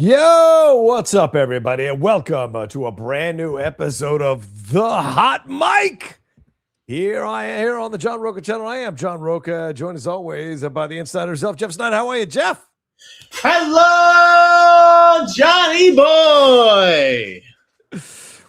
Yo, what's up, everybody, and welcome to a brand new episode of The Hot Mic. Here on the John Rocha channel. I am John Rocha, joined as always by the insider himself, Jeff Sneider. How are you, Jeff? Hello, Johnny boy.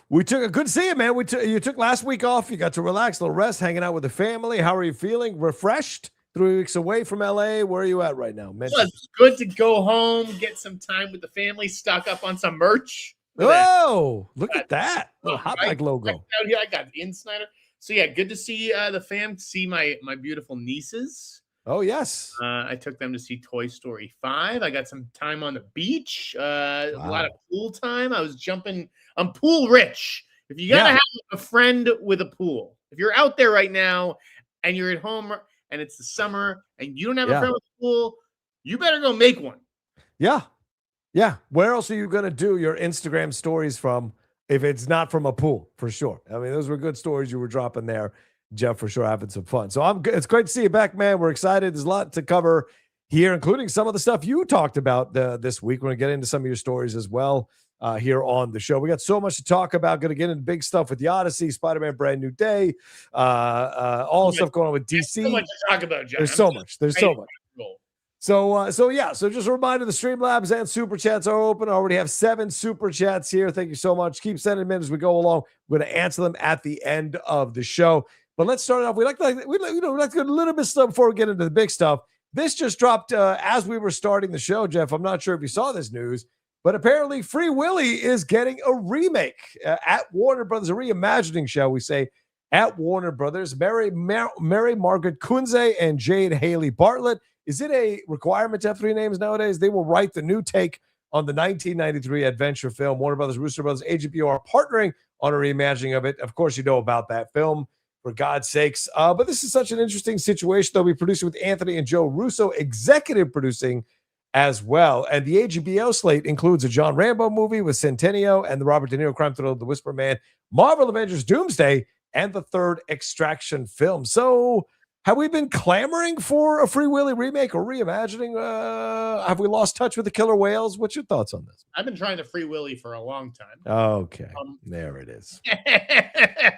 We took a good see you, man. You took last week off. You got to relax, a little rest, hanging out with the family. How are you feeling? Refreshed? 3 weeks away from LA. Where are you at right now? Well, it's good to go home, get some time with the family, stock up on some merch. Oh, look at that. Little Hot Mic logo. Out here, I got the Insider. So yeah, good to see the fam, see my beautiful nieces. Oh, yes. I took them to see Toy Story 5. I got some time on the beach, a lot of pool time. I'm pool rich. If you gotta have a friend with a pool, if you're out there right now and you're at home and it's the summer and you don't have a friend with a pool, you better go make one. Yeah. Where else are you going to do your Instagram stories from if it's not from a pool, for sure? I mean, those were good stories you were dropping there, Jeff, for sure, having some fun. So it's great to see you back, man. We're excited. There's a lot to cover here, including some of the stuff you talked about this week. We're going to get into some of your stories as well here on the show. We got so much to talk about. Going to get into big stuff with the Odyssey, Spider-Man Brand New Day, all the stuff going on with DC. So much to talk about, John. There's so much. So just a reminder, the Streamlabs and Super Chats are open. I already have 7 Super Chats here. Thank you so much. Keep sending them in as we go along. We're going to answer them at the end of the show. But let's start off. We like to get a little bit of stuff before we get into the big stuff. This just dropped as we were starting the show, Jeff. I'm not sure if you saw this news, but apparently Free Willy is getting a remake at Warner Brothers, a reimagining, shall we say, at Warner Brothers. Mary Margaret Kunze and Jade Haley Bartlett. Is it a requirement to have 3 names nowadays? They will write the new take on the 1993 adventure film. Warner Brothers, Rooster Brothers, HBO are partnering on a reimagining of it. Of course, you know about that film, for God's sakes. But this is such an interesting situation. They'll be producing with Anthony and Joe Russo, executive producing as well. And the HBO slate includes a John Rambo movie with Centennial and the Robert De Niro crime thriller The Whisper Man, Marvel Avengers Doomsday, and the 3rd Extraction film. So have we been clamoring for a Free Willy remake or reimagining? Have we lost touch with the killer whales? What's your thoughts on this? I've been trying to Free Willy for a long time. Okay, there it is. I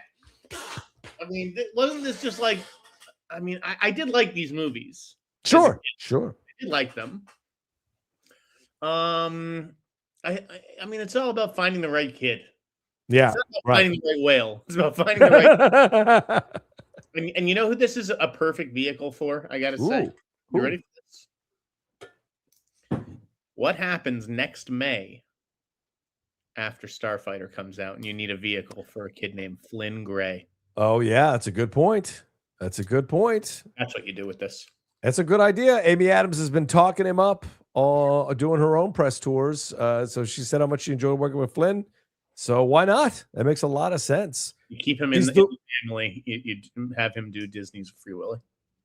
mean, wasn't this just like, I mean, I did like these movies. Sure. I did like them. I mean, it's all about finding the right kid. Yeah. It's not about finding the right whale. It's about finding the right And you know who this is a perfect vehicle for? I got to say. You ready for this? What happens next May after Starfighter comes out and you need a vehicle for a kid named Flynn Gray? Oh, yeah. That's a good point. That's what you do with this. That's a good idea. Amy Adams has been talking him up, doing her own press tours. So she said how much she enjoyed working with Flynn. So why not? That makes a lot of sense. You keep him in the family. You have him do Disney's Free Willy.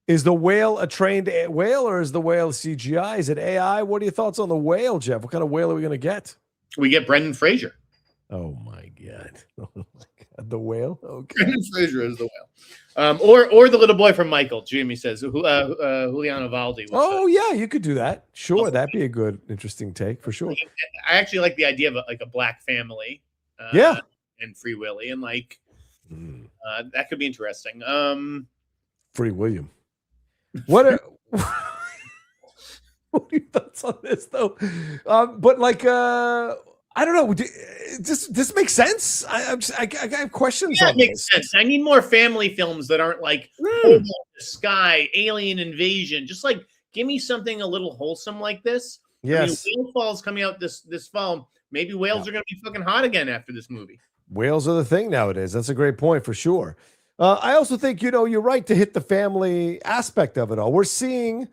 Is the whale a trained whale or is the whale CGI? Is it AI? What are your thoughts on the whale, Jeff? What kind of whale are we going to get? We get Brendan Fraser. Oh my God. The whale? Okay. Brendan Fraser is the whale. Or the little boy from Michael. Jimmy says Juliano Valdi. Yeah, you could do that. Sure, that'd be a good, interesting take for sure. I actually like the idea of a black family. And Free Willy, and that could be interesting. Free William. What are your thoughts on this though? I don't know. This makes sense. I have questions. Yeah, it makes sense. I need more family films that aren't like the sky, alien invasion. Just like give me something a little wholesome like this. Yes. I mean, Whale Fall's coming out this fall. Maybe whales are going to be fucking hot again after this movie. Whales are the thing nowadays. That's a great point for sure. I also think, you're right to hit the family aspect of it all. We're seeing,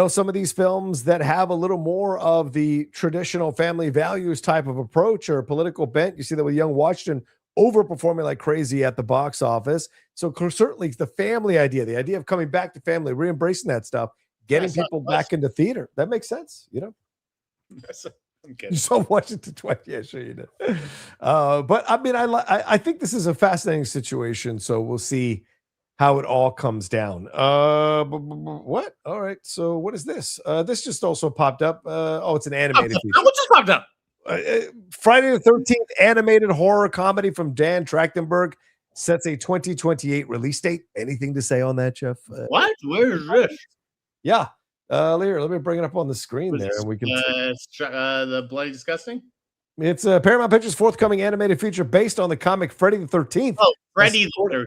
some of these films that have a little more of the traditional family values type of approach or political bent. You see that with Young Washington overperforming like crazy at the box office. So certainly the family idea, the idea of coming back to family, re-embracing that stuff, getting people back into theater. That makes sense, You saw Washington twice. Yeah, sure you did. But I mean, I think this is a fascinating situation. So we'll see how it all comes down. What? All right. So what is this? This just also popped up. It's an animated feature. What just popped up? Friday the 13th animated horror comedy from Dan Trachtenberg sets a 2028 release date. Anything to say on that, Jeff? What? Where is this? Yeah. Here, let me bring it up on the screen there, and we can. The Bloody Disgusting. It's Paramount Pictures' forthcoming animated feature based on the comic Friday the 13th. Oh, Friday the 13th.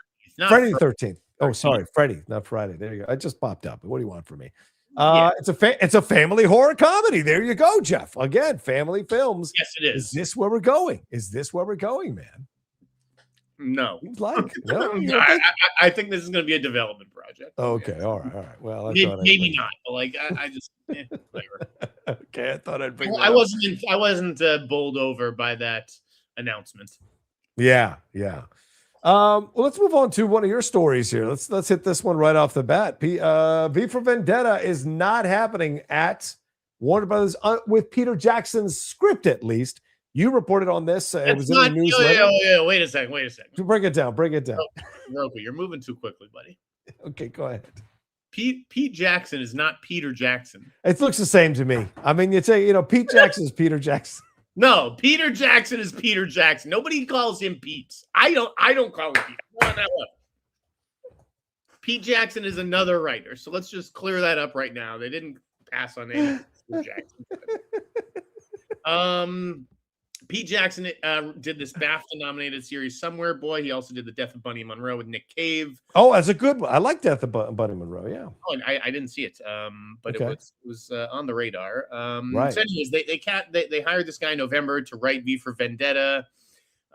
Friday the 13th. Oh, sorry, Friday, not Friday. There you go. It just popped up. What do you want from me? It's a family horror comedy. There you go, Jeff. Again, family films. Yes, it is. Is this where we're going? Is this where we're going, man? No. Like, no, I think this is going to be a development project. Okay, all right. Well, maybe not, but like I just whatever. Okay, I thought I'd bring. I wasn't bowled over by that announcement. Yeah. Well, let's move on to one of your stories here. Let's hit this one right off the bat. V for Vendetta is not happening at Warner Brothers with Peter Jackson's script, at least. You reported on this. It was in the news. Yeah. Wait a second. Bring it down. Rocha, you're moving too quickly, buddy. Okay, go ahead. Pete Jackson is not Peter Jackson. It looks the same to me. I mean, you'd say, Pete Jackson is Peter Jackson. No, Peter Jackson is Peter Jackson. Nobody calls him Pete. I don't call him Pete. On that one. Pete Jackson is another writer. So let's just clear that up right now. They didn't pass on Peter Jackson. Pete Jackson did this BAFTA-nominated series Somewhere Boy. He also did The Death of Bunny Monroe with Nick Cave. Oh, that's a good one. I like Death of Bunny Monroe, yeah. Oh, and I didn't see it, but okay. It was on the radar. Right. So anyways, they hired this guy in November to write V for Vendetta.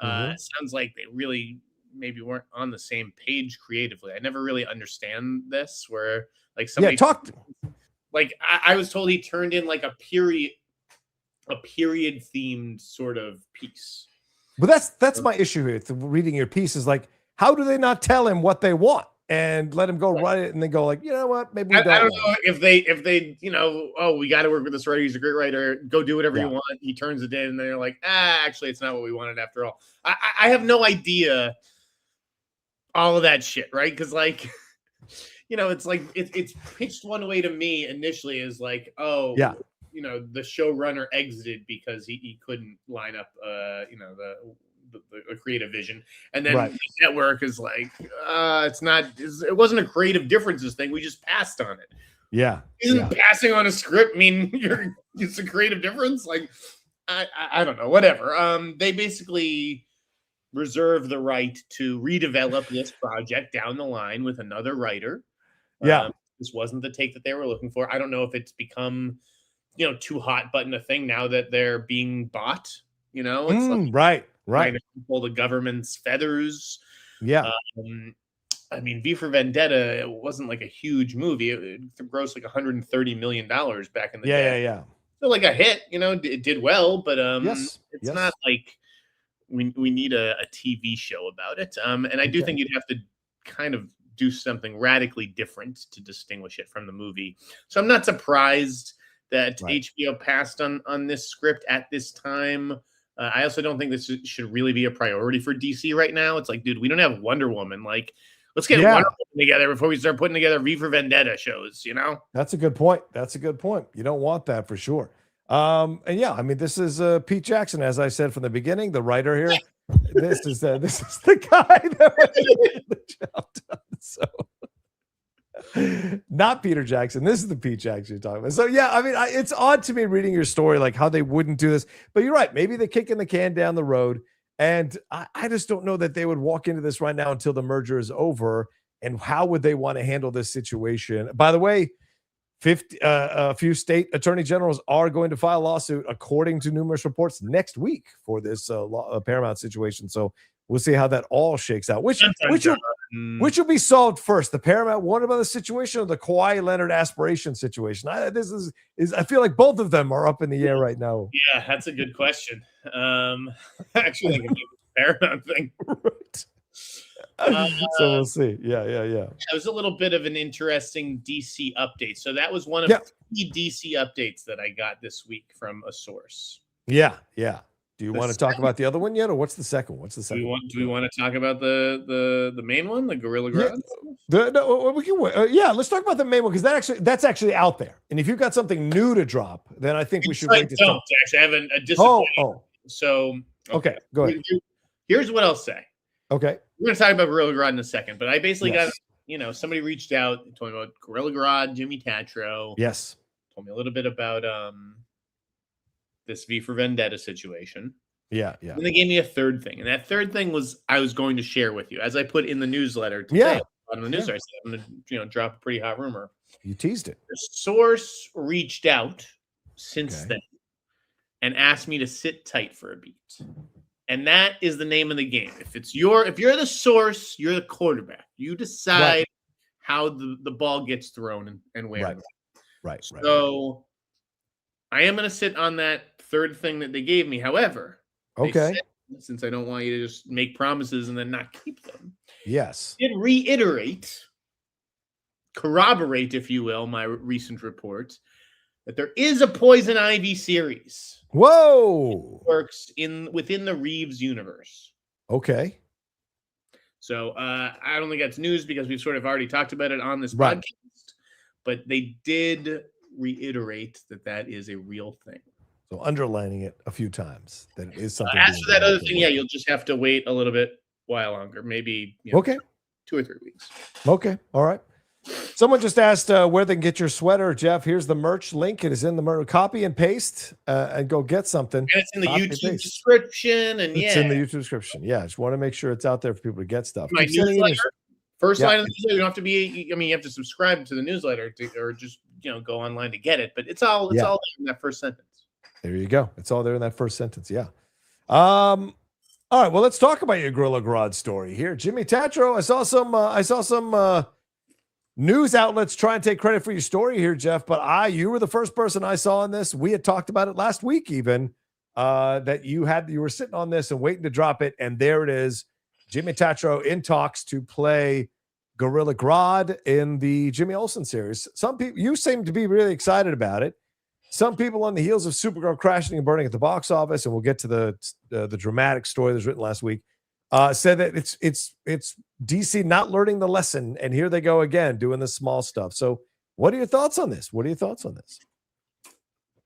Sounds like they really maybe weren't on the same page creatively. I never really understand this, where like somebody like I was told he turned in like a period themed sort of piece. But that's my issue here. Reading your piece is like, how do they not tell him what they want and let him go write it and then go like, you know what, maybe we don't. I don't know if they we got to work with this writer. He's a great writer. Go do whatever you want. He turns it in and they're like, actually, it's not what we wanted after all. I have no idea all of that shit, right? Because like, it's like it's pitched one way to me initially is like, the showrunner exited because he couldn't line up, the creative vision, and then the network is like, it wasn't a creative differences thing. We just passed on it. Yeah, isn't passing on a script mean it's a creative difference? Like, I don't know. Whatever. They basically reserve the right to redevelop this project down the line with another writer. This wasn't the take that they were looking for. I don't know if it's become too hot button a thing now that they're being bought. It's right. Trying to pull the government's feathers. Yeah. I mean, V for Vendetta, it wasn't like a huge movie. It grossed like $130 million back in the day. Yeah. So like a hit, it did well, but it's not like we need a TV show about it. And I do think you'd have to kind of do something radically different to distinguish it from the movie. So I'm not surprised that HBO passed on this script at this time. I also don't think this should really be a priority for DC right now. It's like, dude, we don't have Wonder Woman. Like, let's get Wonder Woman together before we start putting together V for Vendetta shows, That's a good point. You don't want that for sure. I mean, this is Pete Jackson, as I said from the beginning, the writer here. This is the guy that did the job done. So not Peter Jackson. This is the Pete Jackson you're talking about. So yeah, I mean, it's odd to me reading your story, like how they wouldn't do this, but you're right. Maybe they're kicking the can down the road. And I just don't know that they would walk into this right now until the merger is over. And how would they want to handle this situation? By the way, a few state attorney generals are going to file a lawsuit, according to numerous reports, next week for this Paramount situation. So we'll see how that all shakes out. Which will be solved first, the Paramount Warner Brothers situation or the Kawhi Leonard aspiration situation? I feel like both of them are up in the air right now. Yeah, that's a good question. Actually, I think it's a Paramount thing. Right. So we'll see. Yeah. It was a little bit of an interesting DC update. So that was one of 3 DC updates that I got this week from a source. Yeah. Do you want to talk about the other one yet, or what's the second? What's the Do second? we want to talk about the main one, the Gorilla Grodd? Let's talk about the main one because that's actually out there. And if you've got something new to drop, then I think we should wait to don't actually. I have a disappointing. So okay, go ahead. Here's what I'll say. Okay, we're gonna talk about Gorilla Grodd in a second, but I basically got somebody reached out and told me about Gorilla Grodd, Jimmy Tatro. Yes, told me a little bit about this V for Vendetta situation. Yeah. And they gave me a third thing, and that third thing was I was going to share with you, as I put in the newsletter today. On the newsletter, I said I'm going to drop a pretty hot rumor. You teased it. The source reached out since then and asked me to sit tight for a beat, and that is the name of the game. If you're the source, you're the quarterback. You decide how the ball gets thrown and where. Right. So I am going to sit on that third thing that they gave me. However, said, since I don't want you to just make promises and then not keep them. Yes. It corroborate, if you will, my recent report that there is a Poison Ivy series. Whoa. Works within the Reeves universe. Okay. So I don't think that's news because we've sort of already talked about it on this podcast. But they did reiterate that is a real thing. So underlining it a few times that it is something. As for that other thing, you'll just have to wait a little bit while longer, maybe 2 or 3 weeks. Okay, all right. Someone just asked where they can get your sweater, Jeff. Here's the merch link. It is in the merch. Copy and paste and go get something. And it's in the YouTube description. And it's in the YouTube description. Yeah, I just want to make sure it's out there for people to get stuff. My newsletter, first line of the newsletter. You don't have to be. I mean, you have to subscribe to the newsletter or just go online to get it. But it's all there in that first sentence. There you go. It's all there in that first sentence. Yeah. All right. Well, let's talk about your Gorilla Grodd story here, Jimmy Tatro. I saw some news outlets try and take credit for your story here, Jeff. But you were the first person I saw on this. We had talked about it last week, even that you were sitting on this and waiting to drop it, and there it is. Jimmy Tatro in talks to play Gorilla Grodd in the Jimmy Olsen series. Some people, you seem to be really excited about it. Some people on the heels of Supergirl crashing and burning at the box office, and we'll get to the dramatic story that was written last week, said that it's DC not learning the lesson, and here they go again doing the small stuff. So what are your thoughts on this?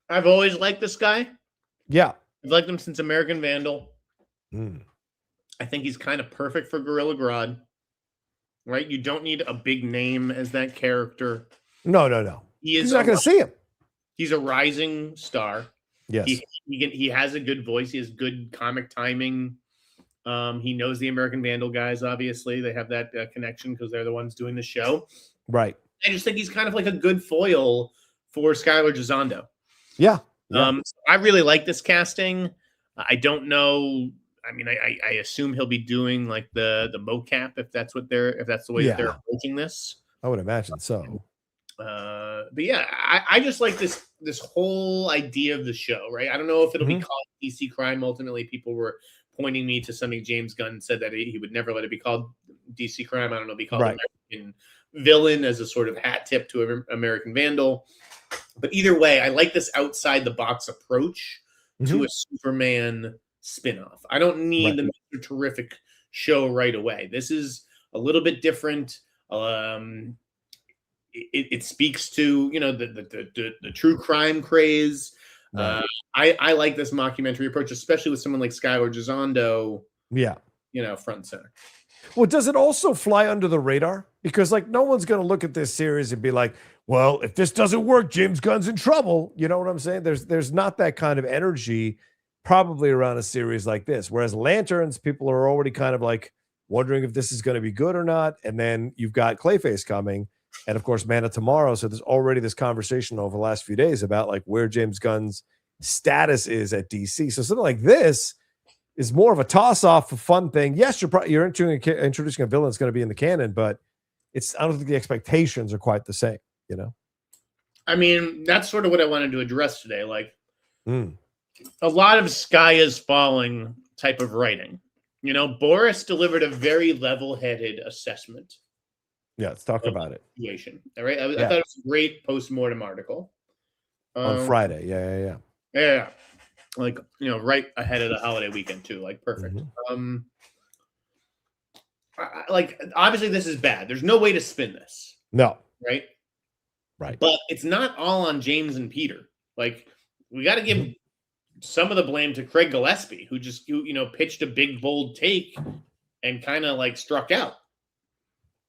I've always liked this guy. Yeah. I've liked him since American Vandal. I think he's kind of perfect for Gorilla Grodd. Right? You don't need a big name as that character. No. He's not going to see him. He's a rising star. Yes. He has a good voice. He has good comic timing. He knows the American Vandal guys, obviously. They have that connection because they're the ones doing the show. Right. I just think he's kind of like a good foil for Skylar Gisondo. Yeah. I really like this casting. I don't know. I mean, I assume he'll be doing like the mocap if that's the way that they're approaching this. I would imagine so. But yeah, I just like this whole idea of the show, right? I don't know if it'll be called DC Crime. Ultimately, people were pointing me to something James Gunn said that he would never let it be called DC Crime. I don't know, be called American Villain as a sort of hat tip to American Vandal. But either way, I like this outside the box approach to a Superman spinoff. I don't need the Mr. Terrific show right away. This is a little bit different. It speaks to the true crime craze. I like this mockumentary approach, especially with someone like Skylar Gisondo. Yeah, front and center. Well, does it also fly under the radar? Because no one's going to look at this series and be like, well, if this doesn't work, James Gunn's in trouble. You know what I'm saying? There's not that kind of energy probably around a series like this. Whereas Lanterns, people are already kind of like wondering if this is going to be good or not. And then you've got Clayface coming. And of course, Man of Tomorrow. So there's already this conversation over the last few days about where James Gunn's status is at DC. So something like this is more of a toss-off, a fun thing. Yes, you're introducing a villain that's going to be in the canon, but I don't think the expectations are quite the same. I mean, that's sort of what I wanted to address today. A lot of sky is falling type of writing. Boris delivered a very level-headed assessment. Yeah, let's talk about it. All right, I thought it was a great post-mortem article on Friday. Yeah. like, right ahead of the holiday weekend too. Like, perfect. Like, obviously this is bad. There's no way to spin this. No. Right. Right. But it's not all on James and Peter. Like, we got to give some of the blame to Craig Gillespie, who pitched a big, bold take and kind of like struck out.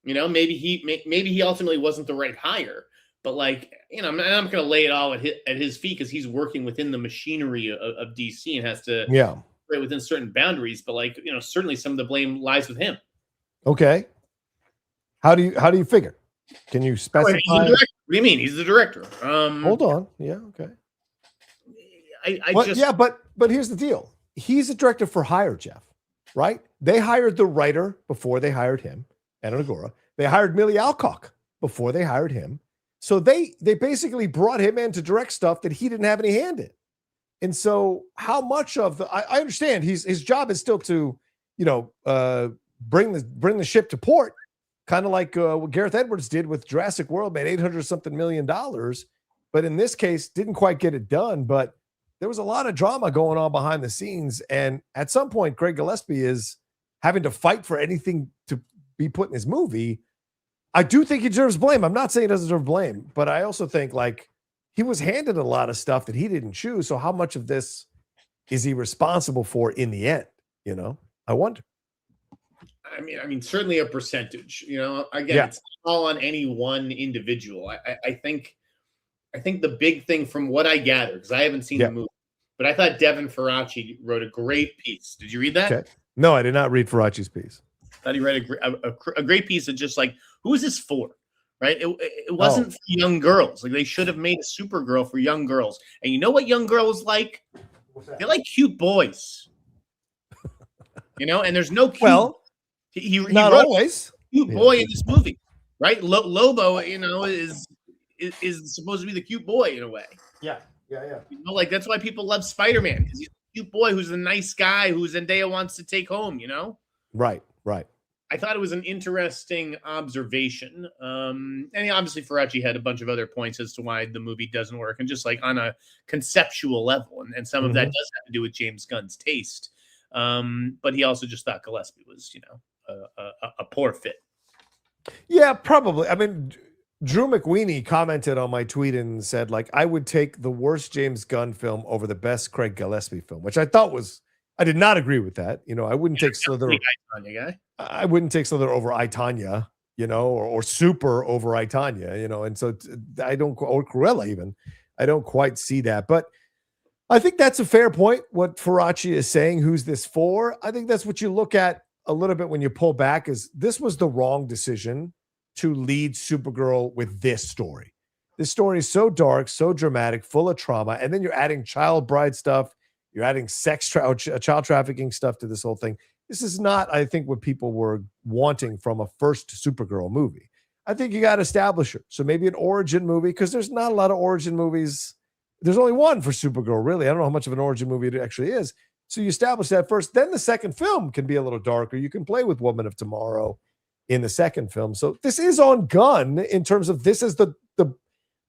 Maybe he ultimately wasn't the right hire, but like, I'm not going to lay it all at his feet because he's working within the machinery of DC and has to operate within certain boundaries. But like, certainly some of the blame lies with him. Okay. How do you figure? Can you specify? What do you mean? He's the director. Hold on. Yeah. Okay. Yeah, but here's the deal. He's a director for hire, Jeff, right? They hired the writer before they hired him, Inde Navarette. They hired Millie Alcock before they hired him. So they basically brought him in to direct stuff that he didn't have any hand in. And so how much of I understand his job is still to, bring the ship to port, kind of like what Gareth Edwards did with Jurassic World, made $800-something million. But in this case, didn't quite get it done. But there was a lot of drama going on behind the scenes. And at some point, Craig Gillespie is having to fight for anything to be put in his movie. I do think he deserves blame. I'm not saying he doesn't deserve blame, but I also think like he was handed a lot of stuff that he didn't choose. So how much of this is he responsible for in the end? I wonder. I mean, certainly a percentage, again, it's not all on any one individual. I think the big thing from what I gather, because I haven't seen the movie, but I thought Devin Faraci wrote a great piece. Did you read that? Okay. No, I did not read Faraci's piece. I thought he read a great piece of just like, who is this for? Right? It wasn't for young girls. Like, they should have made a Supergirl for young girls. And you know what young girls like? They like cute boys. And there's no cute. Well, he not wrote always. A cute boy in this movie, right? Lobo, is supposed to be the cute boy in a way. Yeah. Like, that's why people love Spider-Man, because he's a cute boy who's a nice guy who Zendaya wants to take home. Right. I thought it was an interesting observation. And obviously Faraci had a bunch of other points as to why the movie doesn't work, and just like on a conceptual level. And some of that does have to do with James Gunn's taste. But he also just thought Gillespie was, a poor fit. Yeah, probably. I mean, Drew McWeeny commented on my tweet and said, like, I would take the worst James Gunn film over the best Craig Gillespie film, which I thought I did not agree with that. I wouldn't take Slither. I wouldn't take Slither over I, Tonya, or Super over I, Tonya, and so I don't, or Cruella even. I don't quite see that. But I think that's a fair point, what Faraci is saying. Who's this for? I think that's what you look at a little bit when you pull back, is this was the wrong decision to lead Supergirl with this story. This story is so dark, so dramatic, full of trauma. And then you're adding child bride stuff. You're adding child trafficking stuff to this whole thing. This is not, I think, what people were wanting from a first Supergirl movie. I think you got to establish her. So maybe an origin movie, because there's not a lot of origin movies. There's only one for Supergirl, really. I don't know how much of an origin movie it actually is. So you establish that first. Then the second film can be a little darker. You can play with Woman of Tomorrow in the second film. So this is on Gunn in terms of this is the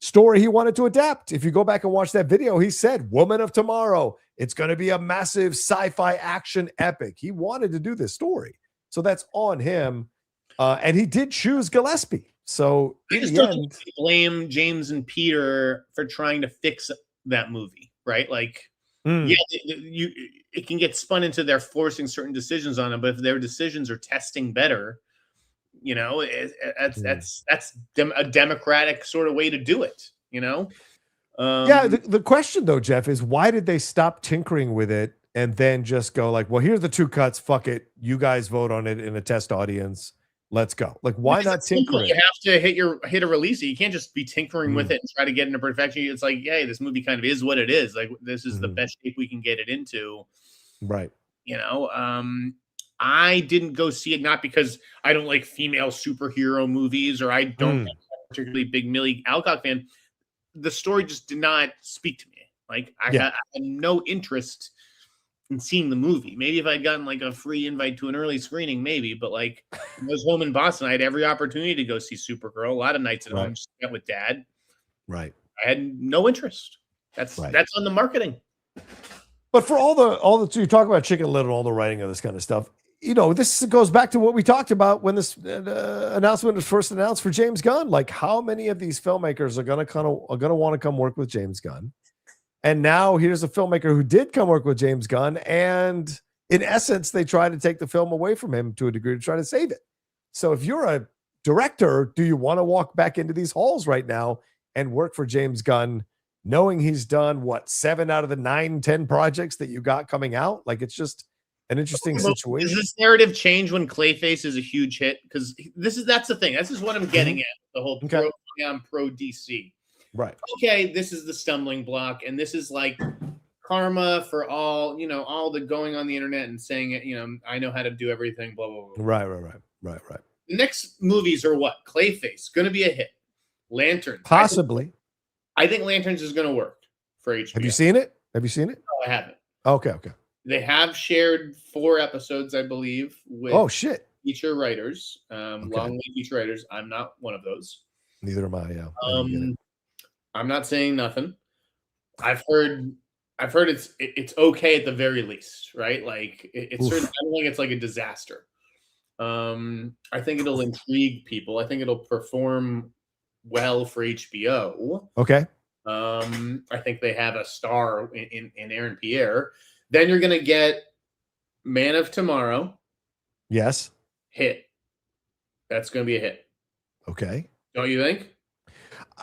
story he wanted to adapt. If you go back and watch that video, he said, Woman of Tomorrow. It's going to be a massive sci-fi action epic. He wanted to do this story. So that's on him. And he did choose Gillespie. So I just don't blame James and Peter for trying to fix that movie, right? Like, it can get spun into their forcing certain decisions on them, but if their decisions are testing better, that's a democratic sort of way to do it, The question though, Jeff, is why did they stop tinkering with it and then just go like, well, here's the two cuts, fuck it, you guys vote on it in a test audience, let's go. Like, why not tinker it? You have to hit a release. You can't just be tinkering with it and try to get into perfection. It's like, hey, this movie kind of is what it is. Like, this is the best shape we can get it into. Right. I didn't go see it, not because I don't like female superhero movies or I don't particularly big Millie Alcock fan. The story just did not speak to me. Like, I had no interest in seeing the movie. Maybe if I'd gotten like a free invite to an early screening, maybe, but like, I was home in Boston. I had every opportunity to go see Supergirl. A lot of nights at home, just spent with Dad. Right. I had no interest. That's on the marketing. But for all the you talk about Chicken Little, all the writing of this kind of stuff, this goes back to what we talked about when this announcement was first announced for James Gunn. Like, how many of these filmmakers are gonna want to come work with James Gunn? And now here's a filmmaker who did come work with James Gunn, and in essence, they try to take the film away from him to a degree to try to save it. So if you're a director, do you want to walk back into these halls right now and work for James Gunn, knowing he's done 7 out of the 9-10 projects that you got coming out? Like, it's just an interesting situation. Does this narrative change when Clayface is a huge hit? Because that's the thing. This is what I'm getting at. The whole pro DC. Right. Okay, this is the stumbling block, and this is like karma for all the going on the internet and saying it. I know how to do everything. Blah blah blah. Right. The next movies are what? Clayface going to be a hit. Lanterns possibly. I think Lanterns is going to work for HBO. Have you seen it? No, I haven't. Okay. They have shared 4 episodes, I believe, with feature writers, long lead feature writers. I'm not one of those. Neither am I. Yeah. I'm not saying nothing. I've heard it's okay at the very least, right? Like it's certainly, I don't think it's like a disaster. I think it'll intrigue people. I think it'll perform well for HBO. Okay. I think they have a star in Aaron Pierre. Then you're gonna get Man of Tomorrow. Yes. Hit. That's gonna be a hit. Okay. Don't you think?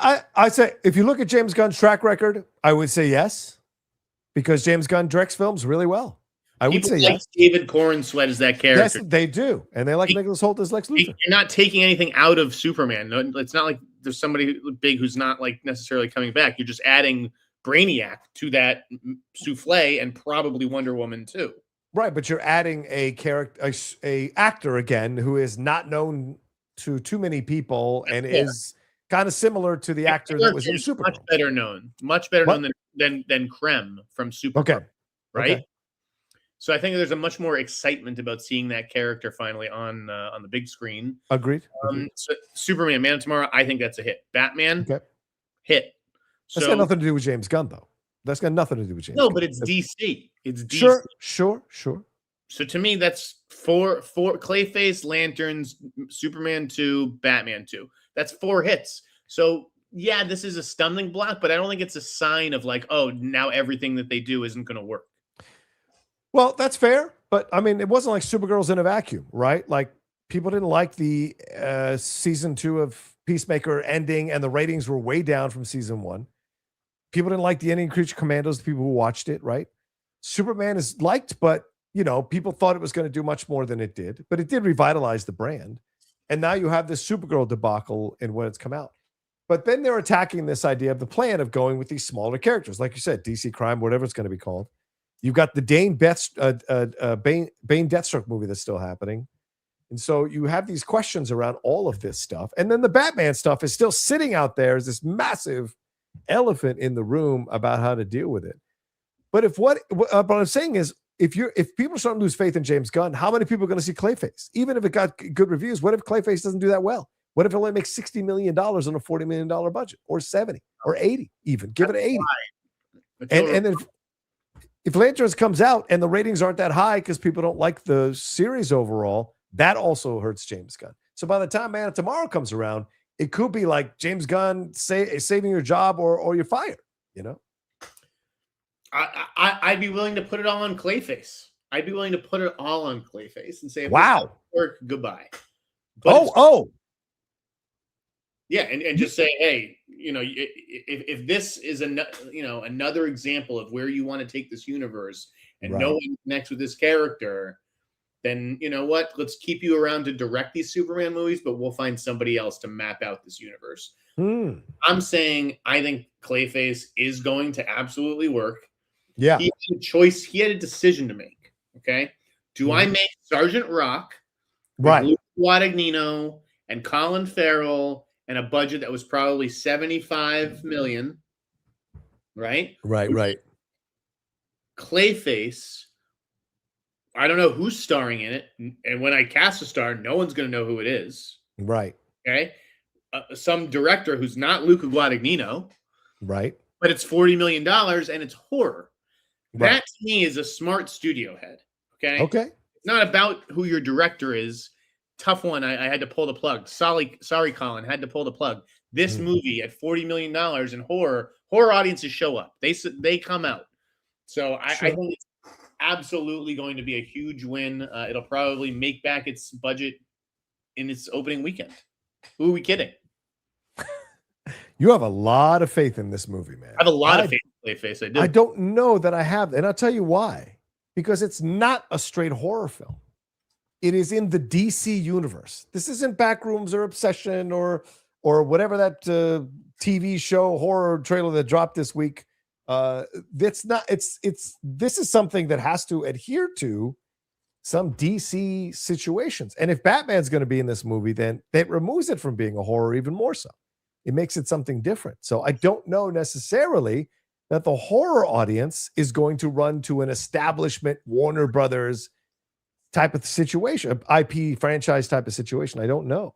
I say, if you look at James Gunn's track record, I would say yes, because James Gunn directs films really well. I would say yes. David Corenswet is that character. Yes, they do, and they like Nicholas Hoult as Lex Luthor. You're not taking anything out of Superman. No, it's not like there's somebody big who's not like necessarily coming back. You're just adding Brainiac to that souffle, and probably Wonder Woman too. Right, but you're adding a character, a actor again who is not known to too many people, and is kind of similar to the actor that was in Supergirl. Much better known than Krem from Supergirl. Okay, right. Okay. So I think there's a much more excitement about seeing that character finally on the big screen. Agreed. So Superman, Man of Tomorrow, I think that's a hit. Batman, hit. That's got nothing to do with James Gunn, though. That's got nothing to do with James. No, but it's DC. It's DC. Sure. So to me, that's four Clayface, Lanterns, Superman 2, Batman 2. That's 4 hits. So yeah, this is a stumbling block, but I don't think it's a sign of like, oh, now everything that they do isn't going to work. Well, that's fair, but I mean, it wasn't like Supergirl's in a vacuum, right? Like, people didn't like the season 2 of Peacemaker ending, and the ratings were way down from season 1. People didn't like the ending of Creature Commandos, the people who watched it, right? Superman is liked, but people thought it was going to do much more than it did, but it did revitalize the brand. And now you have this Supergirl debacle in when it's come out. But then they're attacking this idea of the plan of going with these smaller characters, like you said, DC Crime, whatever it's going to be called. You've got the Bane Deathstroke movie that's still happening. And so you have these questions around all of this stuff. And then the Batman stuff is still sitting out there as this massive elephant in the room about how to deal with it. But what I'm saying is, if people are starting to lose faith in James Gunn, how many people are going to see Clayface? Even if it got good reviews, what if Clayface doesn't do that well? What if it only makes $60 million on a $40 million budget, or 70 or 80 even? Give it 80. And then if Lanterns comes out and the ratings aren't that high because people don't like the series overall, that also hurts James Gunn. So by the time Man of Tomorrow comes around, it could be like James Gunn saving your job or you're fired, I'd be willing to put it all on Clayface. I'd be willing to put it all on Clayface and say, wow, work, goodbye. But yeah, and just say, hey, if this is another example of where you want to take this universe and no one connects with this character, then you know what? Let's keep you around to direct these Superman movies, but we'll find somebody else to map out this universe. I'm saying I think Clayface is going to absolutely work. Yeah. He had a choice. He had a decision to make. Okay. Do I make Sergeant Rock, Luke Guadagnino, and Colin Farrell, and a budget that was probably $75 million? Right. Clayface, I don't know who's starring in it. And when I cast a star, no one's going to know who it is. Right. Okay. Some director who's not Luca Guadagnino. Right. But it's $40 million and it's horror. That to me is a smart studio head. Okay. It's not about who your director is. Tough one. I had to pull the plug. Sorry, Colin. Had to pull the plug. This movie at $40 million in horror audiences show up. They come out. So I think it's absolutely going to be a huge win. It'll probably make back its budget in its opening weekend. Who are we kidding? You have a lot of faith in this movie, man. I have a lot of faith in Clayface. I do. I don't know that I have, and I'll tell you why. Because it's not a straight horror film. It is in the DC universe. This isn't Backrooms or Obsession or whatever that TV show horror trailer that dropped this week. That's not. This is something that has to adhere to some DC situations. And if Batman's going to be in this movie, then that removes it from being a horror even more so. It makes it something different. So I don't know necessarily that the horror audience is going to run to an establishment Warner Brothers type of situation, IP franchise type of situation. I don't know.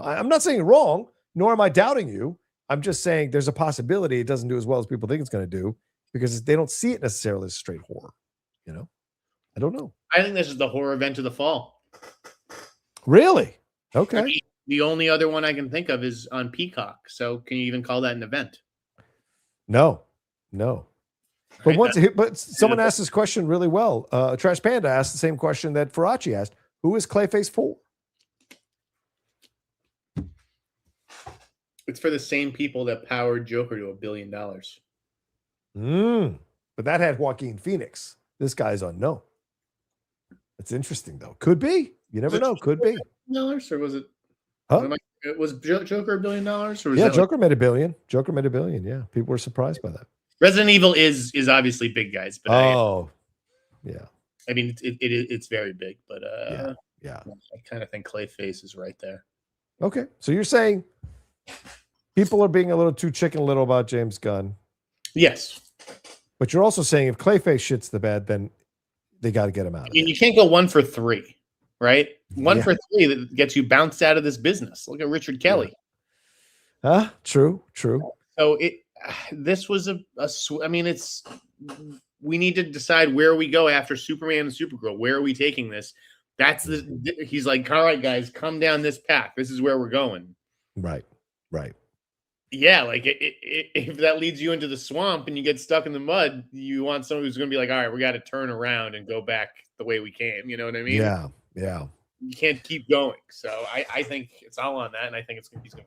I'm not saying you're wrong, nor am I doubting you. I'm just saying there's a possibility it doesn't do as well as people think it's going to do because they don't see it necessarily as straight horror. I don't know. I think this is the horror event of the fall. Really? Okay. I mean, the only other one I can think of is on Peacock. So can you even call that an event? No. But someone asked this question really well. Trash Panda asked the same question that Farachi asked. Who is Clayface for? It's for the same people that powered Joker to $1 billion. But that had Joaquin Phoenix. This guy's unknown. That's interesting, though. Could be. You never know. Could be. Dollars, or was it? Huh? Was Joker $1 billion? Or was Joker made $1 billion. Joker made $1 billion. Yeah, people were surprised by that. Resident Evil is obviously big, guys. But yeah. I mean, it's very big, but yeah. I kind of think Clayface is right there. Okay, so you're saying people are being a little too chicken little about James Gunn. Yes, but you're also saying if Clayface shits the bed, then they got to get him out. You can't go 1 for 3, right? 1 for 3 that gets you bounced out of this business. Look at Richard Kelly. True. So this was we need to decide where we go after Superman and Supergirl. Where are we taking this? He's like, all right, guys, come down this path. This is where we're going. Right. Yeah, like if that leads you into the swamp and you get stuck in the mud, you want someone who's going to be like, all right, we got to turn around and go back the way we came. You know what I mean? Yeah. You can't keep going. So I think it's all on that, and I think he's going to be fun.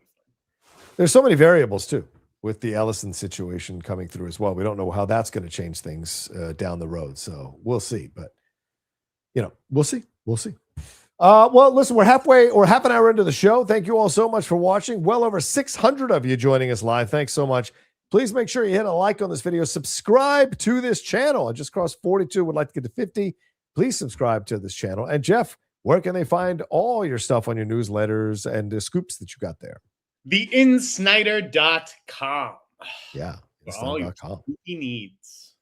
There's so many variables too with the Ellison situation coming through as well. We don't know how that's going to change things down the road. So we'll see. But we'll see. Well, listen, we're half an hour into the show. Thank you all so much for watching. Well over 600 of you joining us live. Thanks so much. Please make sure you hit a like on this video. Subscribe to this channel. I just crossed 42. Would like to get to 50. Please subscribe to this channel. And Jeff, where can they find all your stuff on your newsletters and the scoops that you got there? theinsnyder.com. Yeah. All your needs.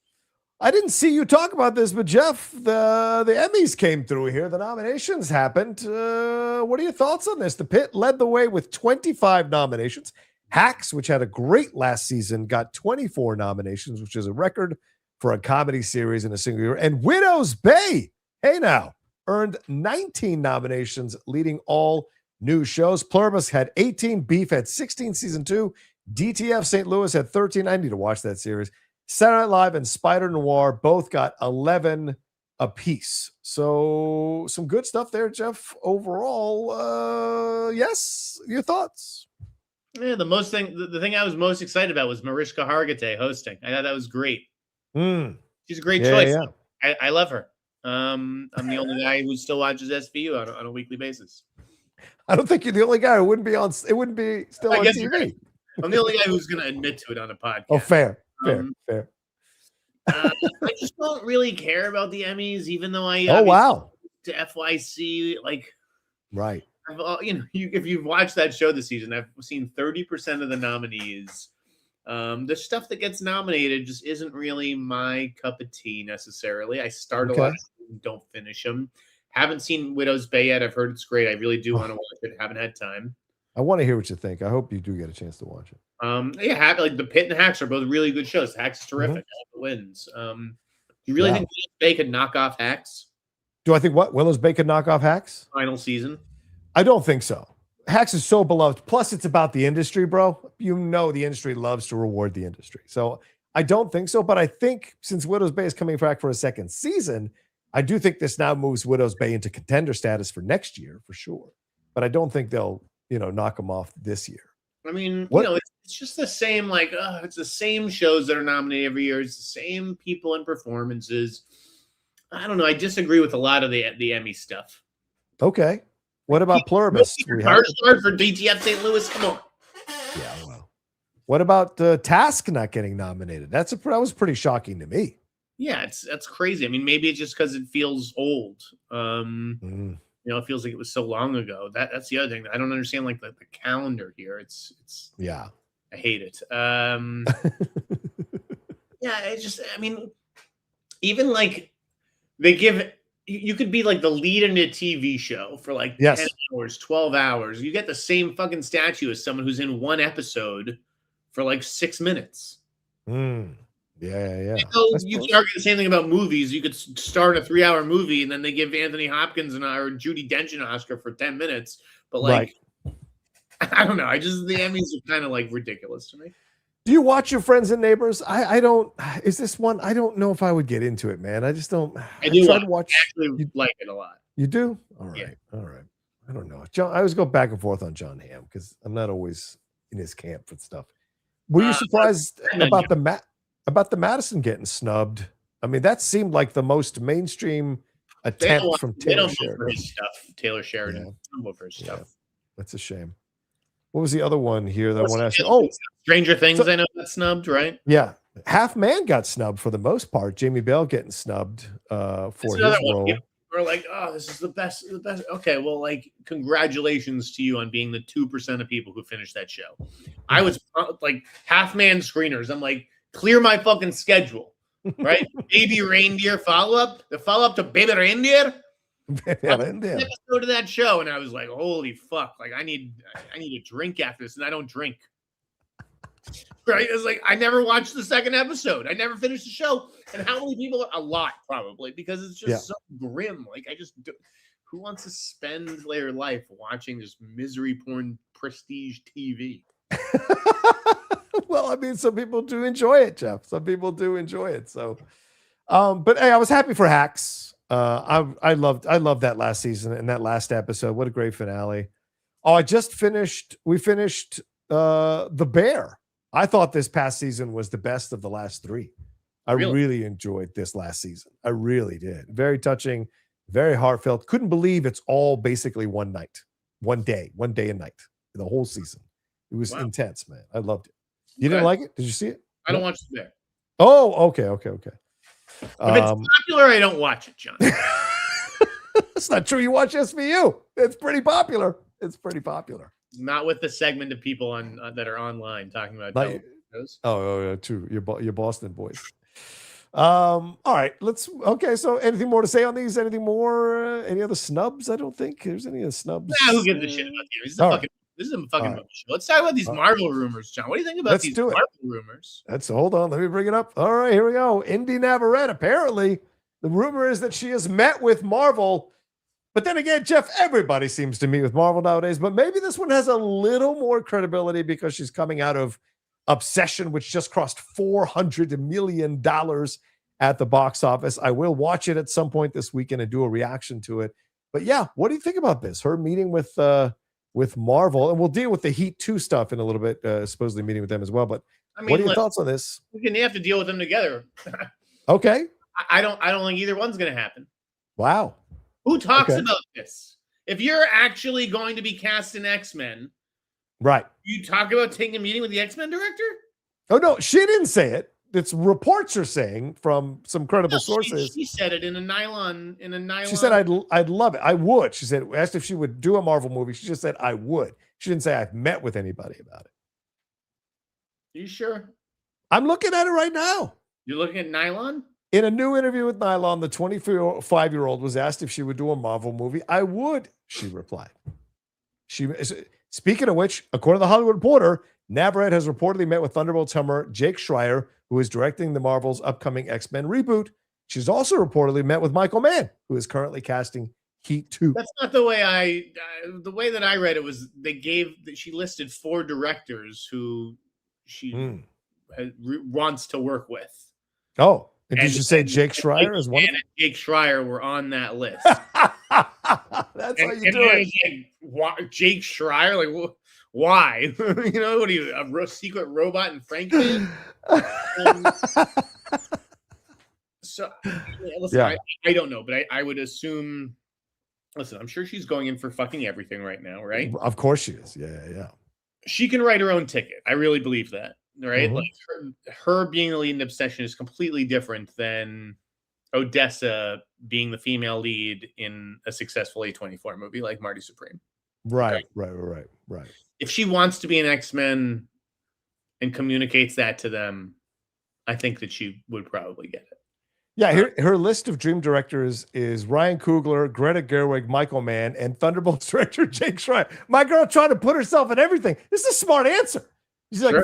I didn't see you talk about this, but Jeff, the Emmys came through here. The nominations happened. What are your thoughts on this? The Pit led the way with 25 nominations. Hacks, which had a great last season, got 24 nominations, which is a record for a comedy series in a single year. And Widow's Bay, hey now, earned 19 nominations, leading all new shows. Pluribus had 18. Beef had 16 season 2. DTF St. Louis had 13. I need to watch that series. Saturday Night Live and Spider Noir both got 11 apiece. So some good stuff there, Jeff. Overall, yes. Your thoughts? Yeah, the thing I was most excited about was Mariska Hargitay hosting. I thought that was great. She's a great choice. Yeah. I love her. I'm the only guy who still watches SVU on a weekly basis. I don't think you're the only guy who wouldn't be on. It wouldn't be still on TV. Right. I'm the only guy who's going to admit to it on a podcast. Oh, fair. I just don't really care about the Emmys, even though I to FYC right. If you've watched that show this season, I've seen 30% of the nominees. The stuff that gets nominated just isn't really my cup of tea necessarily. I start a lot and don't finish them. Haven't seen Widow's Bay yet. I've heard it's great. I really do want to watch it. Haven't had time. I want to hear what you think. I hope you do get a chance to watch it. The Pit and Hacks are both really good shows. Hacks is terrific. It wins. Do you really think Bay could knock off Hacks? Do I think what? Willow's Bay could knock off Hacks? Final season? I don't think so. Hacks is so beloved. Plus, it's about the industry, bro. You know the industry loves to reward the industry. So I don't think so. But I think since Widow's Bay is coming back for a second season, I do think this now moves Widow's Bay into contender status for next year, for sure. But I don't think they'll, knock them off this year. I mean, it's just the same, it's the same shows that are nominated every year. It's the same people and performances. I don't know. I disagree with a lot of the Emmy stuff. Okay. What about Pluribus? Hard start for DTF St. Louis. Come on. Yeah, well. What about Task not getting nominated? That was pretty shocking to me. Yeah, that's crazy. I mean, maybe it's just because it feels old. It feels like it was so long ago. That's the other thing. I don't understand the calendar here. It's yeah. I hate it. Yeah, even they give you could be the lead in a TV show for 10 hours, 12 hours. You get the same fucking statue as someone who's in one episode for 6 minutes. Yeah. You can argue the same thing about movies. You could start a 3-hour movie and then they give Anthony Hopkins or Judi Dench an Oscar for 10 minutes. But right. I don't know. The Emmys are kind of ridiculous to me. Do you watch Your Friends and Neighbors? I don't. Is this one? I don't know if I would get into it, man. I just don't. I do watch. I actually like it a lot. You do? All right. Yeah. All right. I don't know. I always go back and forth on John Hamm because I'm not always in his camp for stuff. Were you surprised about the Madison getting snubbed? I mean, that seemed like the most mainstream attempt from Taylor Sheridan. Taylor Sheridan. For his stuff. That's a shame. What was the other one here that I want to ask you? Oh, Stranger Things. I know got snubbed, right? Yeah, Half Man got snubbed for the most part. Jamie Bale getting snubbed for his role. We're oh, this is the best. Okay, well, congratulations to you on being the 2% of people who finished that show. I was Half Man screeners. I'm clear my fucking schedule, right? Baby Reindeer the follow up to Baby Reindeer. Episode of that show, and I was holy fuck, I need a drink after this, and I don't drink. Right? It's I never watched the second episode. I never finished the show. And how many people? A lot, probably, because it's just so grim. Who wants to spend their life watching this misery porn prestige TV? Well, I mean, some people do enjoy it, Jeff. Some people do enjoy it. So, but hey, I was happy for Hacks. I loved that last season and that last episode. What a great finale. Oh, we finished The Bear. I thought this past season was the best of the last 3. I really enjoyed this last season. I really did. Very touching, very heartfelt. Couldn't believe it's all basically one night, one day and night, the whole season. It was intense, man. I loved it. You didn't like it? Did you see it? I don't watch The Bear. Oh, okay. If it's popular, I don't watch it, John. That's not true. You watch SVU. It's pretty popular. Not with the segment of people that are online talking about shows. Oh, true. Your Boston boys. All right. So anything more to say on these? Anything more? Any other snubs? I don't think there's any other snubs. Who gives a shit about you? This is a fucking movie show. Let's talk about these Marvel rumors, John. What do you think about these Marvel rumors? Hold on. Let me bring it up. All right, here we go. Inde Navarette. Apparently, the rumor is that she has met with Marvel. But then again, Jeff, everybody seems to meet with Marvel nowadays. But maybe this one has a little more credibility because she's coming out of Obsession, which just crossed $400 million at the box office. I will watch it at some point this weekend and do a reaction to it. But yeah, what do you think about this? Her meeting with Marvel, and we'll deal with the Heat 2 stuff in a little bit, supposedly meeting with them as well. But what are your thoughts on this? You have to deal with them together. Okay. I don't think either one's going to happen. Wow. Who talks about this? If you're actually going to be cast in X-Men, right? You talk about taking a meeting with the X-Men director? Oh no, she didn't say it. It's reports are saying from some credible sources. She said it in a nylon. She said, "I'd love it. I would." She said, asked if she would do a Marvel movie. She just said, "I would." She didn't say I've met with anybody about it. Are you sure? I'm looking at it right now. You're looking at nylon? In a new interview with Nylon, the 25-year-old was asked if she would do a Marvel movie. I would, she replied. Speaking of which, according to the Hollywood Reporter, Navarrette has reportedly met with Thunderbolts hammer Jake Schreier, who is directing the Marvel's upcoming X-Men reboot. She's also reportedly met with Michael Mann, who is currently casting Heat 2. That's not the way the way that I read it was she listed 4 directors who she wants to work with. Oh, and did you say Jake Schreier is one? And Jake Schreier were on that list. That's how you do it. Like, Jake Schreier, like why? You know, what are you, a secret robot in Frankenstein? So, listen, yeah. I don't know, but I would assume. Listen, I'm sure she's going in for fucking everything right now, right? Of course she is. Yeah. She can write her own ticket. I really believe that, right? Like her being the lead in Obsession is completely different than Odessa being the female lead in a successful A24 movie like Marty Supreme. Right. If she wants to be an X-Men and communicates that to them, I think that she would probably get it. Yeah, her list of dream directors is Ryan Coogler, Greta Gerwig, Michael Mann, and Thunderbolts director Jake Schreier. My girl trying to put herself in everything. This is a smart answer. She's like,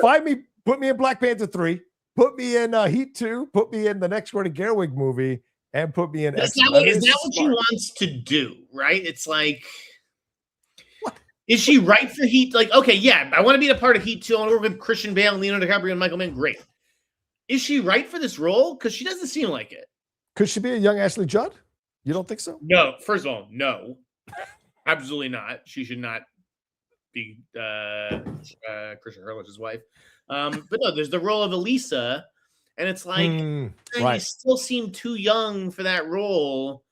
put me in Black Panther 3, put me in Heat 2, put me in the next Greta Gerwig movie, and put me in X-Men. Is that what she wants to do, right? It's like, what? Is she right for Heat? Like, okay, yeah, I want to be a part of Heat 2. I want to work with Christian Bale, Leonardo DiCaprio, and Michael Mann. Great. Is she right for this role? Because she doesn't seem like it. Could she be a young Ashley Judd? You don't think so? No. First of all, no. Absolutely not. She should not be Christian Hurlich's wife. But no, there's the role of Elisa, and it's like you still seem too young for that role.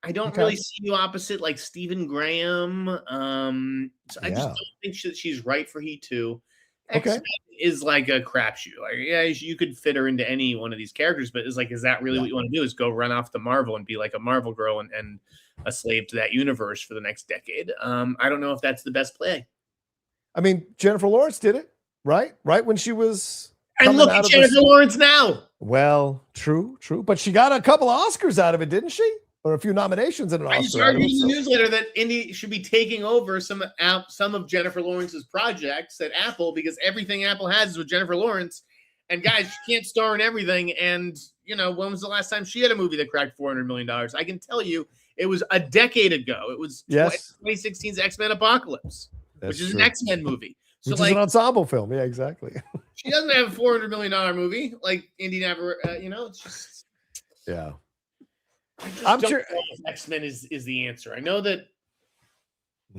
I don't really see you opposite like Stephen Graham. So I just don't think that she's right for Heat 2. X-Men is like a crapshoot. Like, yeah, you could fit her into any one of these characters, but it's like, is that really what you want to do? Is go run off to Marvel and be like a Marvel girl and a slave to that universe for the next decade? I don't know if that's the best play. I mean, Jennifer Lawrence did it, right? Right when she was. And look at Jennifer Lawrence now. Well, true, but she got a couple of Oscars out of it, didn't she? Or a few nominations and an Oscar. I just argued in the newsletter that Inde should be taking over some of Jennifer Lawrence's projects at Apple because everything Apple has is with Jennifer Lawrence. And guys, she can't star in everything. And, you know, when was the last time she had a movie that cracked $400 million? I can tell you it was a decade ago. It was 2016's X-Men Apocalypse, which is an X-Men movie. So which is an ensemble film. Yeah, exactly. She doesn't have a $400 million movie like Inde Navarette. You know, it's just. Yeah. I'm sure X-Men is the answer. I know that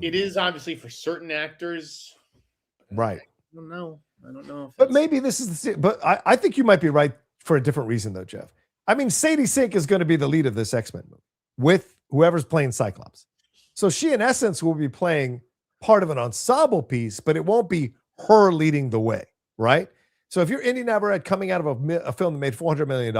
it is obviously for certain actors. Right. I don't know. But maybe this is but I think you might be right for a different reason though, Jeff. I mean, Sadie Sink is going to be the lead of this X-Men movie with whoever's playing Cyclops. So she in essence will be playing part of an ensemble piece, but it won't be her leading the way, right? So if you're Inde Navarette coming out of a film that made $400 million,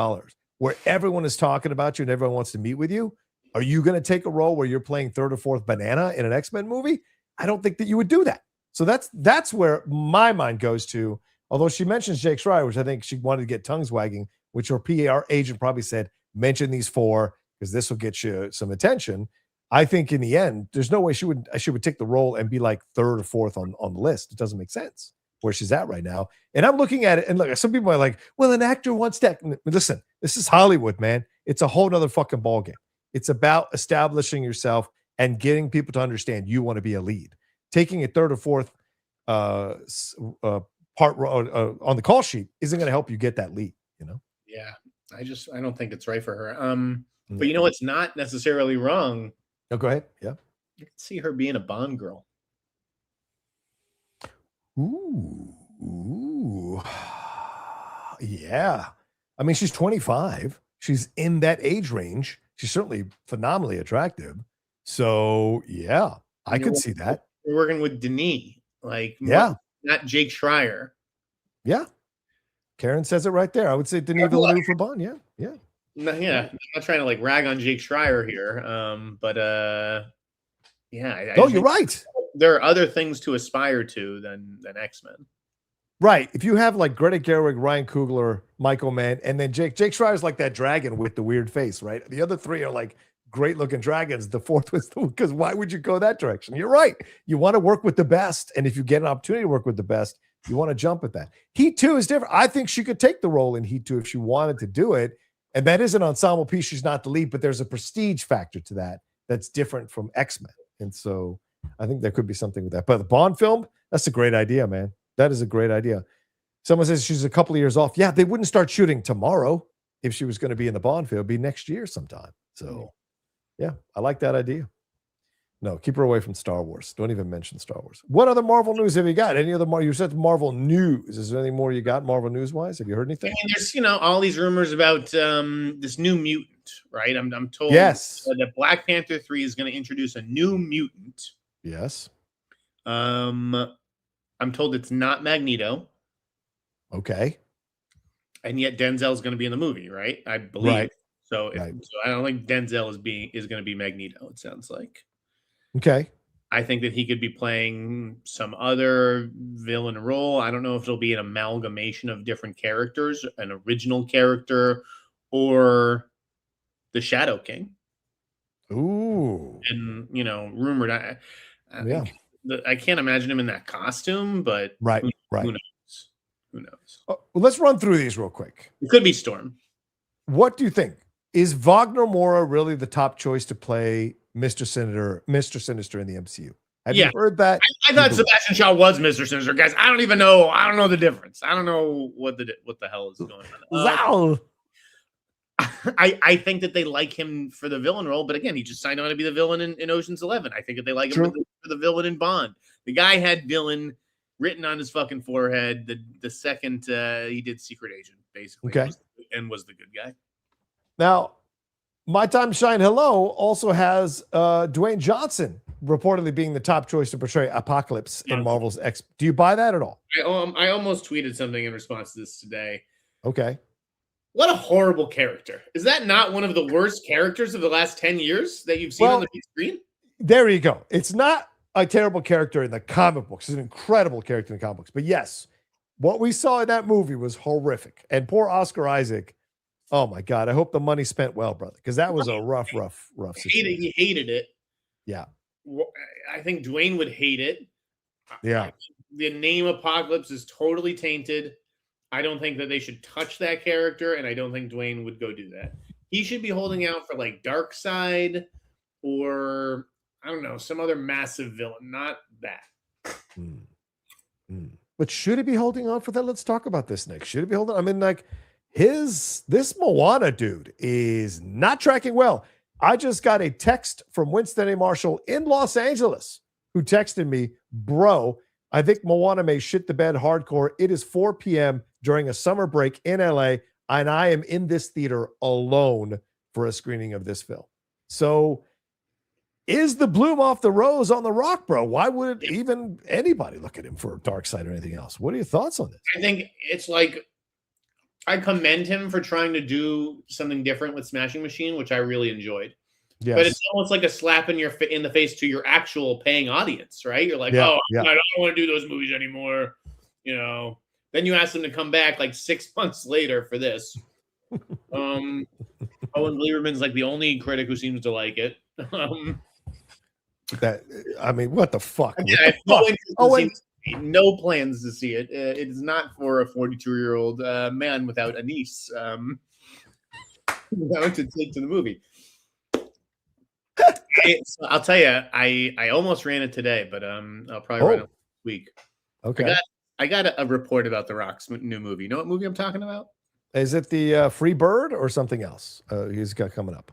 where everyone is talking about you and everyone wants to meet with you, are you going to take a role where you're playing third or fourth banana in an X-Men movie? I don't think that you would do that. So that's where my mind goes to. Although she mentions Jake Schreier, which I think she wanted to get tongues wagging, which her PR agent probably said, mention these 4 because this will get you some attention. I think in the end, there's no way she would take the role and be like third or fourth on the list. It doesn't make sense where she's at right now. And I'm looking at it and look, some people are like, well, an actor wants that. Listen, this is Hollywood, man. It's a whole nother fucking ballgame. It's about establishing yourself and getting people to understand you want to be a lead. Taking a third or fourth part on the call sheet isn't going to help you get that lead, you know? Yeah. I don't think it's right for her. But you know what's not necessarily wrong? Oh, go ahead. Yeah. You can see her being a Bond girl. Ooh. Yeah. I mean, she's 25. She's in that age range. She's certainly phenomenally attractive. So, yeah, I could see that. We're working with Denis, not Jake Schreier. Yeah. Karen says it right there. I would say Denis Villeneuve for Bond. Yeah. Yeah. No, yeah. I'm not trying to rag on Jake Schreier here. You're right. There are other things to aspire to than X-Men. Right. If you have like Greta Gerwig, Ryan Coogler, Michael Mann, and then Jake Schreier's like that dragon with the weird face, right? The other 3 are like great looking dragons. The 4th was because why would you go that direction? You're right. You want to work with the best. And if you get an opportunity to work with the best, you want to jump at that. Heat 2 is different. I think she could take the role in Heat 2 if she wanted to do it. And that is an ensemble piece. She's not the lead, but there's a prestige factor to that that's different from X-Men. And so I think there could be something with that. But the Bond film, that's a great idea, man. That is a great idea. Someone says she's a couple of years off. Yeah, they wouldn't start shooting tomorrow if she was going to be in the Bond film. It'd be next year sometime. So, yeah, I like that idea. No, keep her away from Star Wars. Don't even mention Star Wars. What other Marvel news have you got? Any other you said Marvel news? Is there anything more you got Marvel news wise? Have you heard anything? I mean, there's all these rumors about this new mutant, right? I'm told that Black Panther 3 is going to introduce a new mutant. Yes. I'm told it's not Magneto. Okay. And yet Denzel is going to be in the movie, right? I believe. Right. So, so I don't think Denzel is going to be Magneto. It sounds like. Okay. I think that he could be playing some other villain role. I don't know if it'll be an amalgamation of different characters, an original character, or the Shadow King. Ooh. And rumored. I can't imagine him in that costume, but who knows? Who knows? Well, let's run through these real quick. It could be Storm. What do you think? Is Wagner Moura really the top choice to play Mr. Sinister in the MCU? Have you heard that? I thought Sebastian Shaw was Mr. Sinister, guys. I don't even know. I don't know the difference. I don't know what the hell is going on. I think that they like him for the villain role, but again, he just signed on to be the villain in Ocean's 11. I think that they like him for the villain in Bond. The guy had villain written on his fucking forehead the second he did Secret Agent, basically, and was the good guy. Now, My Time to Shine Hello also has Dwayne Johnson reportedly being the top choice to portray Apocalypse in Marvel's X. Do you buy that at all? I almost tweeted something in response to this today. Okay. What a horrible character. Is that not one of the worst characters of the last 10 years that you've seen on the big screen? There you go. It's not a terrible character in the comic books. It's an incredible character in the comic books. But yes, what we saw in that movie was horrific. And poor Oscar Isaac. Oh my God. I hope the money spent well, brother. Because that was a rough situation. He hated it. Yeah. I think Dwayne would hate it. Yeah. The name Apocalypse is totally tainted. I don't think that they should touch that character, and I don't think Dwayne would go do that. He should be holding out for like Darkseid or I don't know, some other massive villain, not that. But should he be holding on for that? Let's talk about this next. Should he be holding? I mean, like this Moana dude is not tracking well. I just got a text from Winston A. Marshall in Los Angeles who texted me, bro, I think Moana may shit the bed hardcore. It is 4 p.m. during a summer break in LA, and I am in this theater alone for a screening of this film. So is the bloom off the rose on the rock, bro? Why would even anybody look at him for Darkseid or anything else? What are your thoughts on this? I think it's like, I commend him for trying to do something different with Smashing Machine, which I really enjoyed. Yes. But it's almost like a slap in the face to your actual paying audience, right? You're like, I don't want to do those movies anymore. Then you ask them to come back like 6 months later for this. Owen Gleiberman's like the only critic who seems to like it. What the fuck? No plans to see it. It is not for a 42-year-old man without a niece to take to the movie. I'll tell you, I almost ran it today, but I'll probably run it this week. Okay. I got a report about The Rock's new movie. You know what movie I'm talking about? Is it the Free Bird or something else he's got coming up?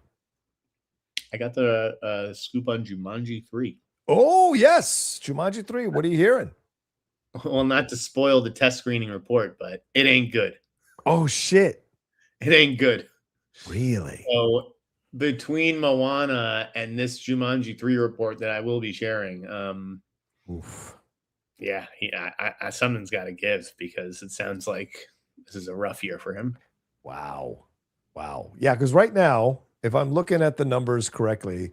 I got the scoop on Jumanji 3. Oh, yes. Jumanji 3. What are you hearing? Well, not to spoil the test screening report, but it ain't good. Oh, shit. It ain't good. Really? So between Moana and this Jumanji 3 report that I will be sharing, something's got to give because it sounds like this is a rough year for him. Wow. Yeah, because right now, if I'm looking at the numbers correctly,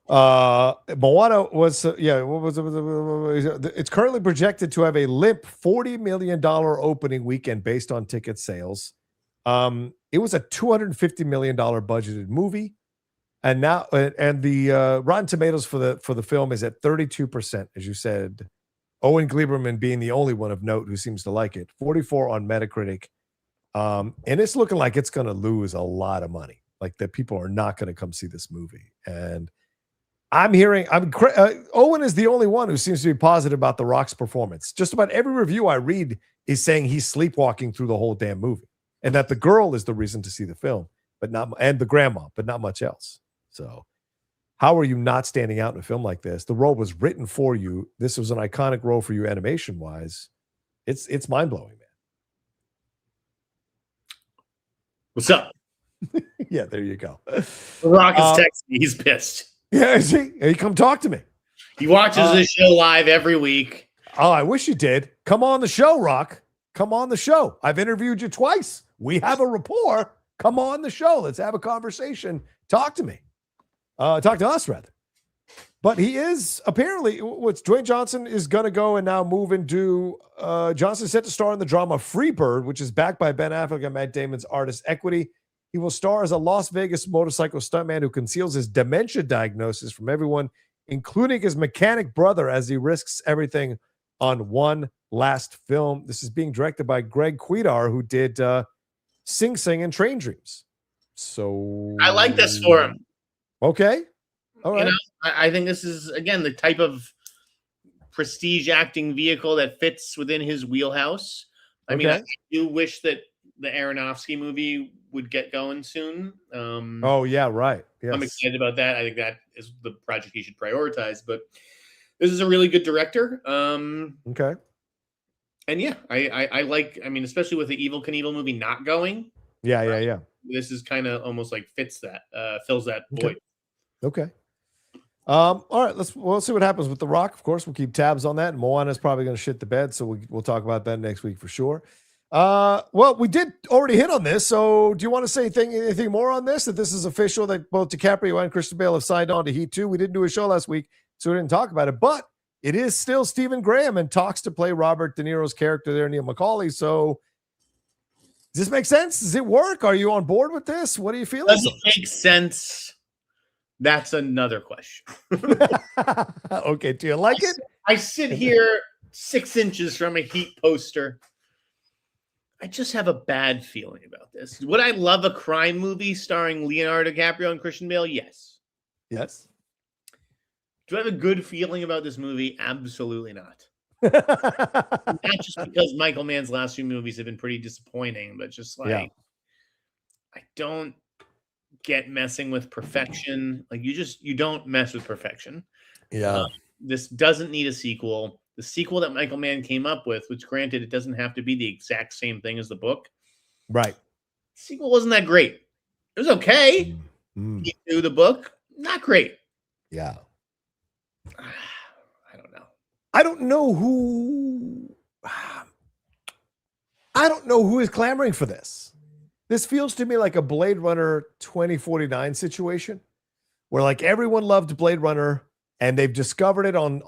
Moana was it's currently projected to have a limp $40 million opening weekend based on ticket sales. It was a $250 million budgeted movie, and now the Rotten Tomatoes for the film is at 32%, as you said. Owen Gleiberman being the only one of note who seems to like it. 44 on Metacritic. And it's looking like it's going to lose a lot of money. Like that people are not going to come see this movie. And I'm hearing, Owen is the only one who seems to be positive about The Rock's performance. Just about every review I read is saying he's sleepwalking through the whole damn movie, and that the girl is the reason to see the film, and the grandma, but not much else. So how are you not standing out in a film like this? The role was written for you. This was an iconic role for you animation wise. It's mind blowing, man. What's up? Yeah, there you go. The Rock is texting me. He's pissed. Yeah, is he? Hey, come talk to me. He watches this show live every week. Oh, I wish you did. Come on the show, Rock. Come on the show. I've interviewed you twice. We have a rapport. Come on the show. Let's have a conversation. Talk to me. Talk to us, rather. But he is apparently, Dwayne Johnson is going to go and now move into, Johnson's set to star in the drama Freebird, which is backed by Ben Affleck and Matt Damon's Artist Equity. He will star as a Las Vegas motorcycle stuntman who conceals his dementia diagnosis from everyone, including his mechanic brother, as he risks everything on one last film. This is being directed by Greg Cuidar, who did Sing Sing and Train Dreams. So I like this for him. Okay. All right. You know, I think this is, again, the type of prestige acting vehicle that fits within his wheelhouse. I mean, I do wish that the Aronofsky movie would get going soon. Oh, yeah, right. Yes. I'm excited about that. I think that is the project he should prioritize. But this is a really good director. Okay. And yeah, I like, I mean, especially with the Evel Knievel movie not going. Yeah. This is kind of almost like fills that void. Okay. All right, we'll see what happens with The Rock. Of course, we'll keep tabs on that. And Moana is probably going to shit the bed, so we'll talk about that next week for sure. Well, we did already hit on this, so do you want to say anything more on this? That this is official that both DiCaprio and Christian Bale have signed on to Heat 2. We didn't do a show last week, so we didn't talk about it, but it is still Stephen Graham and talks to play Robert De Niro's character there, Neil McCauley. So does this make sense? Does it work? Are you on board with this? What do you feel? Does it make sense? That's another question. Okay, do you like it? I sit here 6 inches from a Heat poster. I just have a bad feeling about this. Would I love a crime movie starring Leonardo DiCaprio and Christian Bale? Yes. Yes. Do I have a good feeling about this movie? Absolutely not. Not just because Michael Mann's last few movies have been pretty disappointing, but just like I don't get messing with perfection. Like you don't mess with perfection. Yeah. This doesn't need a sequel. The sequel that Michael Mann came up with, which granted it doesn't have to be the exact same thing as the book. Right. The sequel wasn't that great. It was okay. He knew the book, not great. Yeah. I don't know. I don't know who is clamoring for this. This feels to me like a Blade Runner 2049 situation where like everyone loved Blade Runner and they've discovered it on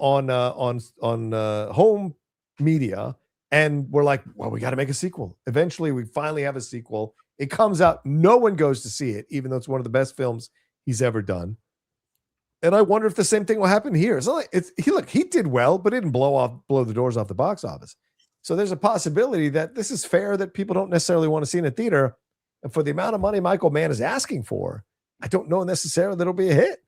home media. And we're like, well, we got to make a sequel. Eventually we finally have a sequel. It comes out. No one goes to see it, even though it's one of the best films he's ever done. And I wonder if the same thing will happen here. It's not like he did well, but it didn't blow the doors off the box office. So there's a possibility that this is fair that people don't necessarily want to see in a theater. And for the amount of money Michael Mann is asking for, I don't know necessarily that it'll be a hit.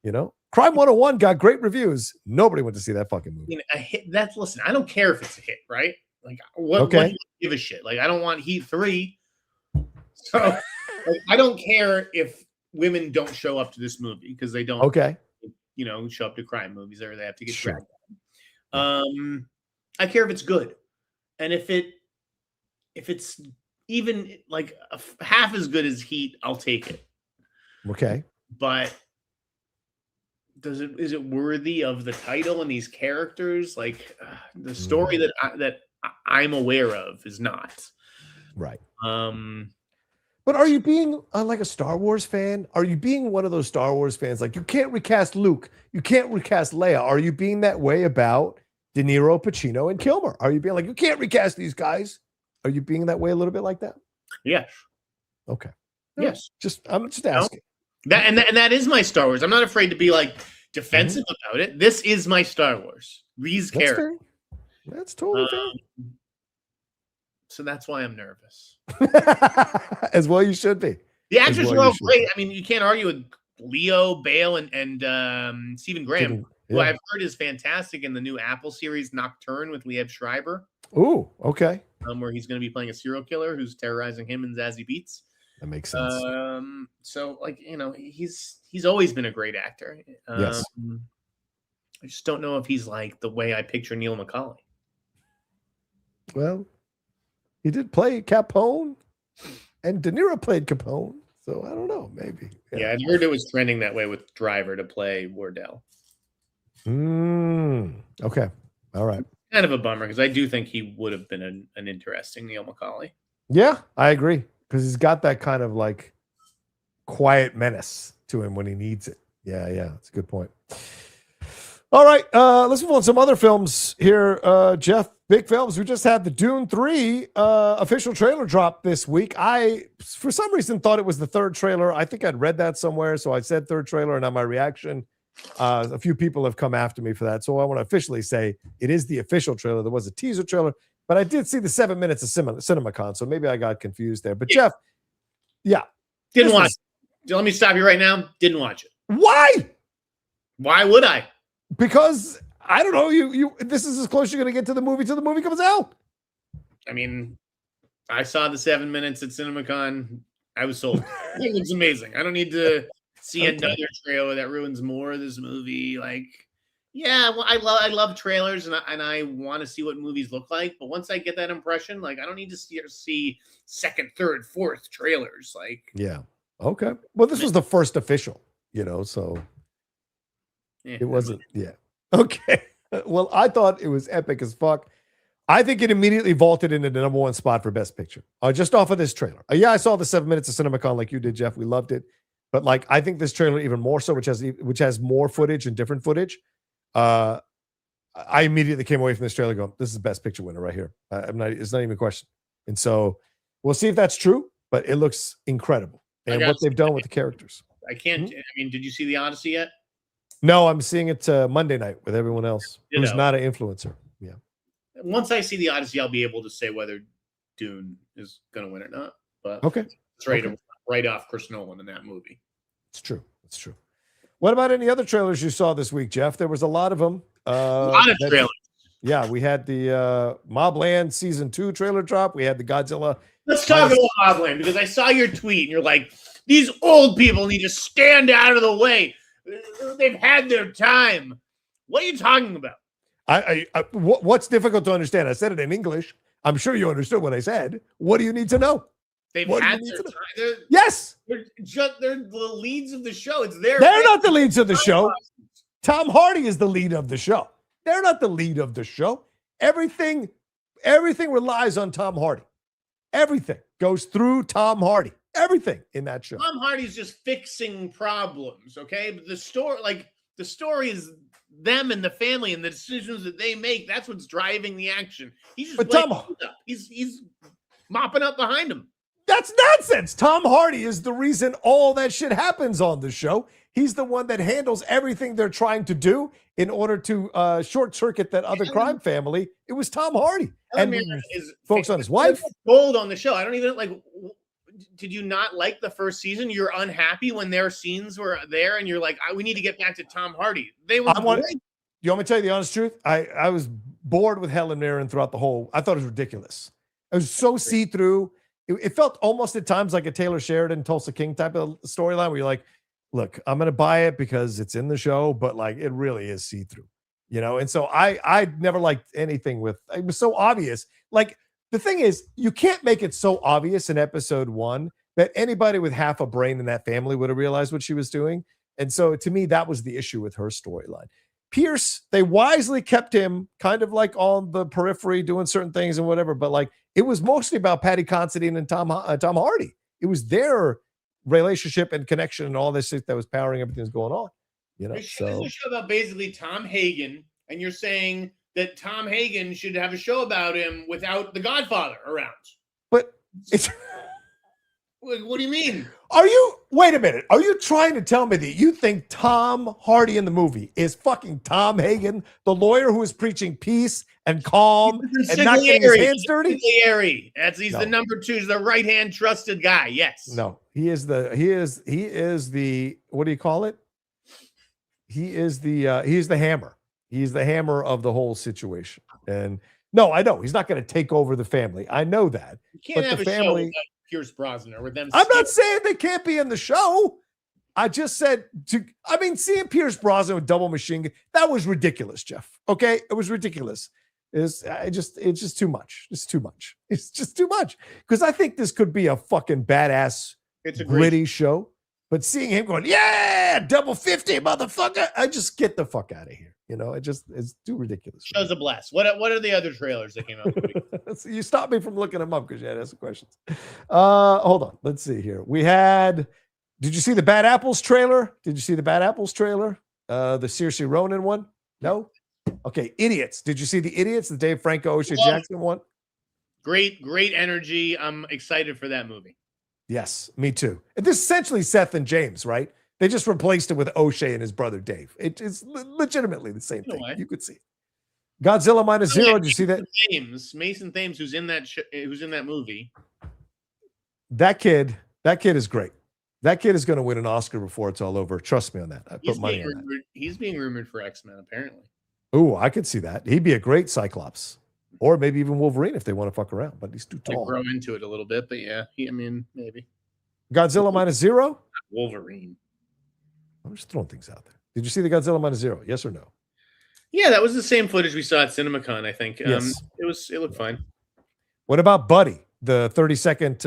You know, Crime 101 got great reviews. Nobody went to see that fucking movie. I mean, a hit. Listen, I don't care if it's a hit, right? Like, what do you give a shit? Like, I don't want Heat 3. So, like, I don't care if women don't show up to this movie because they don't, show up to crime movies or they have to get dragged. I care if it's good. And if it's even like half as good as Heat, I'll take it. Okay. But is it worthy of the title and these characters? Like the story that I'm aware of is not. Right. But are you being like a Star Wars fan? Are you being one of those Star Wars fans? Like you can't recast Luke. You can't recast Leia. Are you being that way about De Niro, Pacino, and Kilmer? Are you being like, you can't recast these guys? Are you being that way a little bit like that? Yes. Okay. Yes. I'm just asking. That is my Star Wars. I'm not afraid to be like defensive about it. This is my Star Wars. These characters. That's totally fair. so that's why I'm nervous. As well, you should be. The actors are all great. I mean, you can't argue with Leo, Bale, and Stephen Graham, who I've heard is fantastic in the new Apple series Nocturne with Liev Schreiber. Ooh, okay. Where he's going to be playing a serial killer who's terrorizing him and Zazie Beetz. That makes sense. So, like, you know, he's always been a great actor. Yes. I just don't know if he's like the way I picture Neil McCauley. Well, he did play Capone, and De Niro played Capone. So I don't know, maybe. Yeah, I'd heard it was trending that way with Driver to play Wardell. Okay. All right. Kind of a bummer because I do think he would have been an interesting Neil McCauley. Yeah, I agree. Because he's got that kind of like quiet menace to him when he needs it. Yeah, that's a good point. All right, let's move on to some other films here, Jeff. Big films. We just had the Dune 3 official trailer drop this week. I, for some reason, thought it was the third trailer. I think I'd read that somewhere, so I said third trailer, and on my reaction, a few people have come after me for that. So I want to officially say it is the official trailer. There was a teaser trailer, but I did see the 7 minutes of CinemaCon, so maybe I got confused there. But Jeff, didn't watch it. Let me stop you right now. Didn't watch it. Why? Why would I? Because I don't know. You. This is as close you're going to get to the movie till the movie comes out. I mean, I saw the 7 minutes at CinemaCon. I was sold. It looks amazing. I don't need to see another trailer that ruins more of this movie. Like, yeah, well, I love trailers and I want to see what movies look like. But once I get that impression, like, I don't need to see second, third, fourth trailers. Like, yeah, okay. Well, this was the first official, so it wasn't. Yeah, okay. Well, I thought it was epic as fuck. I think it immediately vaulted into the number one spot for Best Picture, just off of this trailer. Yeah, I saw the 7 minutes of CinemaCon like you did, Jeff. We loved it. But like, I think this trailer even more so, which has more footage and different footage. I immediately came away from this trailer going, "This is Best Picture winner right here." It's not even a question. And so we'll see if that's true. But it looks incredible, and what they've done with the characters. I can't. I mean, did you see the Odyssey yet? No, I'm seeing it Monday night with everyone else who's not an influencer. Yeah. Once I see the Odyssey, I'll be able to say whether Dune is going to win or not. But okay, it's right to write off Chris Nolan in that movie. It's true. It's true. What about any other trailers you saw this week, Jeff? There was a lot of them. A lot of trailers. Yeah, we had the Mobland Season 2 trailer drop. We had the Godzilla. Let's talk about Mobland, because I saw your tweet and you're like, these old people need to stand out of the way. They've had their time. What are you talking about? What's difficult to understand? I said it in English. I'm sure you understood what I said. What do you need to know? They've had their time. Yes. They're the leads of the show. It's their They're not the leads of the show. Tom Hardy is the lead of the show. They're not the lead of the show. Everything relies on Tom Hardy. Everything goes through Tom Hardy. Everything in that show. Tom Hardy's just fixing problems, okay? But the story is them and the family and the decisions that they make. That's what's driving the action. He's just he's mopping up behind him. That's nonsense. Tom Hardy is the reason all that shit happens on the show. He's the one that handles everything they're trying to do in order to short circuit that other crime family. It was Tom Hardy and folks on his wife. Gold on the show. I don't even like. Did you not like the first season? You're unhappy when their scenes were there, and you're like, we need to get back to Tom Hardy. You want me to tell you the honest truth? I was bored with Helen Mirren throughout the whole. I thought it was ridiculous. It was so see-through. It felt almost at times like a Taylor Sheridan, Tulsa King type of storyline where you're like, look, I'm going to buy it because it's in the show, but like it really is see-through, And so I never liked anything with, it was so obvious. Like the thing is, you can't make it so obvious in episode 1 that anybody with half a brain in that family would have realized what she was doing. And so to me, that was the issue with her storyline. Pierce, they wisely kept him kind of like on the periphery doing certain things and whatever, but like it was mostly about Patty Considine and Tom Hardy. It was their relationship and connection and all this shit that was powering everything that's going on. It's a show about basically Tom Hagen, and you're saying that Tom Hagen should have a show about him without the Godfather around. But it's What do you mean? Wait a minute. Are you trying to tell me that you think Tom Hardy in the movie is fucking Tom Hagen, the lawyer who is preaching peace and calm and not getting his hands dirty? He's the number 2. He's the right-hand trusted guy. Yes. No, he is the, what do you call it? He is the hammer. He's the hammer of the whole situation. And no, I know he's not going to take over the family. I know that. You can't have the a family, show with Pierce Brosnan or with them. I'm not saying they can't be in the show. I just said seeing Pierce Brosnan with double machine gun, that was ridiculous, Jeff. Okay, it was ridiculous. It's just too much. It's too much. It's just too much because I think this could be a fucking badass, gritty show. But seeing him going, yeah, double 50, motherfucker, I just get the fuck out of here. You know, it's too ridiculous. Show's a blast. What are the other trailers that came out? So you stopped me from looking them up because you had to ask some questions. Hold on. Let's see here. Did you see the Bad Apples trailer? The Saoirse Ronan one? No? Okay, Idiots. Did you see the Idiots? The Dave Franco, O'Shea Jackson one? Great energy. I'm excited for that movie. Yes, me too. This is essentially Seth and James, right? They just replaced it with O'Shea and his brother Dave. It's legitimately the same thing. You could see. Godzilla Minus Zero. Did you see that? Mason Thames, who's in that movie. That kid is great. That kid is going to win an Oscar before it's all over. Trust me on that. I put money on that. He's being rumored for X-Men, apparently. Oh, I could see that. He'd be a great Cyclops. Or maybe even Wolverine if they want to fuck around, but he's too tall. Grow into it a little bit, but yeah, maybe. Godzilla Minus Zero? Wolverine. I'm just throwing things out there. Did you see the Godzilla Minus Zero? Yes or no? Yeah, that was the same footage we saw at CinemaCon, I think. Yes. It looked fine. What about Buddy, the 30-second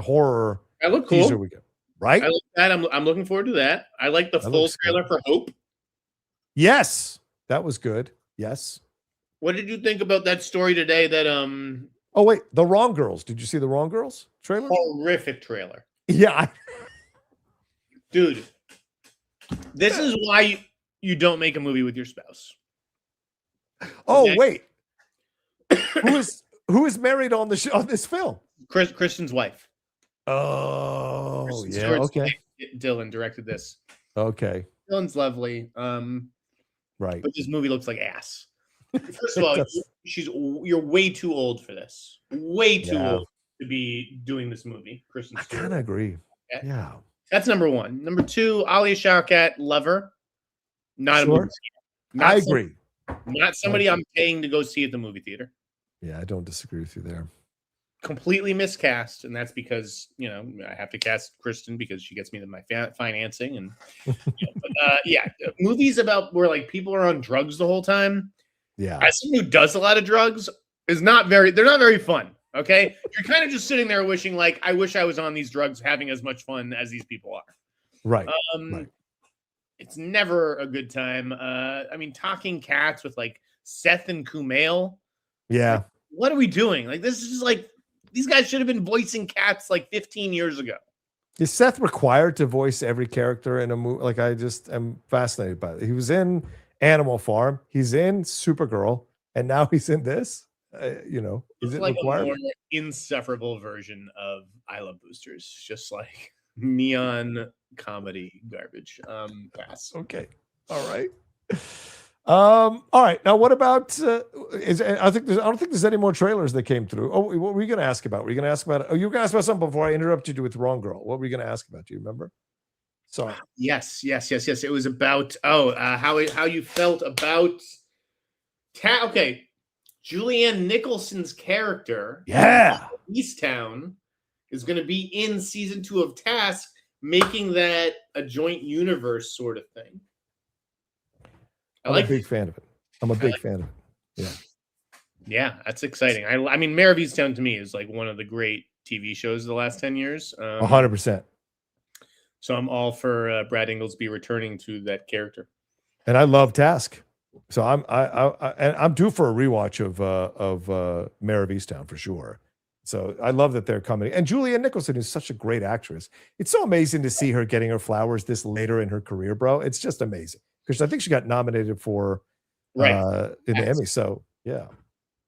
horror teaser we got? Right? I like that. I'm looking forward to that. I like the full trailer for Hope. Yes, that was good. Yes. What did you think about that story today that Oh wait, The Wrong Girls. Did you see The Wrong Girls trailer? Horrific trailer. Yeah. Dude, this is why you don't make a movie with your spouse. Oh, wait. Who is married on this film? Kristen's wife. Oh, Kristen yeah. Stewart's Okay. Dylan directed this. Okay. Dylan's lovely. Right. But this movie looks like ass. First of all, you're way too old for this. Way too old to be doing this movie. Kristen Stewart. I kind of agree. Okay? Yeah. That's number 1. Number 2, Ali Shawkat, Lover. Not a movie. I agree. Not somebody I'm paying to go see at the movie theater. Yeah, I don't disagree with you there. Completely miscast, and that's because I have to cast Kristen because she gets me my financing and movies about where like people are on drugs the whole time. Yeah, as someone who does a lot of drugs they're not very fun. Okay, you're kind of just sitting there wishing like I wish I was on these drugs having as much fun as these people are. Right. Right. It's never a good time. I mean, Talking Cats with like Seth and Kumail. Yeah. Like, what are we doing? Like this is just like these guys should have been voicing cats like 15 years ago. Is Seth required to voice every character in a movie? Like I just am fascinated by it. He was in Animal Farm. He's in Supergirl, and now he's in this. Is it like required? A more insufferable version of I Love Boosters, just like neon comedy garbage. Pass. Okay. All right. All right. Now, what about? I don't think there's any more trailers that came through. Oh, what were you going to ask about? Were you going to ask about? Oh, you were going to ask about something before I interrupted you with Wrong Girl. What were you going to ask about? Do you remember? Sorry. Yes. It was about how you felt about. Okay, Julianne Nicholson's character. Yeah. Easttown is going to be in season 2 of Task, making that a joint universe sort of thing. I'm a big fan of it. I'm a big fan of it. Yeah. Yeah, that's exciting. I mean, Mayor of Easttown to me is like one of the great TV shows of the last 10 years. 100%. So I'm all for Brad Inglesby returning to that character. And I love Task. So I'm due for a rewatch of Mayor of Easttown for sure. So I love that they're coming. And Julianne Nicholson is such a great actress. It's so amazing to see her getting her flowers this later in her career, bro. It's just amazing. Because I think she got nominated for in the Emmy. So yeah.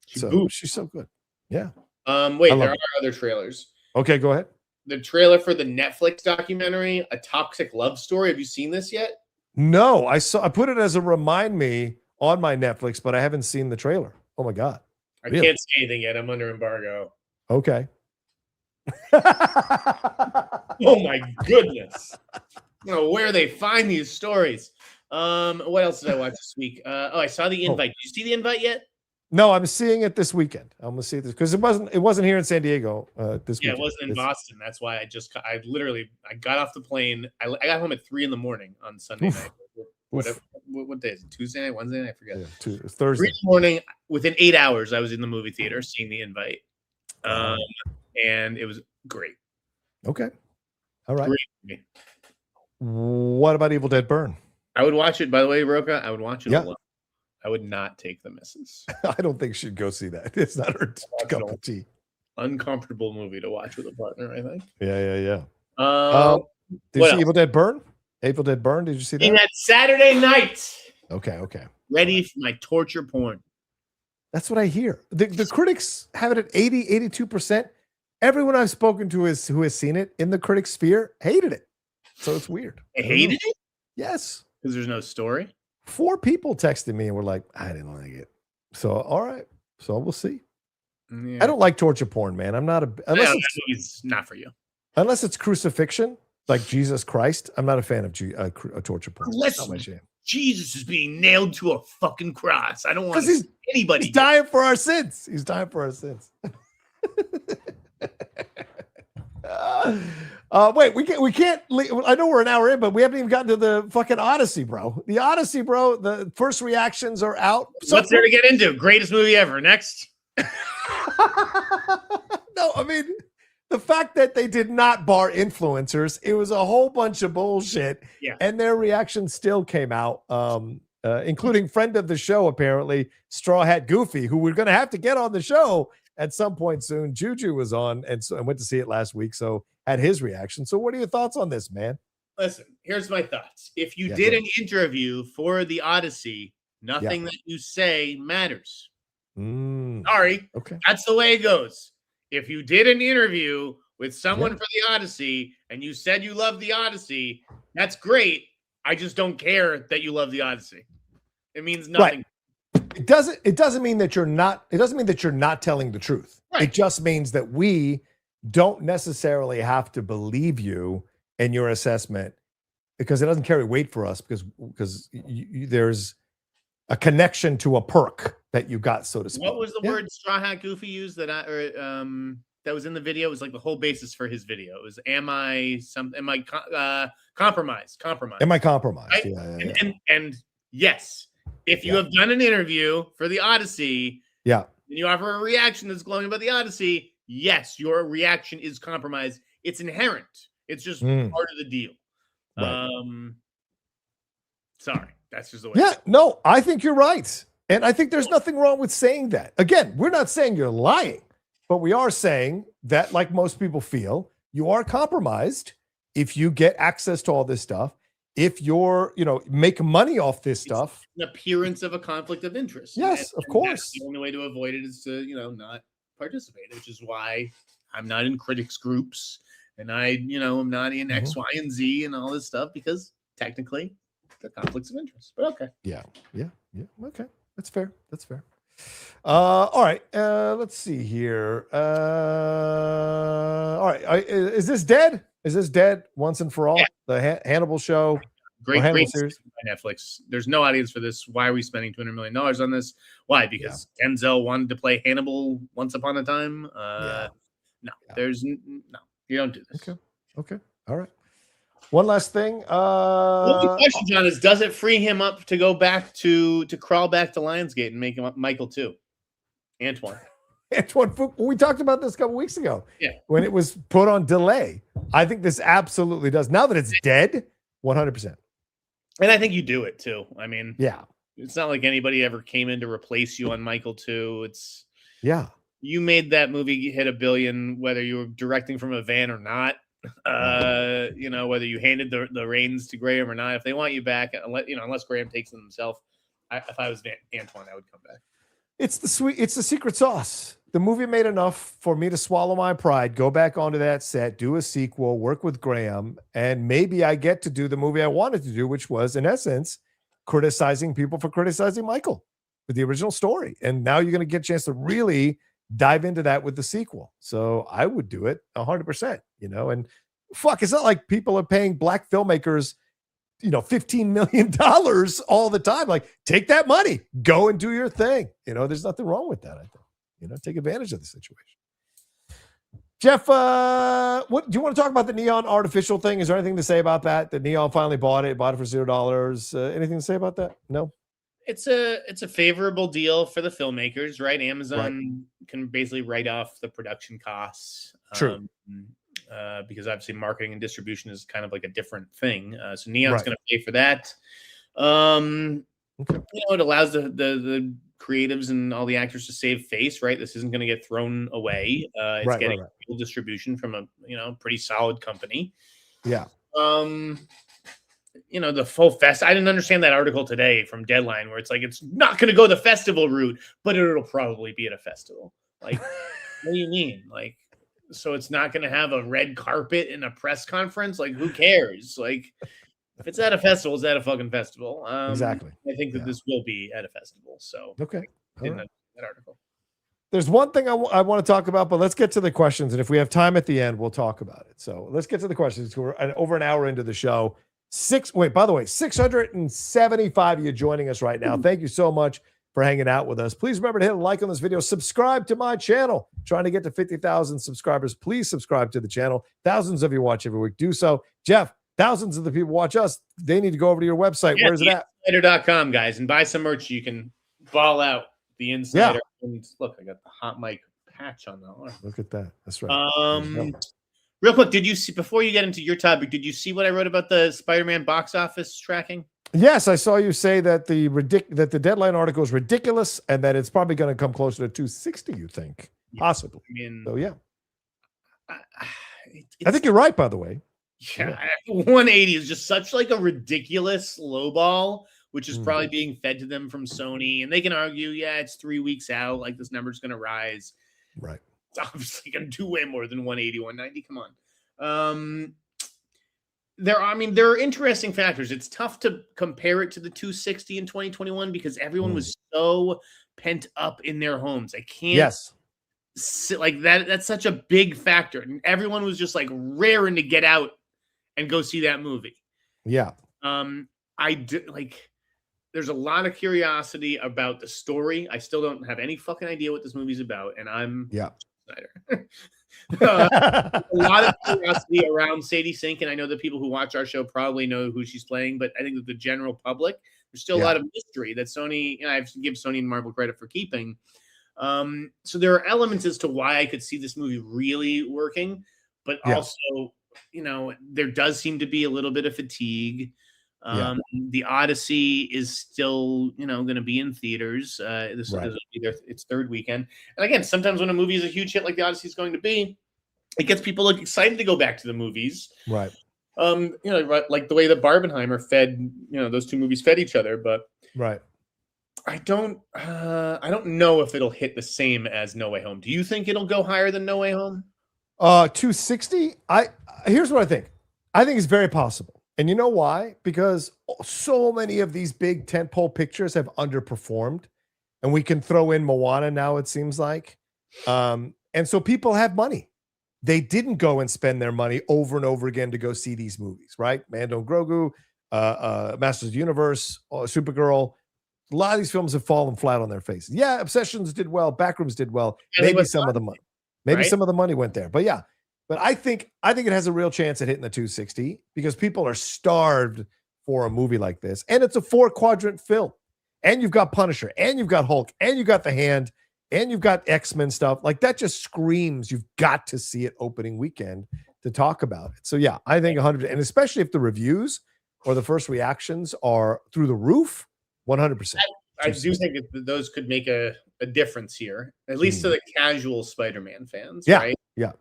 She's so good. Yeah. Wait, there are other trailers. Okay, go ahead. the trailer for the Netflix documentary, A Toxic Love Story. Have you seen this yet? No, I put it as a remind me on my Netflix, but I haven't seen the trailer. Oh my God. I can't say anything yet. I'm under embargo. Okay. Oh my goodness. I don't know where they find these stories. What else did I watch this week? I saw The Invite. Did you see The Invite yet? No, I'm seeing it this weekend. I'm gonna see this because it wasn't here in San Diego this weekend. It wasn't in Boston. That's why I got off the plane. I got home at 3 a.m. on Sunday night. What day is it? Tuesday night, Wednesday night? I forget. Yeah, Thursday. 3 a.m. Within 8 hours, I was in the movie theater seeing The Invite. And it was great. Okay. All right. Great. What about Evil Dead Burn? I would watch it. By the way, Rocha, I would watch it alone. I would not take the missus. I don't think she'd go see that. It's not her cup of tea. Uncomfortable movie to watch with a partner, I think. Yeah. Did you see Evil Dead Burn? Evil Dead Burn? Did you see that? In that Saturday night. Okay. Ready for my torture porn. That's what I hear. The critics have it at 82%. Everyone I've spoken to who has seen it in the critic sphere hated it. So it's weird. They hated it? Yes. Because there's no story? 4 people texted me and were like, I didn't like it. So, all right. So we'll see. Yeah. I don't like torture porn, man. I'm not it's not for you. Unless it's crucifixion, like Jesus Christ. I'm not a fan of torture porn. Unless Jesus is being nailed to a fucking cross. I don't want to see anybody. He's dying for our sins. Wait, we can't leave. I know we're an hour in, but we haven't even gotten to the fucking Odyssey, bro. The Odyssey, bro. The first reactions are out. What's there to get into? Greatest movie ever. Next. No, I mean, the fact that they did not bar influencers, it was a whole bunch of bullshit. Yeah. And their reaction still came out, including friend of the show, apparently, Straw Hat Goofy, who we're going to have to get on the show at some point soon. Juju was on and so I went to see it last week, so had his reaction. So what are your thoughts on this, man? Listen, here's my thoughts. If you did an interview for the Odyssey, nothing that you say matters. Sorry. Okay. That's the way it goes. If you did an interview with someone for the Odyssey and you said you love the Odyssey, that's great. I just don't care that you love the Odyssey. It means nothing. Right. It doesn't mean that you're not telling the truth. Right. It just means that we don't necessarily have to believe you in your assessment because it doesn't carry weight for us because there's a connection to a perk that you got, so to speak. What was the word Straw Hat Goofy used that was in the video? It was like the whole basis for his video. It was compromised? Am I compromised? Right? Yeah. And yes, if you have done an interview for the Odyssey, and you offer a reaction that's glowing about the Odyssey, yes, your reaction is compromised. It's inherent. It's just part of the deal. Right. Sorry. That's just the way. Yeah, no, I think you're right. And I think there's nothing wrong with saying that. Again, we're not saying you're lying, but we are saying that, like most people feel, you are compromised if you get access to all this stuff. If you're, make money off this stuff. An appearance of a conflict of interest. Yes, of course. The only way to avoid it is to, not participate, which is why I'm not in critics groups and I'm not in X, Y, and Z and all this stuff because technically they're conflicts of interest. But okay. Yeah. Okay. That's fair. All right. Let's see here. All right. Is this dead? Once and for all? Yeah. The Hannibal show. Great series by Netflix. There's no audience for this. Why are we spending $200 million on this? Why? Because Denzel wanted to play Hannibal once upon a time. No, you don't do this. Okay. All right. One last thing. The question, John, is does it free him up to go back to crawl back to Lionsgate and make him Michael 2? Antoine, we talked about this a couple weeks ago. Yeah. When it was put on delay. I think this absolutely does. Now that it's dead, 100%. And I think you do it too. I mean, it's not like anybody ever came in to replace you on Michael 2. You made that movie hit $1 billion, whether you were directing from a van or not. Whether you handed the reins to Graham or not. If they want you back, unless Graham takes them himself, if I was Antoine, I would come back. It's the secret sauce. The movie made enough for me to swallow my pride, go back onto that set, do a sequel, work with Graham, and maybe I get to do the movie I wanted to do, which was, in essence, criticizing people for criticizing Michael with the original story. And now you're going to get a chance to really dive into that with the sequel. So I would do it 100%, and fuck, it's not like people are paying black filmmakers, $15 million all the time. Like, take that money, go and do your thing. There's nothing wrong with that, I think. Take advantage of the situation. Jeff, what do you want to talk about the Neon artificial thing? Is there anything to say about that? That Neon finally bought it for $0. Anything to say about that? No. It's a favorable deal for the filmmakers, right? Amazon can basically write off the production costs. True. Because obviously marketing and distribution is kind of like a different thing. So Neon's going to pay for that. It allows the creatives and all the actors to save face, right? This isn't going to get thrown away. It's getting real distribution from a pretty solid company. Yeah. The full fest. I didn't understand that article today from Deadline where it's like it's not going to go the festival route, but it'll probably be at a festival. Like, what do you mean? Like, so it's not going to have a red carpet and a press conference? Like, who cares? Like, if it's at a festival, it's at a fucking festival. Exactly. I think that this will be at a festival. So okay, that article. There's one thing I want to talk about, but let's get to the questions. And if we have time at the end, we'll talk about it. So let's get to the questions. We're over an hour into the show. By the way, 675 of you joining us right now. Thank you so much for hanging out with us. Please remember to hit a like on this video. Subscribe to my channel. Trying to get to 50,000 subscribers. Please subscribe to the channel. Thousands of you watch every week. Do so. Jeff, thousands of the people watch us. They need to go over to your website. Where's it at? Sneider.com, guys, and buy some merch. You can ball out the Insider. Yeah. And look, I got the hot mic patch on the arm. Look at that. That's right. Real quick, did you see, before you get into your topic, did you see what I wrote about the Spider-Man box office tracking? Yes, I saw you say that the Deadline article is ridiculous and that it's probably going to come closer to 260, you think? Yeah. Possibly. I mean, so, yeah. I think you're right, by the way. Yeah, 180 is just such like a ridiculous lowball, which is probably being fed to them from Sony. And they can argue, yeah, it's 3 weeks out. Like, this number's going to rise. Right. It's obviously going to do way more than 180, 190. Come on. There are interesting factors. It's tough to compare it to the 260 in 2021 because everyone was so pent up in their homes. I can't sit like that. That's such a big factor. And everyone was just like raring to get out and go see that movie. Yeah. There's a lot of curiosity about the story. I still don't have any fucking idea what this movie's about. And I'm Sneider. A lot of curiosity around Sadie Sink, and I know the people who watch our show probably know who she's playing, but I think that the general public, there's still a lot of mystery that Sony, I have to give Sony and Marvel credit for keeping. So there are elements as to why I could see this movie really working, but also, there does seem to be a little bit of fatigue. The Odyssey is still, going to be in theaters. This will be its third weekend. And again, sometimes when a movie is a huge hit like the Odyssey is going to be, it gets people excited to go back to the movies. Right. Like the way that Barbenheimer fed, those two movies fed each other. But I don't know if it'll hit the same as No Way Home. Do you think it'll go higher than No Way Home? 260. Here's what I think. I think it's very possible. And you know why? Because so many of these big tentpole pictures have underperformed, and we can throw in Moana now, it seems like. And so people have money. They didn't go and spend their money over and over again to go see these movies, right? Mando and Grogu, Masters of the Universe, Supergirl. A lot of these films have fallen flat on their faces. Yeah, Obsessions did well. Backrooms did well. Maybe some of the money. Some of the money went there. But yeah. But I think it has a real chance at hitting the 260 because people are starved for a movie like this. And it's a 4-quadrant film. And you've got Punisher, and you've got Hulk, and you've got The Hand, and you've got X-Men stuff. Like, that just screams you've got to see it opening weekend to talk about it. So yeah, I think 100%. And especially if the reviews or the first reactions are through the roof, 100%. I do think that those could make a difference here, at least to the casual Spider-Man fans. Right? Yeah.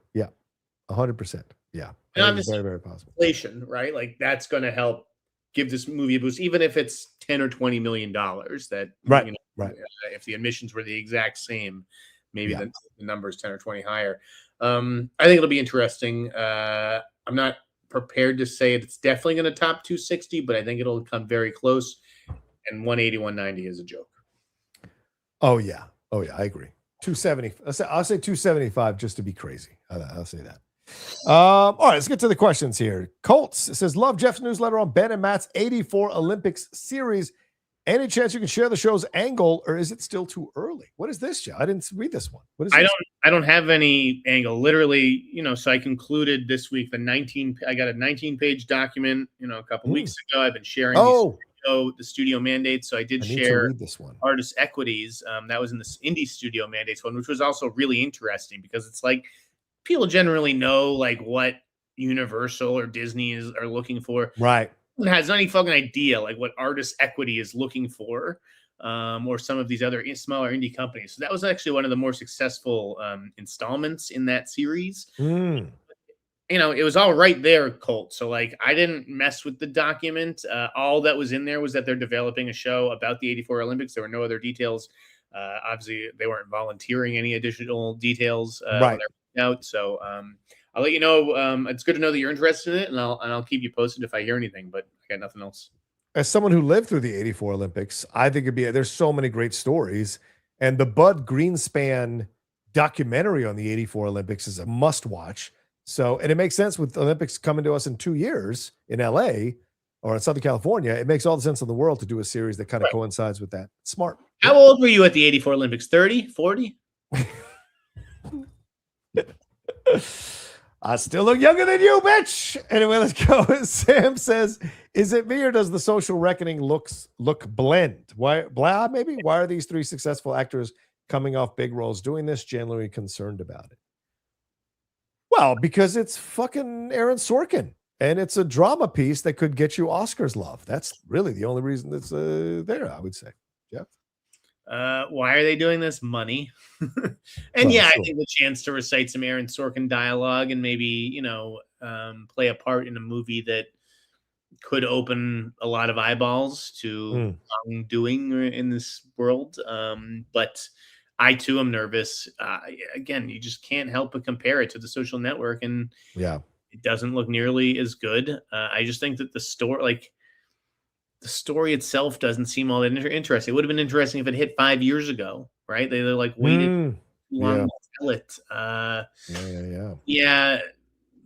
100%. Yeah. And it's very, very possible. Inflation, right? Like, that's going to help give this movie a boost, even if it's $10 or $20 million that Right. If the admissions were the exact same, maybe the number's 10 or 20 higher. I think it'll be interesting. I'm not prepared to say it's definitely going to top 260, but I think it'll come very close. And 180, 190 is a joke. Oh yeah, I agree. 270. I'll say 275 just to be crazy. I'll say that. All right, let's get to the questions here. Colts says, love Jeff's newsletter on Ben and Matt's 84 Olympics series. Any chance you can share the show's angle, or is it still too early? What is this, Joe? I didn't read this one. What is this? I don't have any angle. Literally, so I concluded this week I got a 19-page document, a couple weeks ago. I've been sharing the studio mandates. So I did share this one. Artist Equities. That was in the indie studio mandates one, which was also really interesting because it's like people generally know like what Universal or Disney are looking for. Right. Has any fucking idea like what Artist Equity is looking for, or some of these other smaller indie companies. So that was actually one of the more successful installments in that series. It was all right there, Colt. So like I didn't mess with the document. All that was in there was that they're developing a show about the 84 Olympics. There were no other details. Obviously they weren't volunteering any additional details right out. So I'll let you know. It's good to know that you're interested in it, and I'll keep you posted if I hear anything. But I got nothing else. As someone who lived through the '84 Olympics, I think there's so many great stories, and the Bud Greenspan documentary on the '84 Olympics is a must-watch. So, and it makes sense with the Olympics coming to us in 2 years in LA or in Southern California. It makes all the sense in the world to do a series that kind of coincides with that. Smart. How old were you at the '84 Olympics? 30, 40? I still look younger than you, bitch. Anyway, let's go. Sam says, is it me or does the social reckoning look blend? Why are these three successful actors coming off big roles doing this? Generally concerned about it. Well, because it's fucking Aaron Sorkin and it's a drama piece that could get you Oscars love. That's really the only reason that's there, I would say. Jeff? Why are they doing this? Money. And I think the chance to recite some Aaron Sorkin dialogue and maybe, play a part in a movie that could open a lot of eyeballs to wrongdoing in this world. But I too am nervous. Again, you just can't help but compare it to The Social Network, and it doesn't look nearly as good. I just think that the story itself doesn't seem all that interesting. It would have been interesting if it hit 5 years ago, right? They like waited too long to tell it.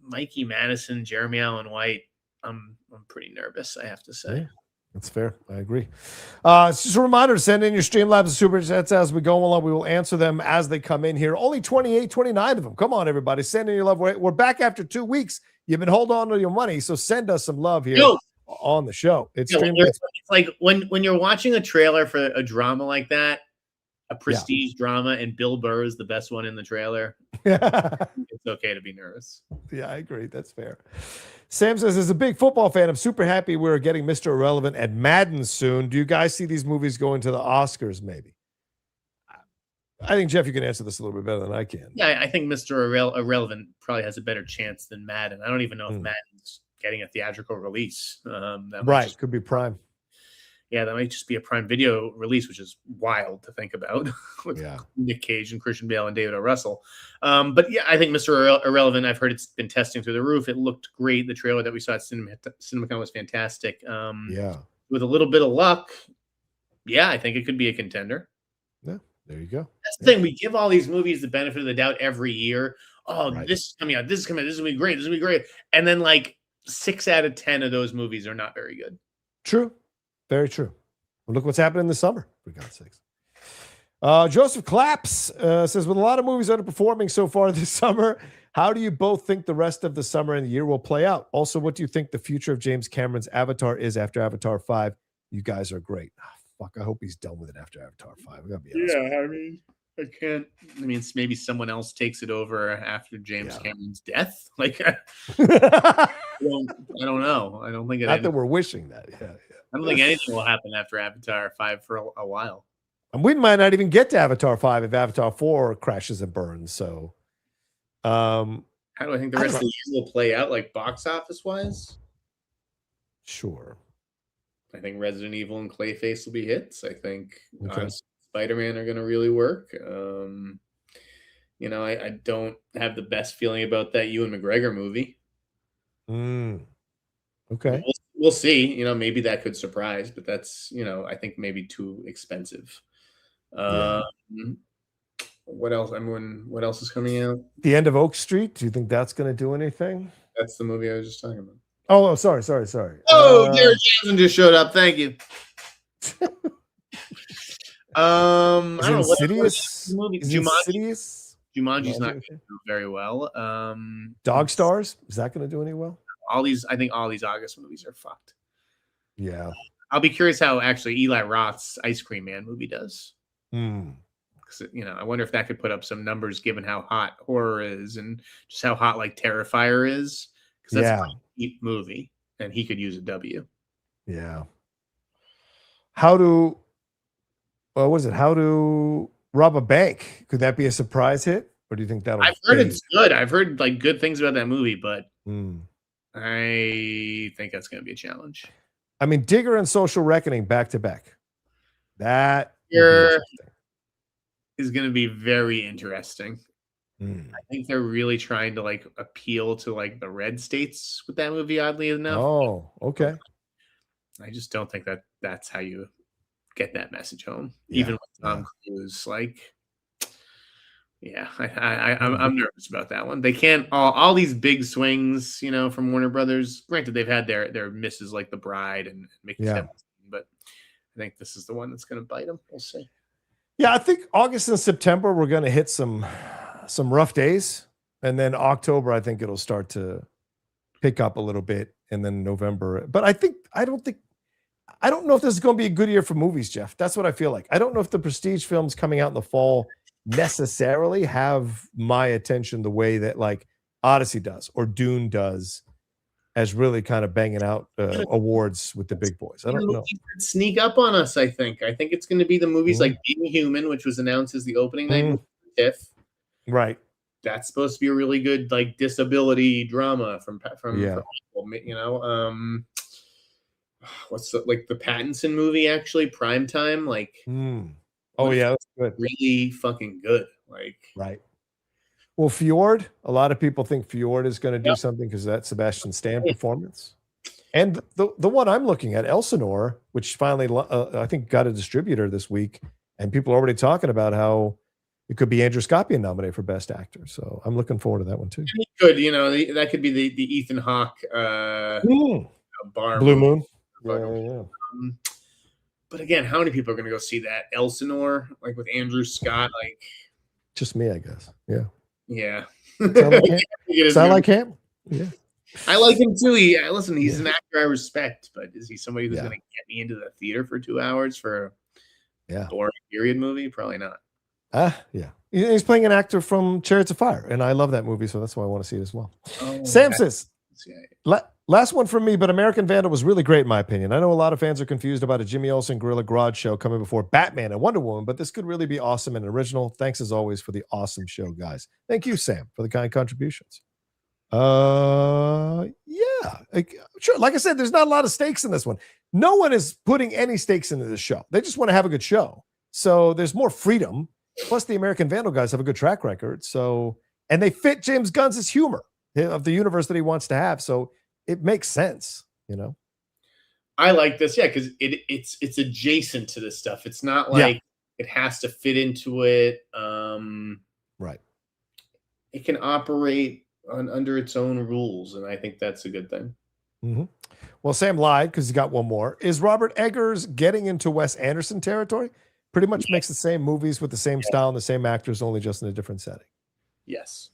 Mikey Madison, Jeremy Allen White. I'm pretty nervous, I have to say. Yeah, that's fair. I agree. It's just a reminder to send in your Streamlabs and Super Chats as we go along. We will answer them as they come in here. Only 28, 29 of them. Come on, everybody. Send in your love. We're back after 2 weeks. You've been holding on to your money, so send us some love here. On the show. It's like when you're watching a trailer for a drama like that, a prestige drama, and Bill Burr is the best one in the trailer. It's okay to be nervous. Yeah, I agree. That's fair. Sam says, as a big football fan, I'm super happy we're getting Mr. Irrelevant at Madden soon. Do you guys see these movies going to the Oscars? Maybe. I think, Jeff, you can answer this a little bit better than I can. Yeah, I think Mr. Irrelevant probably has a better chance than Madden. I don't even know if Madden's getting a theatrical release. Could be Prime. Yeah, that might just be a Prime Video release, which is wild to think about with Nick Cage and Christian Bale and David O. Russell. But I think Mr. Irrelevant, I've heard it's been testing through the roof. It looked great. The trailer that we saw at CinemaCon was fantastic. With a little bit of luck, I think it could be a contender. Yeah, there you go. That's the thing. We give all these movies the benefit of the doubt every year. This is coming out. This is coming out. This is going to be great. This is going to be great. And then 6 out of 10 of those movies are not very good. True. Very true. Well, look what's happening this summer, for God's sakes. Joseph Claps says, with a lot of movies underperforming so far this summer, how do you both think the rest of the summer and the year will play out? Also, what do you think the future of James Cameron's Avatar is after Avatar 5? You guys are great. Fuck, I hope he's done with it after Avatar 5. I gotta be honest. I can't. Maybe someone else takes it over after James Cameron's death. I don't know. I don't think not that we're wishing that. I don't think anything will happen after Avatar 5 for a while. And we might not even get to Avatar 5 if Avatar 4 crashes and burns. So, how do I think the rest of the year will play out, box office wise? Sure. I think Resident Evil and Clayface will be hits. I think Spider-Man are going to really work. I don't have the best feeling about that Ewan McGregor movie. Okay. We'll see. Maybe that could surprise, but that's, I think maybe too expensive. What else? What else is coming out? The End of Oak Street. Do you think that's going to do anything? That's the movie I was just talking about. Oh, sorry. Oh, Jared Johnson just showed up. Thank you. I don't know what movie. Jumanji's not going to do very well. Dog Stars, is that going to do any well? I think all these August movies are fucked. Yeah. I'll be curious how actually Eli Roth's Ice Cream Man movie does. Because I wonder if that could put up some numbers given how hot horror is and just how hot like Terrifier is. Because that's a deep movie, and he could use a W. Yeah. How to rob a bank? Could that be a surprise hit, or do you think that'll? I've heard it's good. I've heard like good things about that movie, but I think that's going to be a challenge. I mean, Digger and Social Reckoning back to back. That is going to be very interesting. I think they're really trying to like appeal to like the red states with that movie, oddly enough. Oh, okay. I just don't think that that's how you get that message home, even with Tom Cruise. Like, I'm nervous about that one. They can't all these big swings, from Warner Brothers. Granted, they've had their misses like The Bride and Mickey 17, but I think this is the one that's going to bite them. We'll see. Yeah, I think August and September we're going to hit some rough days, and then October I think it'll start to pick up a little bit, and then November. But I don't know if this is going to be a good year for movies, Jeff. That's what I feel like. I don't know if the prestige films coming out in the fall necessarily have my attention the way that like Odyssey does or Dune does, as really kind of banging out awards with the big boys. I don't know. Sneak up on us, I think. I think it's going to be the movies like Being Human, which was announced as the opening night TIFF. Right. That's supposed to be a really good like disability drama from what's the Pattinson movie actually? Primetime, like oh yeah, that's good. Really fucking good. Like right. Well, Fjord, a lot of people think Fjord is going to do something because of that Sebastian Stan performance. And the one I'm looking at, Elsinore, which finally I think got a distributor this week, and people are already talking about how it could be Andrew Scott being nominated for Best Actor. So I'm looking forward to that one too. Good, that could be the Ethan Hawke bar Blue Moon. Yeah. But again, how many people are going to go see that Elsinore, like with Andrew Scott? Like, just me, I guess. Yeah. Yeah. Sound like him? Yeah. I like him too. He's an actor I respect, but is he somebody who's going to get me into the theater for 2 hours for a boring period movie? Probably not. Yeah. He's playing an actor from Chariots of Fire, and I love that movie, so that's why I want to see it as well. Sam says, last one from me, but American Vandal was really great in my opinion. I know a lot of fans are confused about a Jimmy Olsen Gorilla Grodd show coming before Batman and Wonder Woman, but this could really be awesome and original. Thanks as always for the awesome show, guys. Thank you, Sam, for the kind contributions. Sure. Like I said, there's not a lot of stakes in this one. No one is putting any stakes into this show. They just want to have a good show. So there's more freedom. Plus, the American Vandal guys have a good track record. And they fit James Gunn's humor of the universe that he wants to have. So it makes sense, I like this, because it's adjacent to this stuff. It's not like it has to fit into it. Right. It can operate under its own rules, and I think that's a good thing. Mm-hmm. Well, Sam lied because he got one more. Is Robert Eggers getting into Wes Anderson territory? Pretty much makes the same movies with the same style and the same actors, only just in a different setting. Yes.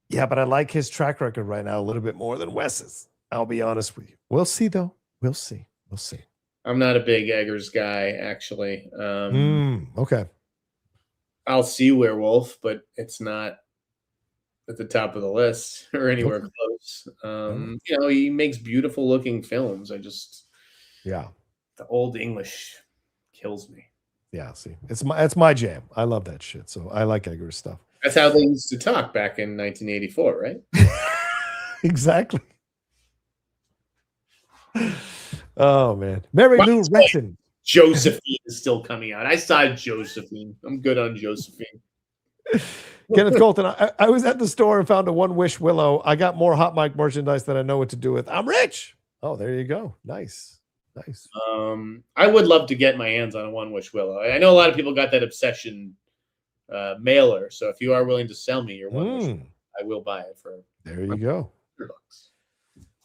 Yeah, but I like his track record right now a little bit more than Wes's. I'll be honest with you. We'll see, though. We'll see. I'm not a big Eggers guy, actually. Okay. I'll see Werewolf, but it's not at the top of the list or anywhere close. He makes beautiful looking films. The old English kills me. Yeah, see, it's my jam. I love that shit. So I like Eggers stuff. That's how they used to talk back in 1984, right? Exactly. Oh man, Mary Lou Retton. Josephine is still coming out. I saw Josephine. I'm good on Josephine. Kenneth Colton, I was at the store and found a One Wish Willow. I got more Hot Mic merchandise than I know what to do with. I'm rich. Oh, there you go. Nice. I would love to get my hands on a One Wish Willow. I know a lot of people got that Obsession mailer. So if you are willing to sell me your One Wish, I will buy it for. There you go. $100.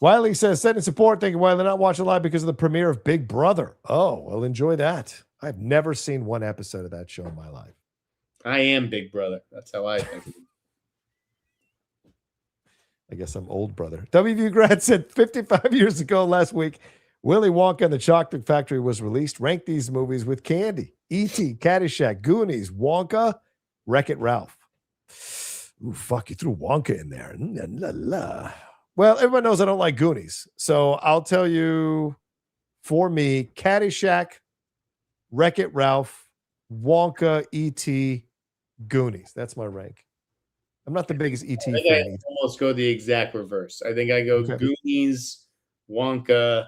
Wiley says, send in support. Thank you, Wiley. Not watching live because of the premiere of Big Brother. Oh, well, enjoy that. I've never seen one episode of that show in my life. I am Big Brother. That's how I think. I guess I'm old brother. WVU grad said 55 years ago last week, Willy Wonka and the Chocolate Factory was released. Rank these movies with candy. E.T., Caddyshack, Goonies, Wonka, Wreck-It Ralph. Ooh, fuck, you threw Wonka in there. La, la, la. Well, everyone knows I don't like Goonies. So I'll tell you, for me, Caddyshack, Wreck-It Ralph, Wonka, E.T., Goonies. That's my rank. I'm not the biggest E.T. fan. I almost go the exact reverse. I think I go Goonies, Wonka,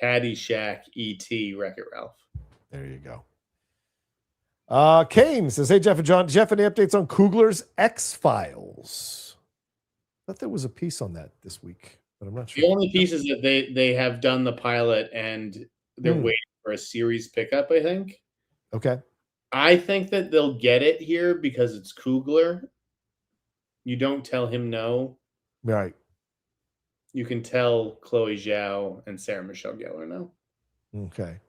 Caddyshack, E.T., Wreck-It Ralph. There you go. Kane says, hey, Jeff and John. Jeff, any updates on Coogler's X-Files? I thought there was a piece on that this week, but I'm not sure. The only piece is that they have done the pilot and they're waiting for a series pickup, I think. Okay. I think that they'll get it here because it's Coogler. You don't tell him no. Right. You can tell Chloe Zhao and Sarah Michelle Gellar no. Okay.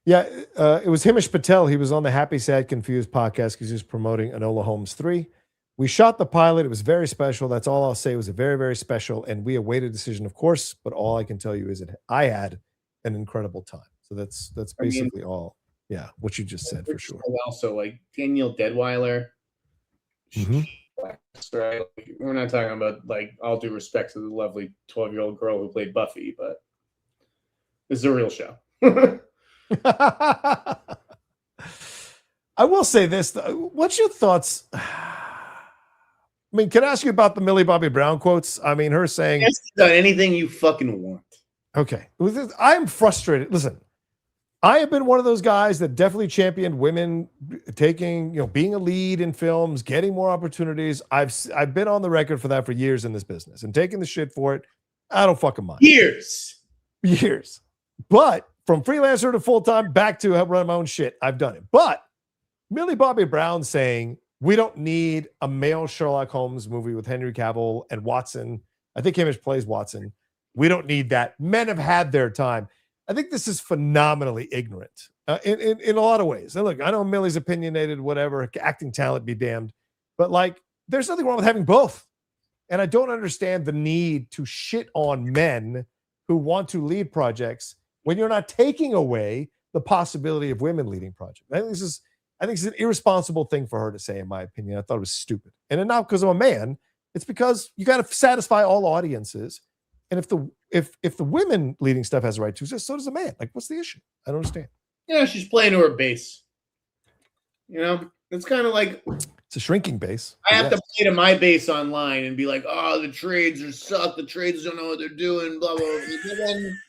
Yeah, it was Himish Patel. He was on the Happy, Sad, Confused podcast because he was promoting Enola Holmes 3. We shot the pilot. It was very special. That's all I'll say. It was a very, very special, and we await a decision, of course, but all I can tell you is that I had an incredible time. So that's basically all. Yeah, what you just said for sure. Also, like Danielle Deadweiler. Right? We're not talking about, like, all due respect to the lovely 12-year-old girl who played Buffy, but this is a real show. I will say this, though. What's your thoughts? I mean, can I ask you about the Millie Bobby Brown quotes? I mean, her saying, done anything you fucking want. Okay. I'm frustrated. Listen, I have been one of those guys that definitely championed women taking, being a lead in films, getting more opportunities. I've been on the record for that for years in this business and taking the shit for it. I don't fucking mind. Years. But from freelancer to full-time back to help run my own shit, I've done it. But Millie Bobby Brown saying, we don't need a male Sherlock Holmes movie with Henry Cavill and Watson. I think Hamish plays Watson. We don't need that. Men have had their time. I think this is phenomenally ignorant in a lot of ways. And look, I know Millie's opinionated, whatever, acting talent be damned. But, like, there's nothing wrong with having both. And I don't understand the need to shit on men who want to lead projects when you're not taking away the possibility of women leading projects. I think this is an irresponsible thing for her to say, in my opinion. I thought it was stupid. And not because I'm a man. It's because you got to satisfy all audiences. And if the women leading stuff has a right to, so does the man. Like, what's the issue? I don't understand. Yeah, she's playing to her base. It's kind of like it's a shrinking base. I have to play to my base online and be like, oh, the trades are suck. The trades don't know what they're doing. Blah blah. But then,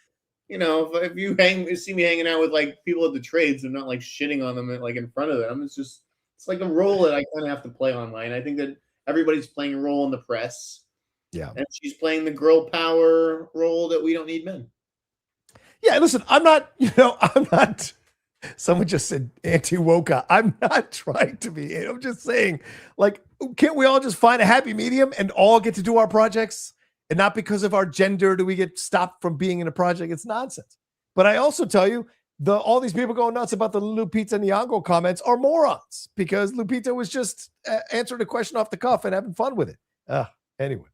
if you see me hanging out with, like, people at the trades, I'm not, like, shitting on them, like, in front of them. It's like a role that I kind of have to play online. I think that everybody's playing a role in the press. Yeah. And she's playing the girl power role that we don't need men. Yeah, listen, I'm not, someone just said anti-woke. I'm not trying to be, I'm just saying, like, can't we all just find a happy medium and all get to do our projects? And not because of our gender do we get stopped from being in a project. It's nonsense. But I also tell you, all these people going nuts about the Lupita Nyong'o comments are morons because Lupita was just answering a question off the cuff and having fun with it. Anyway.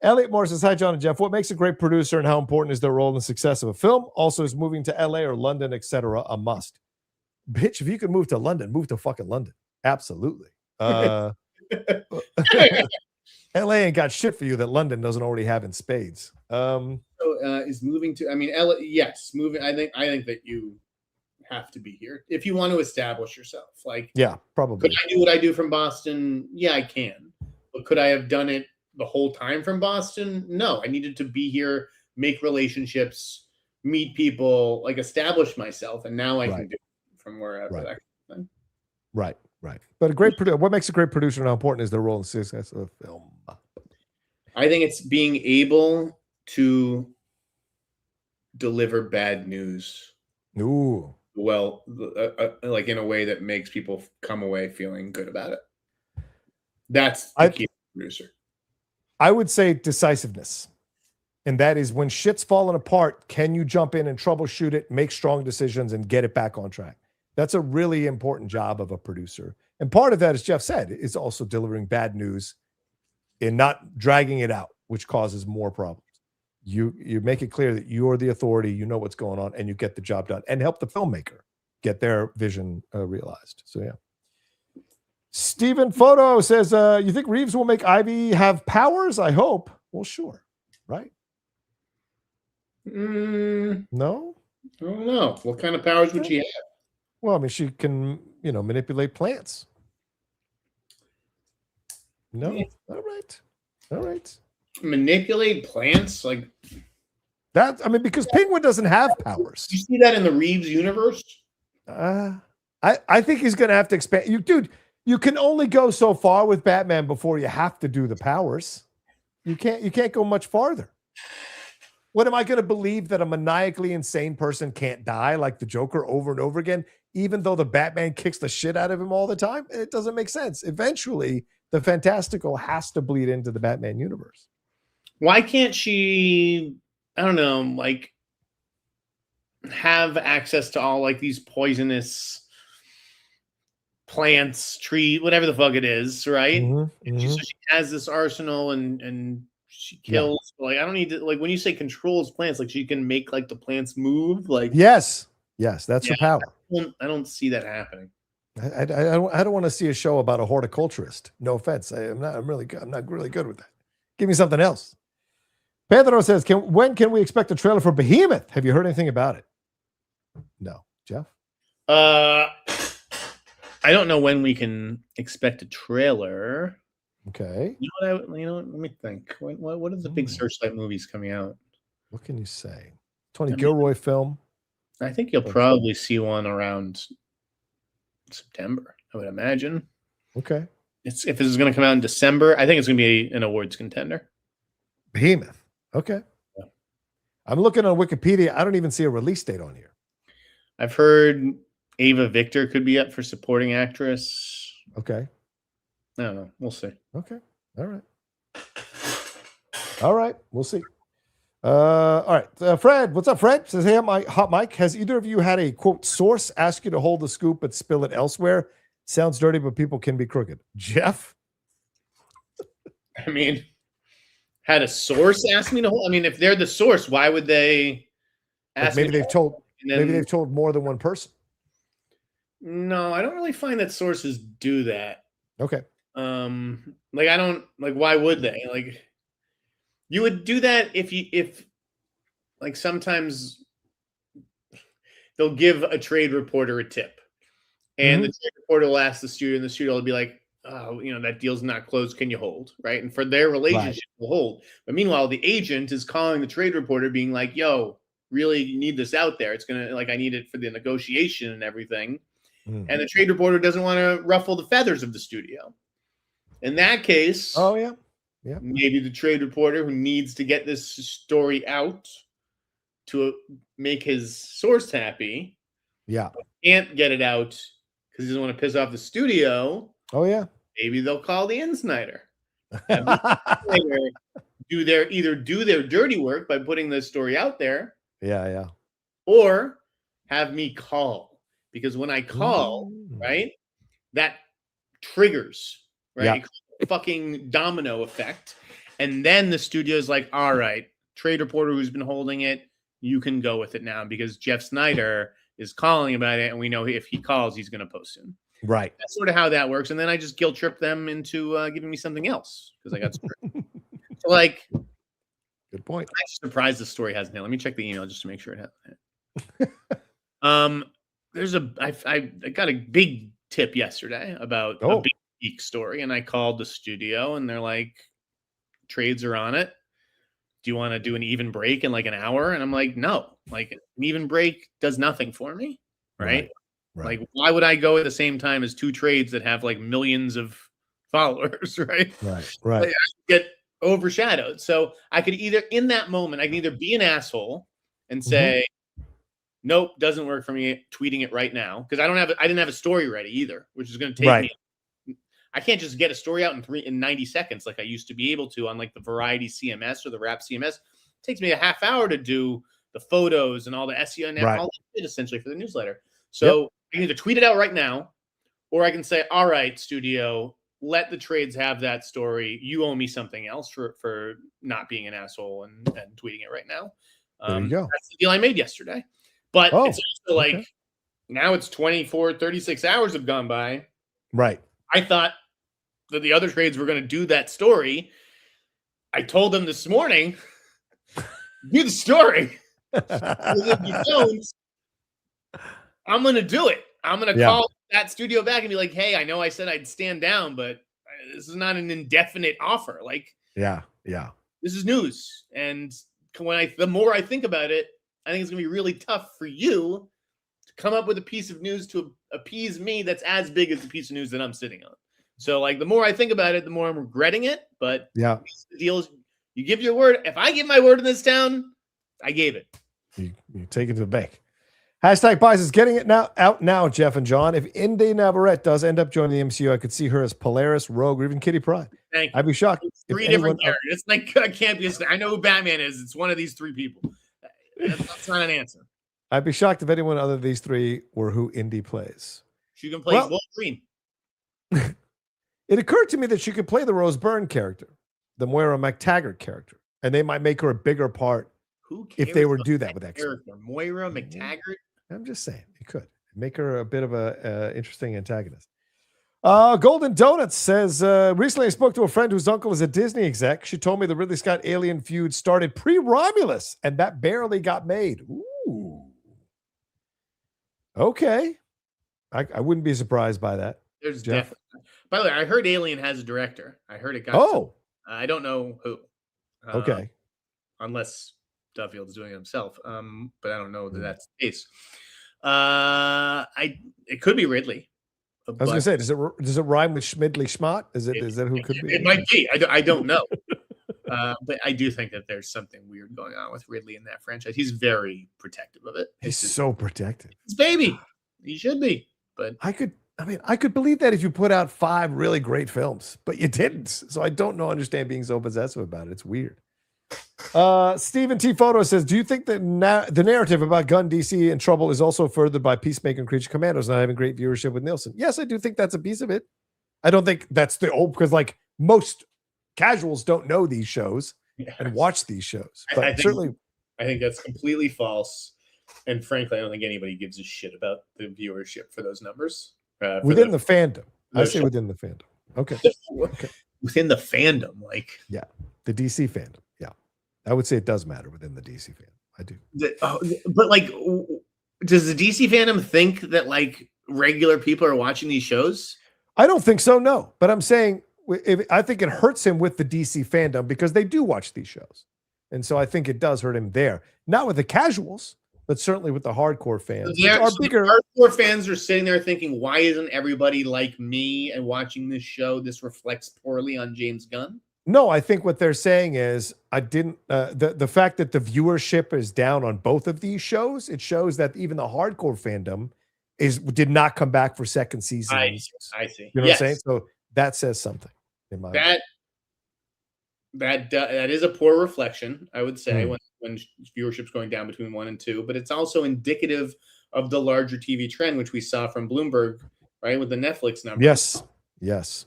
Elliot Moore says, hi, John and Jeff. What makes a great producer and how important is their role in the success of a film? Also, is moving to LA or London, etc. a must? Bitch, if you could move to London, move to fucking London. Absolutely. LA ain't got shit for you that London doesn't already have in spades. Is moving to, LA, yes, moving. I think that you have to be here if you want to establish yourself. Like, yeah, probably. Could I do what I do from Boston? Yeah, I can. But could I have done it the whole time from Boston? No, I needed to be here, make relationships, meet people, like establish myself, and now I Right. can do it from wherever. Right. That kind of thing. Right. But a great producer. What makes a great producer and how important is their role in the success of a film? I think it's being able to deliver bad news Ooh. well, like in a way that makes people come away feeling good about it. That's the key producer. I would say decisiveness. And that is when shit's falling apart, can you jump in and troubleshoot it, make strong decisions, and get it back on track? That's a really important job of a producer. And part of that, as Jeff said, is also delivering bad news and not dragging it out, which causes more problems. You make it clear that you're the authority, you know what's going on, and you get the job done and help the filmmaker get their vision realized. So, yeah. Steven Photo says, you think Reeves will make Ivy have powers? I hope. Well, sure. Right? No? I don't know. What kind of powers would she have? Well, I mean, she can, manipulate plants. No? Yeah. All right. Manipulate plants? Like that? I mean, because Penguin doesn't have powers. You see that in the Reeves universe? I think he's going to have to expand. You can only go so far with Batman before you have to do the powers. You can't go much farther. What am I going to believe that a maniacally insane person can't die like the Joker over and over again, even though the Batman kicks the shit out of him all the time? It doesn't make sense. Eventually, the fantastical has to bleed into the Batman universe. Why can't she, I don't know, like have access to all like these poisonous plants, tree, whatever the fuck it is, right? So she has this arsenal and she kills. Yeah. Like I don't need to, like when you say controls plants, like she can make like the plants move. Like yes, that's her power. I don't see that happening. I don't want to see a show about a horticulturist. No offense, I'm not really good with that. Give me something else. Pedro says, when can we expect a trailer for Behemoth? Have you heard anything about it? No, Jeff. I don't know when we can expect a trailer. Okay. You know what? Let me think. What are the big Searchlight movies coming out? What can you say? Tony Gilroy film. I think you'll probably see one around September, I would imagine. Okay. If this is going to come out in December, I think it's going to be an awards contender. Behemoth. Okay. Yeah. I'm looking on Wikipedia. I don't even see a release date on here. I've heard Ava Victor could be up for supporting actress. Okay. I don't know. We'll see. Okay. All right. We'll see. All right. Fred, what's up, Fred? Says, hey, my hot mic. Has either of you had a quote source ask you to hold the scoop but spill it elsewhere? Sounds dirty, but people can be crooked. Jeff? I mean, had a source ask me to hold? I mean, if they're the source, why would they ask maybe they've told more than one person. No, I don't really find that sources do that. Okay. Like I don't like why would they? Like you would do that if like sometimes they'll give a trade reporter a tip. And the trade reporter will ask the studio, and the studio will be like, oh, that deal's not closed. Can you hold? Right. And for their relationship will hold. But meanwhile, the agent is calling the trade reporter being like, yo, really need this out there. It's going to I need it for the negotiation and everything. And the trade reporter doesn't want to ruffle the feathers of the studio. In that case, maybe the trade reporter who needs to get this story out to make his source happy, can't get it out because he doesn't want to piss off the studio. Maybe they'll call the Snyder. Do their dirty work by putting this story out there. Or have me call. Because when I call, right, that triggers, right? Fucking domino effect. And then the studio is like, all right, trade reporter who's been holding it, you can go with it now because Jeff Sneider is calling about it. And we know if he calls, he's going to post soon. Right. That's sort of how that works. And then I just guilt trip them into giving me something else because I got screwed. So like, good point. I'm surprised the story hasn't hit. Let me check the email just to make sure it hasn't hit. I got a big tip yesterday about a big geek story, and I called the studio, and they're like, trades are on it. do you want to do an even break in like an hour? And I'm like, no, like an even break does nothing for me. Right. Like, why would I go at the same time as two trades that have like millions of followers? Right. Right. Like, I get overshadowed. So I could either, in that moment, I can either be an asshole and say, nope, doesn't work for me, tweeting it right now. Because I didn't have a story ready either, which is going to take me. I can't just get a story out in 90 seconds like I used to be able to on like the Variety CMS or the Rap CMS. It takes me a half hour to do the photos and all the SEO and all that shit essentially for the newsletter. So I can either tweet it out right now, or I can say, all right, studio, let the trades have that story. You owe me something else for not being an asshole and tweeting it right now. There you go. That's the deal I made yesterday. But it's also like now it's 24, 36 hours have gone by. Right. I thought that the other trades were going to do that story. I told them this morning, do the story. If you don't, I'm going to do it. I'm going to call that studio back and be like, hey, I know I said I'd stand down, but this is not an indefinite offer. Like, this is news. And the more I think about it, I think it's going to be really tough for you to come up with a piece of news to appease me that's as big as the piece of news that I'm sitting on. So, like, the more I think about it, the more I'm regretting it. But the deal is, you give your word. If I give my word in this town, I gave it. You take it to the bank. Hashtag Pies is getting it out now, Jeff and John. If Inde Navarette does end up joining the MCU, I could see her as Polaris, Rogue, or even Kitty Pryde. Thank you. I'd be shocked. It's three different characters. It's like, I can't be. I know who Batman is. It's one of these three people. That's not an answer. I'd be shocked if anyone other than these three were who Indy plays. She can play Wolverine. It occurred to me that she could play the Rose Byrne character, the Moira McTaggart character, and they might make her a bigger part if they were to do that with X-Men. Moira McTaggart? I'm just saying, it could make her a bit of a interesting antagonist. Golden Donuts says, recently I spoke to a friend whose uncle is a Disney exec. She told me the Ridley Scott Alien feud started pre-Romulus, and that barely got made. Ooh. Okay. I wouldn't be surprised by that. There's definitely. By the way, I heard Alien has a director. I heard it got I don't know who. Okay. Unless Duffield's doing it himself. But I don't know that that's the case. It could be Ridley. I was gonna say, does it rhyme with Schmidley Schmott? Is that who it could be? It might be. I don't know. But I do think that there's something weird going on with Ridley in that franchise. He's very protective of it. He's so protective. His baby. He should be. But I could believe that if you put out 5 really great films, but you didn't. So I don't understand being so possessive about it. It's weird. Stephen T. Photo says, do you think that the narrative about Gunn, DC, and Trouble is also furthered by Peacemaker and Creature Commandos not having great viewership with Nielsen? Yes, I do think that's a piece of it. I don't think that's because like most casuals don't know these shows and watch these shows. But I think that's completely false. And frankly, I don't think anybody gives a shit about the viewership for those numbers. Within the fandom. I say within the fandom. Okay. Within the fandom, like. Yeah. The DC fandom. Yeah. I would say it does matter within the DC fandom. I do. But like, does the DC fandom think that like regular people are watching these shows? I don't think so, no. But I'm saying, I think it hurts him with the DC fandom because they do watch these shows. And so I think it does hurt him there. Not with the casuals, but certainly with the hardcore fans. The hardcore fans are sitting there thinking, why isn't everybody like me and watching this show? This reflects poorly on James Gunn. No, I think what they're saying is the fact that the viewership is down on both of these shows, it shows that even the hardcore fandom did not come back for second season. I see. You know what I'm saying? So that says something in my mind. That is a poor reflection, I would say, when viewership's going down between 1 and 2, but it's also indicative of the larger TV trend, which we saw from Bloomberg, right, with the Netflix numbers. Yes.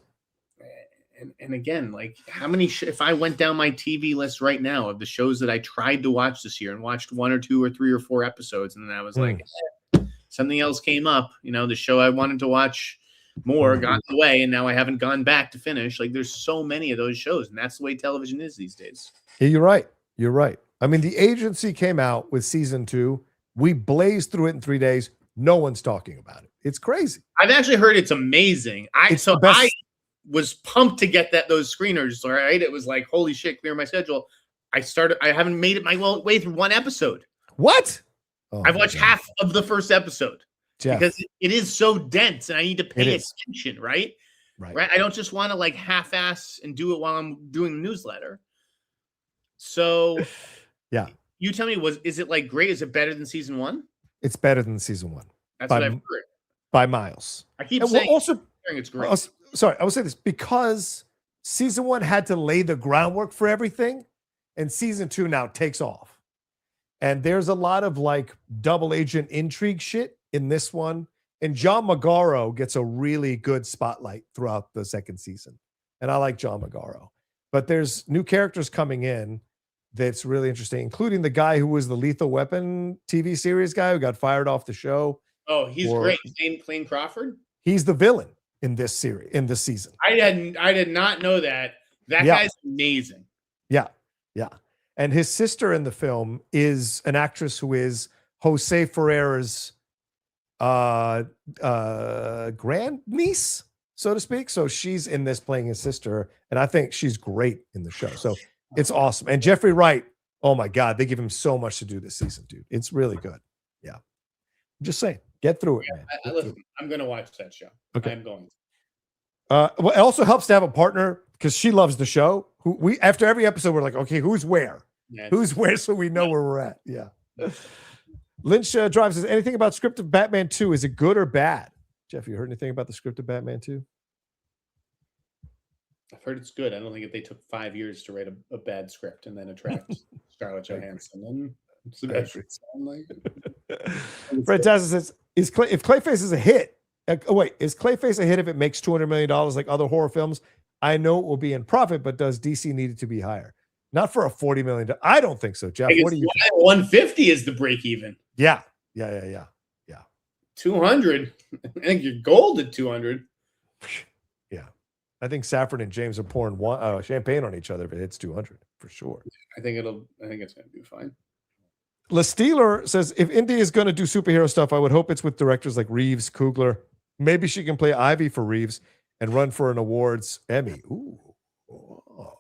And again, like how many? If I went down my TV list right now of the shows that I tried to watch this year and watched 1 or 2 or 3 or 4 episodes, and then I was like, something else came up. You know, the show I wanted to watch more got in the way, and now I haven't gone back to finish. Like there's so many of those shows, and that's the way television is these days. Yeah, you're right. I mean, The Agency came out with season 2. We blazed through it in 3 days. No one's talking about it. It's crazy. I've actually heard it's amazing. I was pumped to get those screeners. All right, it was like, holy shit, clear my schedule. I haven't made it my way through one episode. What? Oh, I've watched half of the first episode. Jeff. Because it is so dense and I need to pay attention, right? Right. I don't just want to like half-ass and do it while I'm doing the newsletter. So yeah. You tell me, is it like great? Is it better than season 1? It's better than season 1. That's what I've heard. By miles. I keep saying it's great. Sorry, I will say this because season 1 had to lay the groundwork for everything, and season 2 now takes off. And there's a lot of like double agent intrigue shit in this one. And John Magaro gets a really good spotlight throughout the second season. And I like John Magaro. But there's new characters coming in that's really interesting, including the guy who was the Lethal Weapon TV series guy who got fired off the show. Oh, he's great. Clayne Crawford? He's the villain in this series, in this season. I did not know that. That guy's amazing. Yeah. Yeah. And his sister in the film is an actress who is Jose Ferrera's grandniece, so to speak. So she's in this playing his sister, and I think she's great in the show. So it's awesome. And Jeffrey Wright, oh my God, they give him so much to do this season, dude. It's really good. Yeah. I'm just saying, get through it, man. Listen, I'm going to watch that show. Okay. I'm going to. Well, it also helps to have a partner because she loves the show. We after every episode, we're like, okay, who's where? Yeah, who's where so we know where we're at. Yeah. Lynch Drive says, anything about scripted Batman 2? Is it good or bad? Jeff, you heard anything about the scripted Batman 2? I've heard it's good. I don't think if they took 5 years to write a bad script and then attract Scarlett Johansson, then it's the bad script. Fred Tazza says, if Clayface is a hit, is Clayface a hit if it makes $200 million like other horror films? I know it will be in profit, but does DC need it to be higher? Not for a $40 million. I don't think so, Jeff. What do you think? 150 is the break even. Yeah. 200. I think you're gold at 200. Yeah. I think Saffron and James are pouring champagne on each other if it hits 200 for sure. I think it's going to do fine. La Steeler says, if Indy is going to do superhero stuff, I would hope it's with directors like Reeves, Coogler. Maybe she can play Ivy for Reeves and run for an awards Emmy. Ooh. Oh.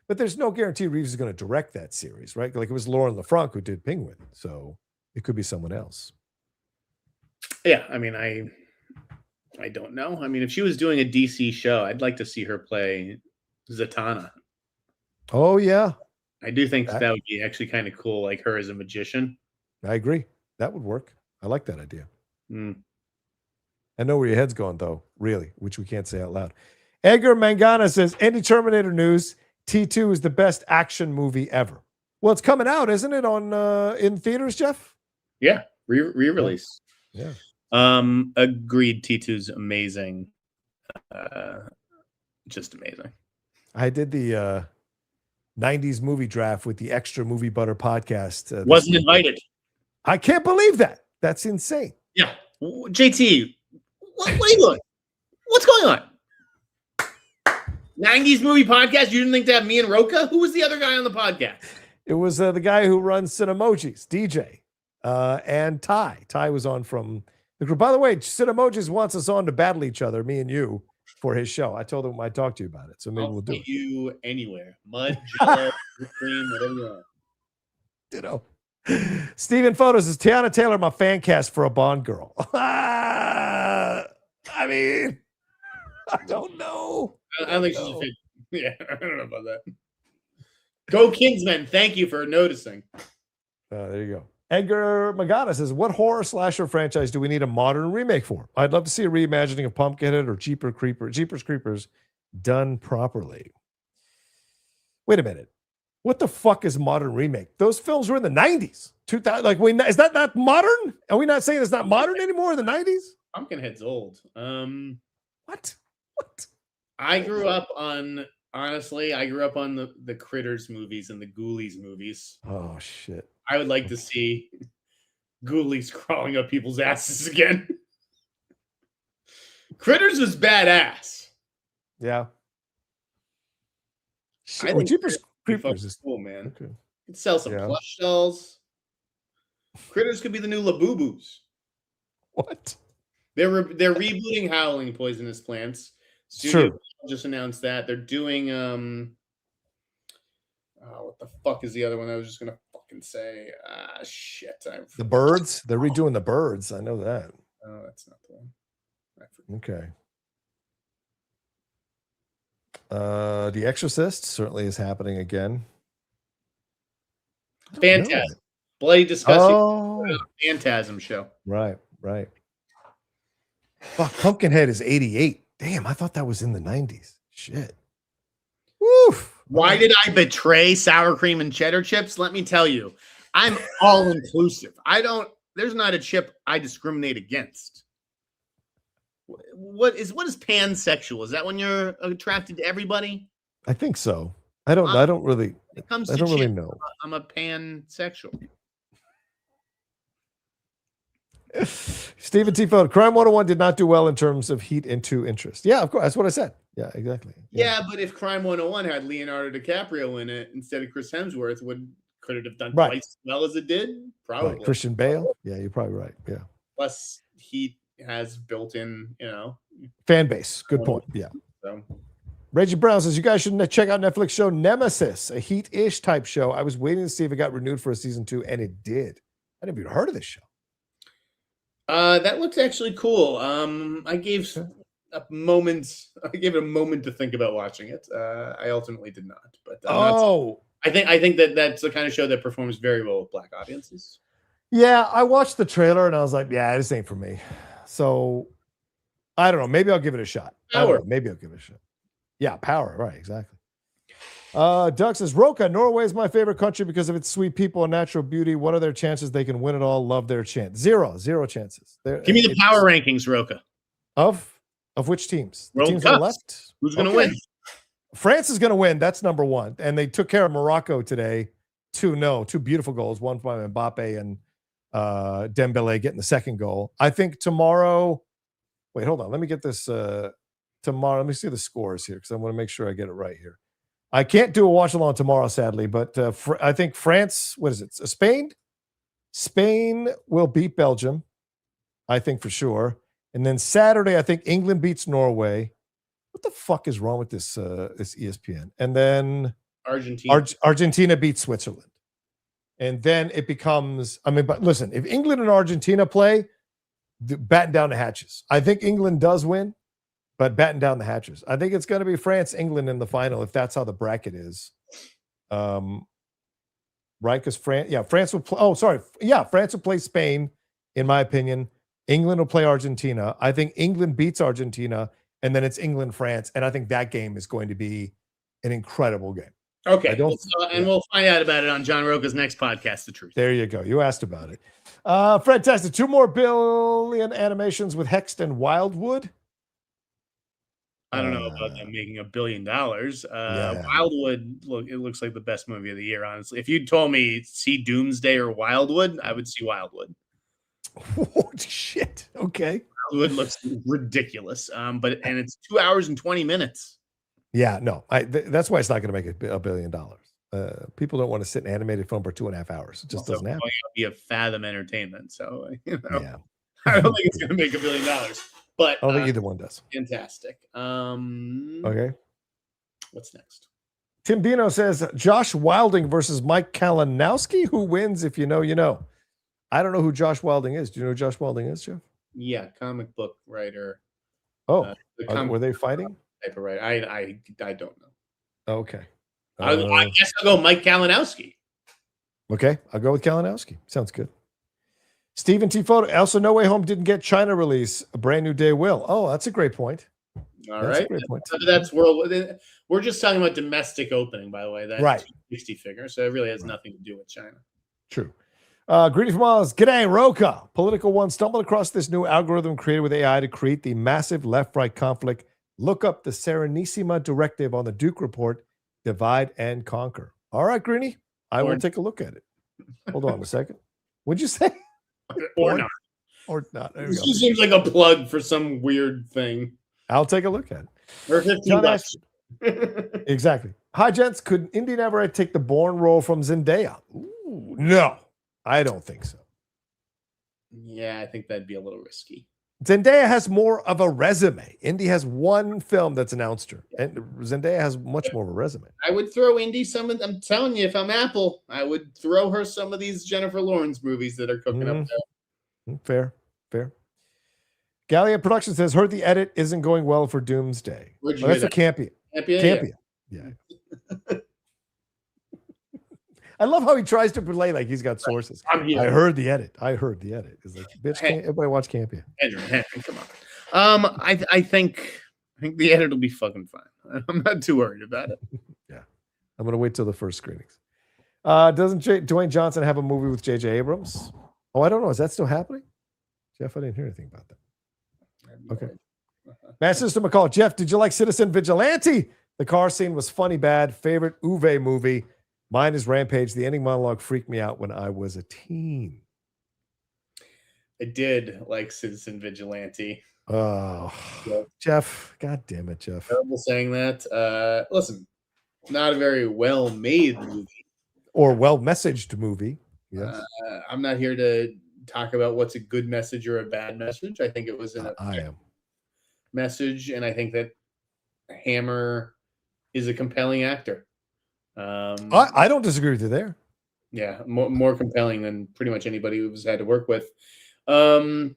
But there's no guarantee Reeves is going to direct that series, right? Like it was Lauren LaFranc who did Penguin. So it could be someone else. Yeah. I mean, I don't know. I mean, if she was doing a DC show, I'd like to see her play Zatanna. Oh, yeah. I do think that would be actually kind of cool, like her as a magician. I agree. That would work. I like that idea. Mm. I know where your head's going, though, really, which we can't say out loud. Edgar Mangana says, any Terminator news, T2 is the best action movie ever. Well, it's coming out, isn't it, on in theaters, Jeff? Yeah, re-release. Yeah. Agreed. T2's amazing. Just amazing. I did the 90s movie draft with the Extra Movie Butter podcast. Wasn't invited. I can't believe that. That's insane. Yeah. JT, what are you doing? What's going on? 90s movie podcast? You didn't think to have me and Rocha? Who was the other guy on the podcast? It was the guy who runs Cinemojis, DJ, and Ty. Ty was on from the group. By the way, Cinemojis wants us on to battle each other, me and you, for his show. I told him I'd talk to you about it, so maybe we'll do it. You anywhere. Mud, jello, cream, whatever you want. Ditto. Steven Photos is Tiana Taylor, my fan cast for a Bond girl. I mean, I don't know. I don't think she's a fit. Yeah, I don't know about that. Go Kingsmen. Thank you for noticing. There you go. Edgar Magana says, what horror slasher franchise do we need a modern remake for? I'd love to see a reimagining of Pumpkinhead or Jeepers Creepers done properly. Wait a minute. What the fuck is modern remake? Those films were in the 90s. 2000, is that not modern? Are we not saying it's not modern anymore in the 90s? Pumpkinhead's old. What? I grew up on the Critters movies and the Ghoulies movies. Oh, shit. I would like to see Ghoulies crawling up people's asses again. Critters was badass. Yeah. I think Jeepers Creepers is cool, man. Okay. You could sell some plush dolls. Critters could be the new Labubus. What? They're rebooting Howling Poisonous Plants. Studio just announced that they're doing Oh, what the fuck is the other one I was just gonna fucking say? Shit. The Birds. They're redoing The Birds. I know that. Oh, that's not the one. Okay. The Exorcist certainly is happening again. Phantasm. Bloody disgusting. Oh. Phantasm show. Right. Fuck, Pumpkinhead is 88. Damn, I thought that was in the 90s. Shit. Woof. Why did I betray sour cream and cheddar chips? Let me tell you, I'm all inclusive. There's not a chip I discriminate against. What is pansexual? Is that when you're attracted to everybody? I think so. I don't really know. I'm a pansexual. Stephen T. Phone, Crime 101 did not do well in terms of heat into interest. Yeah, of course. That's what I said. Yeah, exactly. Yeah, but if Crime 101 had Leonardo DiCaprio in it instead of Chris Hemsworth, could it have done twice as well as it did? Probably. Right. Christian Bale? Yeah, you're probably right. Yeah. Plus, heat has built-in, fan base. Good point. Yeah. So. Reggie Brown says, you guys should check out Netflix show Nemesis, a heat-ish type show. I was waiting to see if it got renewed for a season 2, and it did. I never even heard of this show. That looks actually cool. I gave it a moment to think about watching it. I ultimately did not. But I think that's the kind of show that performs very well with black audiences. Yeah, I watched the trailer and I was like, yeah, this ain't for me. So I don't know. Maybe I'll give it a shot. Maybe I'll give it a shot. Yeah, Power. Right, exactly. Doug says, Rocha, Norway is my favorite country because of its sweet people and natural beauty. What are their chances they can win it all? Love their chance. Zero chances. Give me the power rankings, Rocha. Of which teams? The World teams on the left? Who's going to win? France is going to win. That's number one. And they took care of Morocco today. 2-0. 2 beautiful goals. One by Mbappe and Dembele getting the second goal. I think tomorrow. Wait, hold on. Let me get this tomorrow. Let me see the scores here because I want to make sure I get it right here. I can't do a watch along tomorrow, sadly, but I think France, what is it? Spain? Spain will beat Belgium, I think for sure. And then Saturday, I think England beats Norway. What the fuck is wrong with this ESPN? And then Argentina beats Switzerland. And then it becomes, but listen, if England and Argentina play, batten down the hatches. I think England does win. But batten down the hatches. I think it's going to be France, England in the final, if that's how the bracket is. Right? Because France will play. Oh, sorry. Yeah, France will play Spain, in my opinion. England will play Argentina. I think England beats Argentina, and then it's England, France. And I think that game is going to be an incredible game. Okay. We'll find out about it on John Rocha's next podcast, The Truth. There you go. You asked about it. Fred tested 2 more billion animations with Hext and Wildwood. I don't know about them making $1 billion. Wildwood, it looks like the best movie of the year, honestly. If you told me see Doomsday or Wildwood, I would see Wildwood. Oh, shit. Okay. Wildwood looks ridiculous. But it's 2 hours and 20 minutes. Yeah, no. That's why it's not going to make $1 billion. People don't want to sit in animated film for 2.5 hours. It just doesn't happen. Be a Fathom Entertainment, so yeah. I don't think it's going to make $1 billion. But I don't think either one does. Fantastic. Okay. What's next? Tim Bino says Josh Wilding versus Mike Kalinowski. Who wins? If you know, you know. I don't know who Josh Wilding is. Do you know who Josh Wilding is, Jeff? Yeah, comic book writer. Oh, were they fighting? Type of writer. I don't know. Okay. I guess I'll go Mike Kalinowski. Okay, I'll go with Kalinowski. Sounds good. Stephen T. Photo. Also, No Way Home didn't get China release. A Brand New Day will. Oh, that's a great point. All right. That's world. We're just talking about domestic opening, by the way. That's right. 60 figure. So it really has nothing to do with China. True. Greedy from Oz. G'day, Rocha. Political One stumbled across this new algorithm created with AI to create the massive left-right conflict. Look up the Serenissima directive on the Duke Report. Divide and conquer. All right, Greeny. I will take a look at it. Hold on a second. What'd you say? Or not. Or not. There this seems like a plug for some weird thing. I'll take a look at it. Or 15 bucks. Exactly. Hi, gents. Could Inde Navarette take the Bourne role from Zendaya? Ooh, no, I don't think so. Yeah, I think that'd be a little risky. Zendaya has more of a resume. Indy has one film that's announced her, and Zendaya has much more of a resume. I would throw Indy some of. I'm telling you, if I'm Apple, I would throw her some of these Jennifer Lawrence movies that are cooking up there. Fair. Gallia Production says, heard the edit isn't going well for Doomsday. Where'd you Well, that's hear a Campia. Campia? Yeah. I love how he tries to play like he's got sources. I heard the edit. It's like, bitch, everybody watch Campia. Andrew, come on. I think the edit will be fucking fine. I'm not too worried about it. Yeah. I'm going to wait till the first screenings. Doesn't Dwayne Johnson have a movie with J.J. Abrams? Oh, I don't know. Is that still happening? Jeff, I didn't hear anything about that. Okay. Matt Sister McCall. Jeff, did you like Citizen Vigilante? The car scene was funny bad. Favorite Uwe movie? Mine is Rampage. The ending monologue freaked me out when I was a teen. I did like Citizen Vigilante. Oh, yeah. Jeff. God damn it, Jeff. Terrible saying that. Listen, not a very well-made movie. Or well-messaged movie. Yes. I'm not here to talk about what's a good message or a bad message. I think it was a message, and I think that Hammer is a compelling actor. I don't disagree with you there. Yeah, more compelling than pretty much anybody who's had to work with. I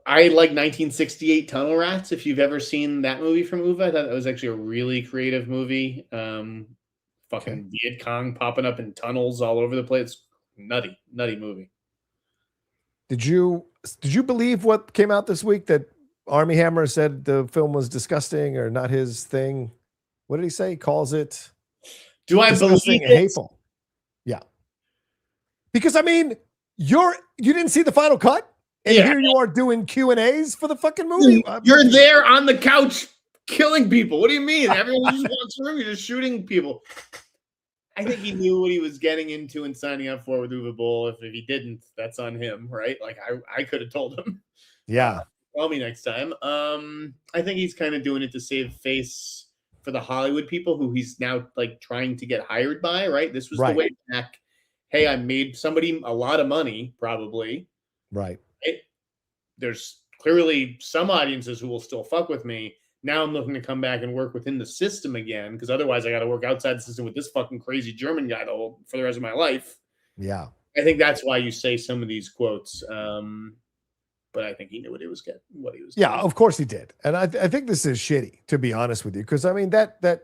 like 1968 Tunnel Rats. If you've ever seen that movie from Uwe, I thought that was actually a really creative movie. Fucking Viet Cong popping up in tunnels all over the place. Nutty movie. Did you believe what came out this week that Armie Hammer said the film was disgusting or not his thing? What did he say? He calls it. Do I believe it? Hateful? Yeah. Because I mean, you didn't see the final cut, and here you are doing Q&As for the fucking movie. You're there on the couch killing people. What do you mean? Everyone just wants through. You're just shooting people. I think he knew what he was getting into and signing up for with Uwe Boll. If he didn't, that's on him, right? Like I could have told him. Yeah. Call me next time. I think he's kind of doing it to save face for the Hollywood people who he's now like trying to get hired by, right? This was the way back. Hey, I made somebody a lot of money, probably. Right. There's clearly some audiences who will still fuck with me. Now I'm looking to come back and work within the system again, because otherwise I got to work outside the system with this fucking crazy German guy for the rest of my life. Yeah. I think that's why you say some of these quotes. But I think he knew what he was getting. Yeah, of course he did. And I think this is shitty, to be honest with you, because I mean that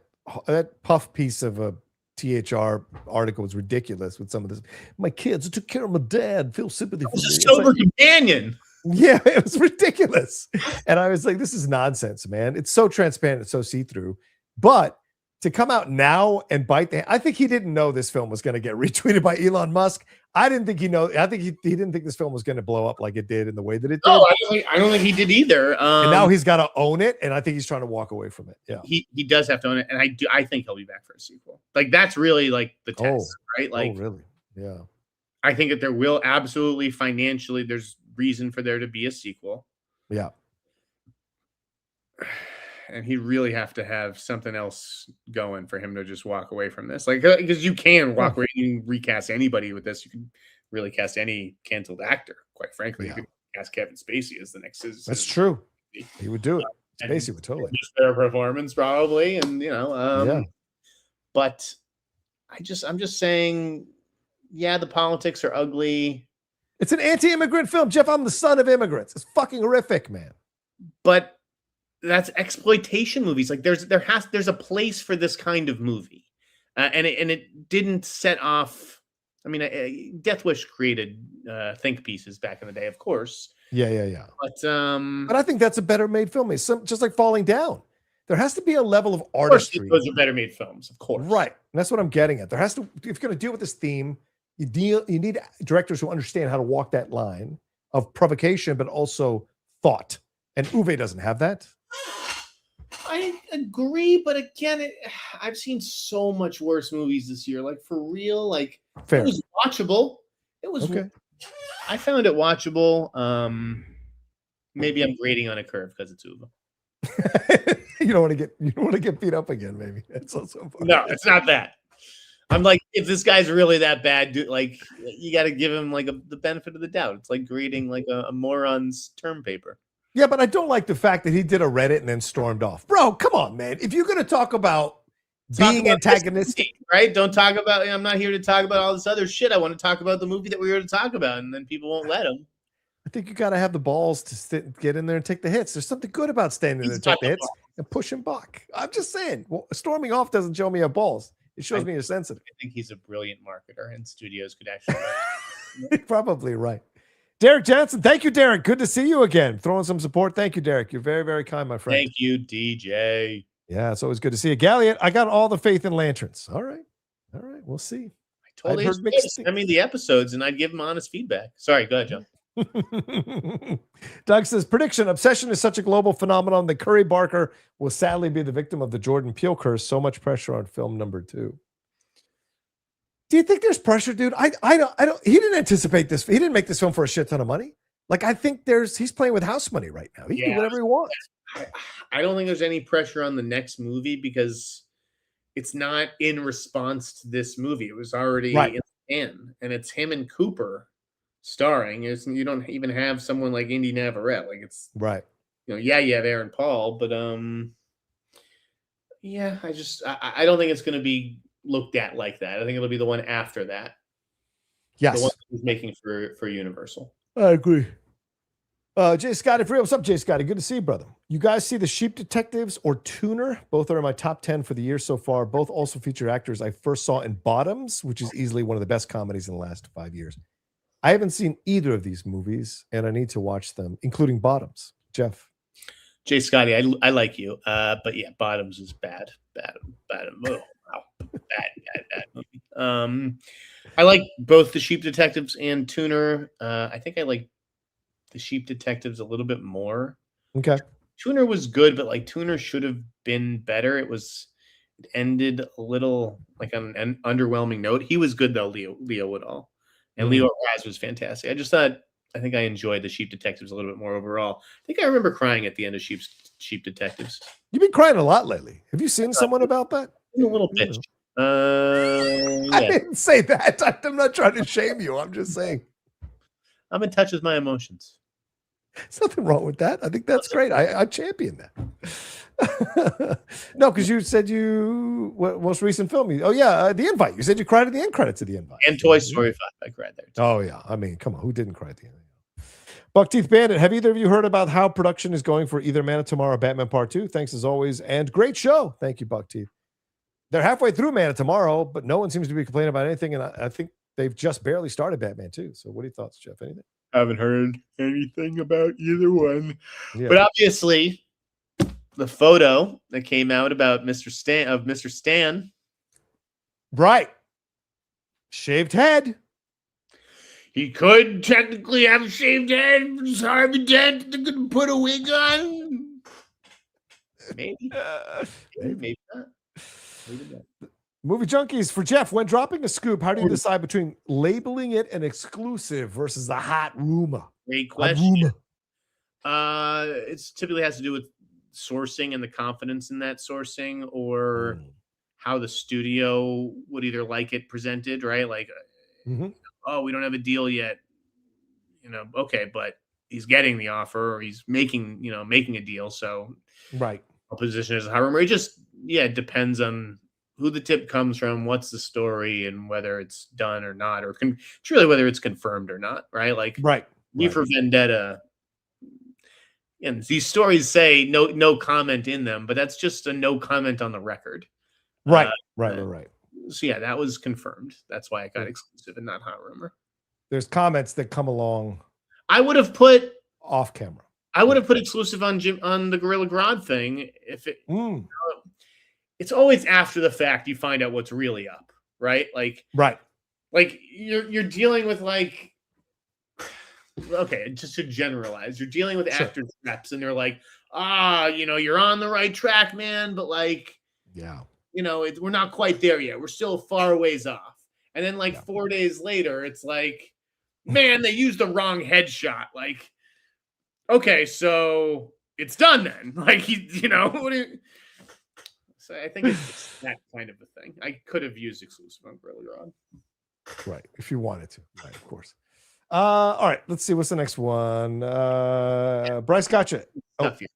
puff piece of a THR article was ridiculous with some of this. My kids, I took care of my dad. Feel sympathy for me. A sober companion. Yeah, it was ridiculous. And I was like, this is nonsense, man. It's so transparent. It's so see-through. But to come out now and bite I think he didn't know this film was going to get retweeted by Elon Musk. I didn't think I think he didn't think this film was going to blow up like it did in the way that it did. No, I don't think he did either. And now he's got to own it, and I think he's trying to walk away from it. Yeah, he does have to own it, and I think he'll be back for a sequel. Like that's really like the test, right? Like, really? Yeah. I think that there will absolutely financially. There's reason for there to be a sequel. Yeah. And he'd really have to have something else going for him to just walk away from this. Like, because you can walk away and recast anybody with this. You can really cast any canceled actor, quite frankly. You could cast Kevin Spacey as the next Citizen. That's true. He would do it. Spacey would totally. Just their performance, probably. And, but I'm just saying, yeah, the politics are ugly. It's an anti-immigrant film. Jeff, I'm the son of immigrants. It's fucking horrific, man. But that's exploitation movies. Like there's a place for this kind of movie, and it didn't set off. I mean, Death Wish created think pieces back in the day, of course. Yeah. But I think that's a better made film. It's just like Falling Down. There has to be a level of artistry. Those are better made films, of course. Right. And that's what I'm getting at. There has to, if you're going to deal with this theme, you need directors who understand how to walk that line of provocation, but also thought. And Uwe doesn't have that. I agree, but again, I've seen so much worse movies this year. Like for real, like fair. It was watchable. It was okay. I found it watchable. Maybe I'm grading on a curve because it's Uwe. You don't want to get beat up again. Maybe it's also no, it's not that. I'm like, if this guy's really that bad, dude, like you got to give him like the benefit of the doubt. It's like grading like a moron's term paper. Yeah, but I don't like the fact that he did a Reddit and then stormed off. Bro, come on, man. If you're going to talk about being antagonistic, right? Don't talk about. I'm not here to talk about all this other shit. I want to talk about the movie that we're here to talk about, and then people won't let him. I think you got to have the balls to get in there and take the hits. There's something good about standing there and take the hits and pushing back. I'm just saying, well, storming off doesn't show me your balls. It shows me you're sensitive. I think he's a brilliant marketer, and studios could actually. You're probably right. Derek Johnson, thank you, Derek. Good to see you again. Throwing some support. Thank you, Derek. You're very, very kind, my friend. Thank you, DJ. Yeah, it's always good to see you. Galliot, I got all the faith in lanterns. All right. We'll see. I totally send me the episodes, and I'd give him honest feedback. Sorry, go ahead, John. Doug says, prediction, obsession is such a global phenomenon that Curry Barker will sadly be the victim of the Jordan Peele curse. So much pressure on film number 2. Do you think there's pressure, dude? I don't, he didn't anticipate this. He didn't make this film for a shit ton of money. Like, I think he's playing with house money right now. He can do whatever he wants. I don't think there's any pressure on the next movie because it's not in response to this movie. It was already in, and it's him and Cooper starring. You don't even have someone like Inde Navarette. Like, it's right. You have Aaron Paul, but I don't think it's going to be looked at like that. I think it'll be the one after that. Yes, the one he's making for Universal. I agree. Jay Scotty, what's up, Jay Scotty? Good to see you, brother. You guys see The Sheep Detectives or Tuner? Both are in my top 10 for the year so far. Both also feature actors I first saw in Bottoms, which is easily one of the best comedies in the last 5 years. I haven't seen either of these movies, and I need to watch them, including Bottoms. Jeff. Jay Scotty, I like you, but yeah, Bottoms is bad. Oh, wow. Bad movie. I like both The Sheep Detectives and Tuner. I think I like The Sheep Detectives a little bit more. Okay. Tuner was good, but like Tuner should have been better. It ended a little like on an underwhelming note. He was good though, Leo Woodall. And Leo Raz was fantastic. I think I enjoyed The Sheep Detectives a little bit more overall. I think I remember crying at the end of Sheep Detectives. You've been crying a lot lately. Have you seen someone about that? A little bit. I didn't say that. I'm not trying to shame you. I'm just saying. I'm in touch with my emotions. There's nothing wrong with that. I think that's great. I champion that. No, because you said what most recent film? The Invite. You said you cried at the end credits of The Invite. And Toy Story 5. I cried there too. Oh, yeah. I mean, come on. Who didn't cry at the end? Buckteeth Bandit, have either of you heard about how production is going for either Man of Tomorrow or Batman Part 2? Thanks as always. And great show. Thank you, Buckteeth. They're halfway through Man of Tomorrow, but no one seems to be complaining about anything. And I think they've just barely started Batman 2. So what are your thoughts, Jeff? Anything? I haven't heard anything about either one. Yeah. But obviously, the photo that came out about Mr. Stan. Right. Shaved head. He could technically have a shaved head. Harvey Dent could put a wig on. Maybe. Maybe not. Movie Junkies for Jeff. When dropping a scoop, how do you decide between labeling it an exclusive versus the hot rumor? Great question. It typically has to do with sourcing and the confidence in that sourcing, or how the studio would either like it presented, right? Like, oh, we don't have a deal yet. Okay, but he's getting the offer, or he's making a deal. So, right. I'll position it as a hot rumor. It just, it depends on who the tip comes from, what's the story, and whether it's done or not, or truly whether it's confirmed or not, right? Like, for Vendetta, and these stories say no comment in them, but that's just a no comment on the record. Right. So yeah, that was confirmed. That's why it got exclusive and not hot rumor. There's comments that come along. I would have put off camera. I would have put exclusive on the Gorilla Grodd thing if it. It's always after the fact you find out what's really up, right? Like, like you're dealing with like, okay, just to generalize, you're dealing with actors reps, and they're like, you're on the right track, man, but like, we're not quite there yet. We're still far ways off. And then like 4 days later, it's like, man, they used the wrong headshot. Like, okay, so it's done then. Like, what do you? So I think it's that kind of a thing. I could have used exclusive on Gorilla Grodd. Right. If you wanted to. Right, of course. All right. Let's see. What's the next one? Bryce, gotcha. Stuff here.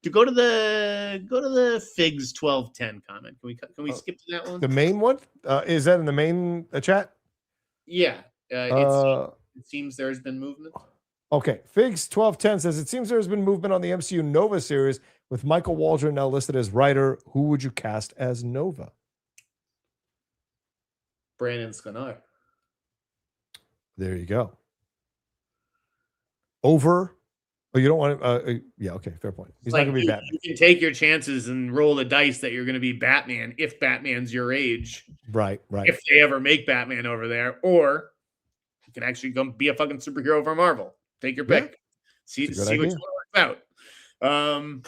To go to the Figs 1210 comment. Can we skip to that one? The main one? Is that in the main chat? Yeah. It seems there's been movement. Okay. Figs 1210 says it seems there's been movement on the MCU Nova series with Michael Waldron now listed as writer. Who would you cast as Nova? Brandon Skanar. There you go. Over. Oh, you don't want to. Yeah, okay, fair point. He's not going to be Batman. You can take your chances and roll the dice that you're going to be Batman if Batman's your age. Right. If they ever make Batman over there, or you can actually go be a fucking superhero for Marvel. Take your pick. See which one works out. If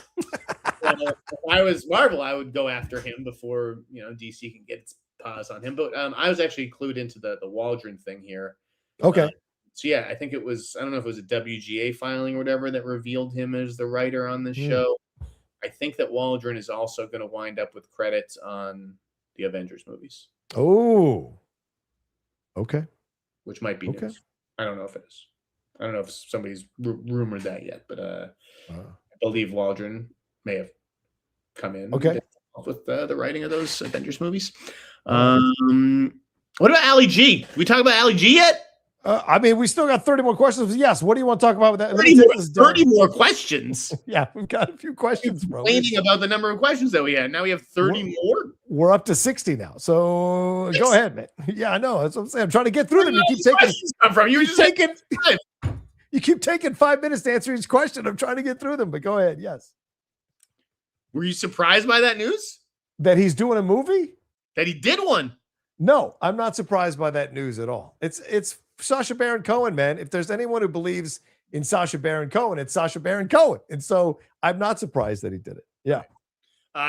I was Marvel, I would go after him before DC can get its paws on him. But I was actually clued into the Waldron thing here. Okay. So yeah, I think it was, I don't know if it was a WGA filing or whatever that revealed him as the writer on this show. I think that Waldron is also going to wind up with credits on the Avengers movies. Oh. Okay. Which might be news. I don't know if it is. I don't know if somebody's rumored that yet, but I believe Waldron may have come in with the writing of those Avengers movies. What about Ali G? We talk about Ali G yet? I mean, we still got 30 more questions. Yes. What do you want to talk about with that? 30 more questions. Yeah, we've got a few questions, bro. Complaining about the number of questions that we had. Now we have 30 more. We're up to 60 now. So go ahead, man. Yeah, I know. That's what I'm saying. I'm trying to get through them. You keep taking. Come from? You keep taking 5 minutes to answer each question. I'm trying to get through them, but go ahead. Yes. Were you surprised by that news? That he's doing a movie? That he did one? No, I'm not surprised by that news at all. It's Sacha Baron Cohen, man. If there's anyone who believes in Sacha Baron Cohen, it's Sacha Baron Cohen. And so I'm not surprised that he did it. Yeah.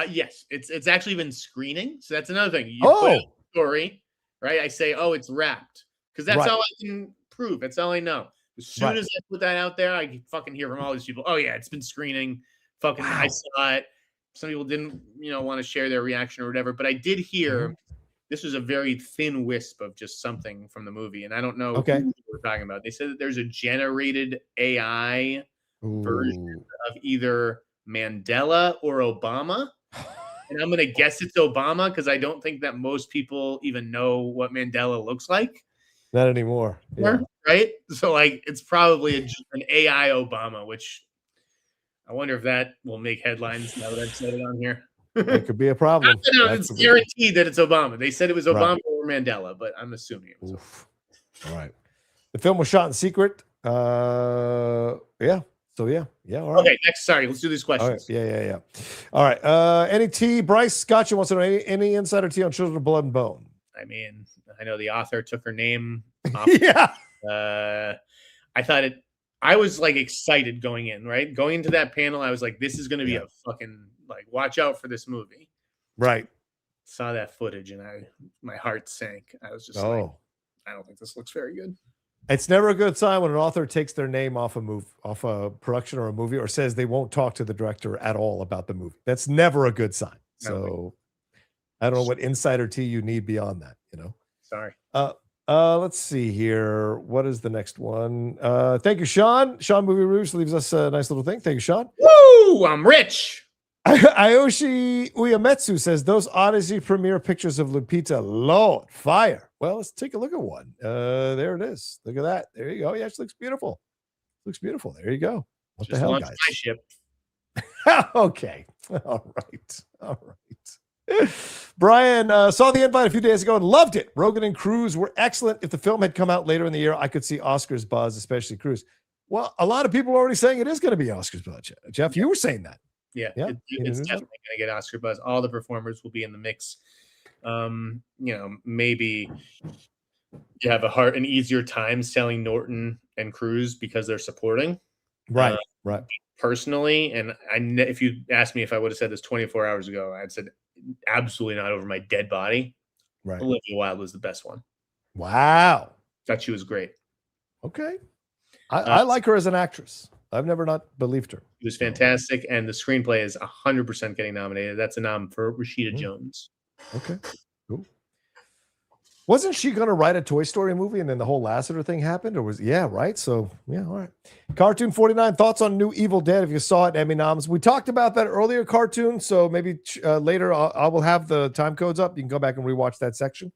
Yes, it's actually been screening. So that's another thing. You put out a story, right? I say, it's wrapped. Because that's all I can prove. That's all I know. As soon as I put that out there, I fucking hear from all these people, oh yeah, it's been screening. Fucking I saw it. Some people didn't, want to share their reaction or whatever. But I did hear this was a very thin wisp of just something from the movie. And I don't know who we're talking about. They said that there's a generated AI version of either Mandela or Obama. And I'm going to guess it's Obama because I don't think that most people even know what Mandela looks like. Not anymore. Yeah. Right? So, it's probably an AI Obama, which I wonder if that will make headlines now that I've said it on here. It could be a problem. It's guaranteed that it's Obama. They said it was Obama or Mandela, but I'm assuming it was Obama. All right. The film was shot in secret. Yeah. So, yeah. All right. Okay, next. Sorry, let's do these questions. All right. Yeah. All right. Any tea? Bryce Scotcha wants to know any insider tea on Children of Blood and Bone. I mean, I know the author took her name off. Yeah. I thought I was excited going in, right? Going into that panel, I was like, this is going to be a fucking watch out for this movie. Right. Saw that footage and my heart sank. I was just I don't think this looks very good. It's never a good sign when an author takes their name off a production or a movie, or says they won't talk to the director at all about the movie. That's never a good sign. So I don't know what insider tea you need beyond that, Sorry. Let's see here. What is the next one? Thank you, Sean. Sean Movie Reviews leaves us a nice little thing. Thank you, Sean. Woo! I'm rich. Ayoshi Uemetsu says those Odyssey premiere pictures of Lupita, Lord, fire. Well, let's take a look at one. There it is. Look at that. There you go. Yeah, she looks beautiful. Looks beautiful. There you go. What the hell, guys? My ship. Okay. All right. Brian saw the invite a few days ago and loved it. Rogan and Cruz were excellent. If the film had come out later in the year, I could see Oscars buzz, especially Cruz. Well, a lot of people are already saying it is going to be Oscars buzz. Jeff, you were saying that. Yeah. It's definitely going to get Oscar buzz. All the performers will be in the mix. Maybe you have an easier time selling Norton and Cruz because they're supporting. Right. Personally, and if you asked me if I would have said this 24 hours ago, I'd said absolutely not over my dead body. Right. Olivia Wilde was the best one. Wow. Thought she was great. Okay. I like her as an actress. I've never not believed her. It was fantastic, and the screenplay is 100% getting nominated. That's a nom for Rashida Jones. Okay, cool. Wasn't she going to write a Toy Story movie and then the whole Lasseter thing happened? Or was, yeah, right? So, yeah, all right. Cartoon 49, thoughts on new Evil Dead if you saw it, Emmy noms. We talked about that earlier, Cartoon, so maybe later I will have the time codes up. You can go back and rewatch that section.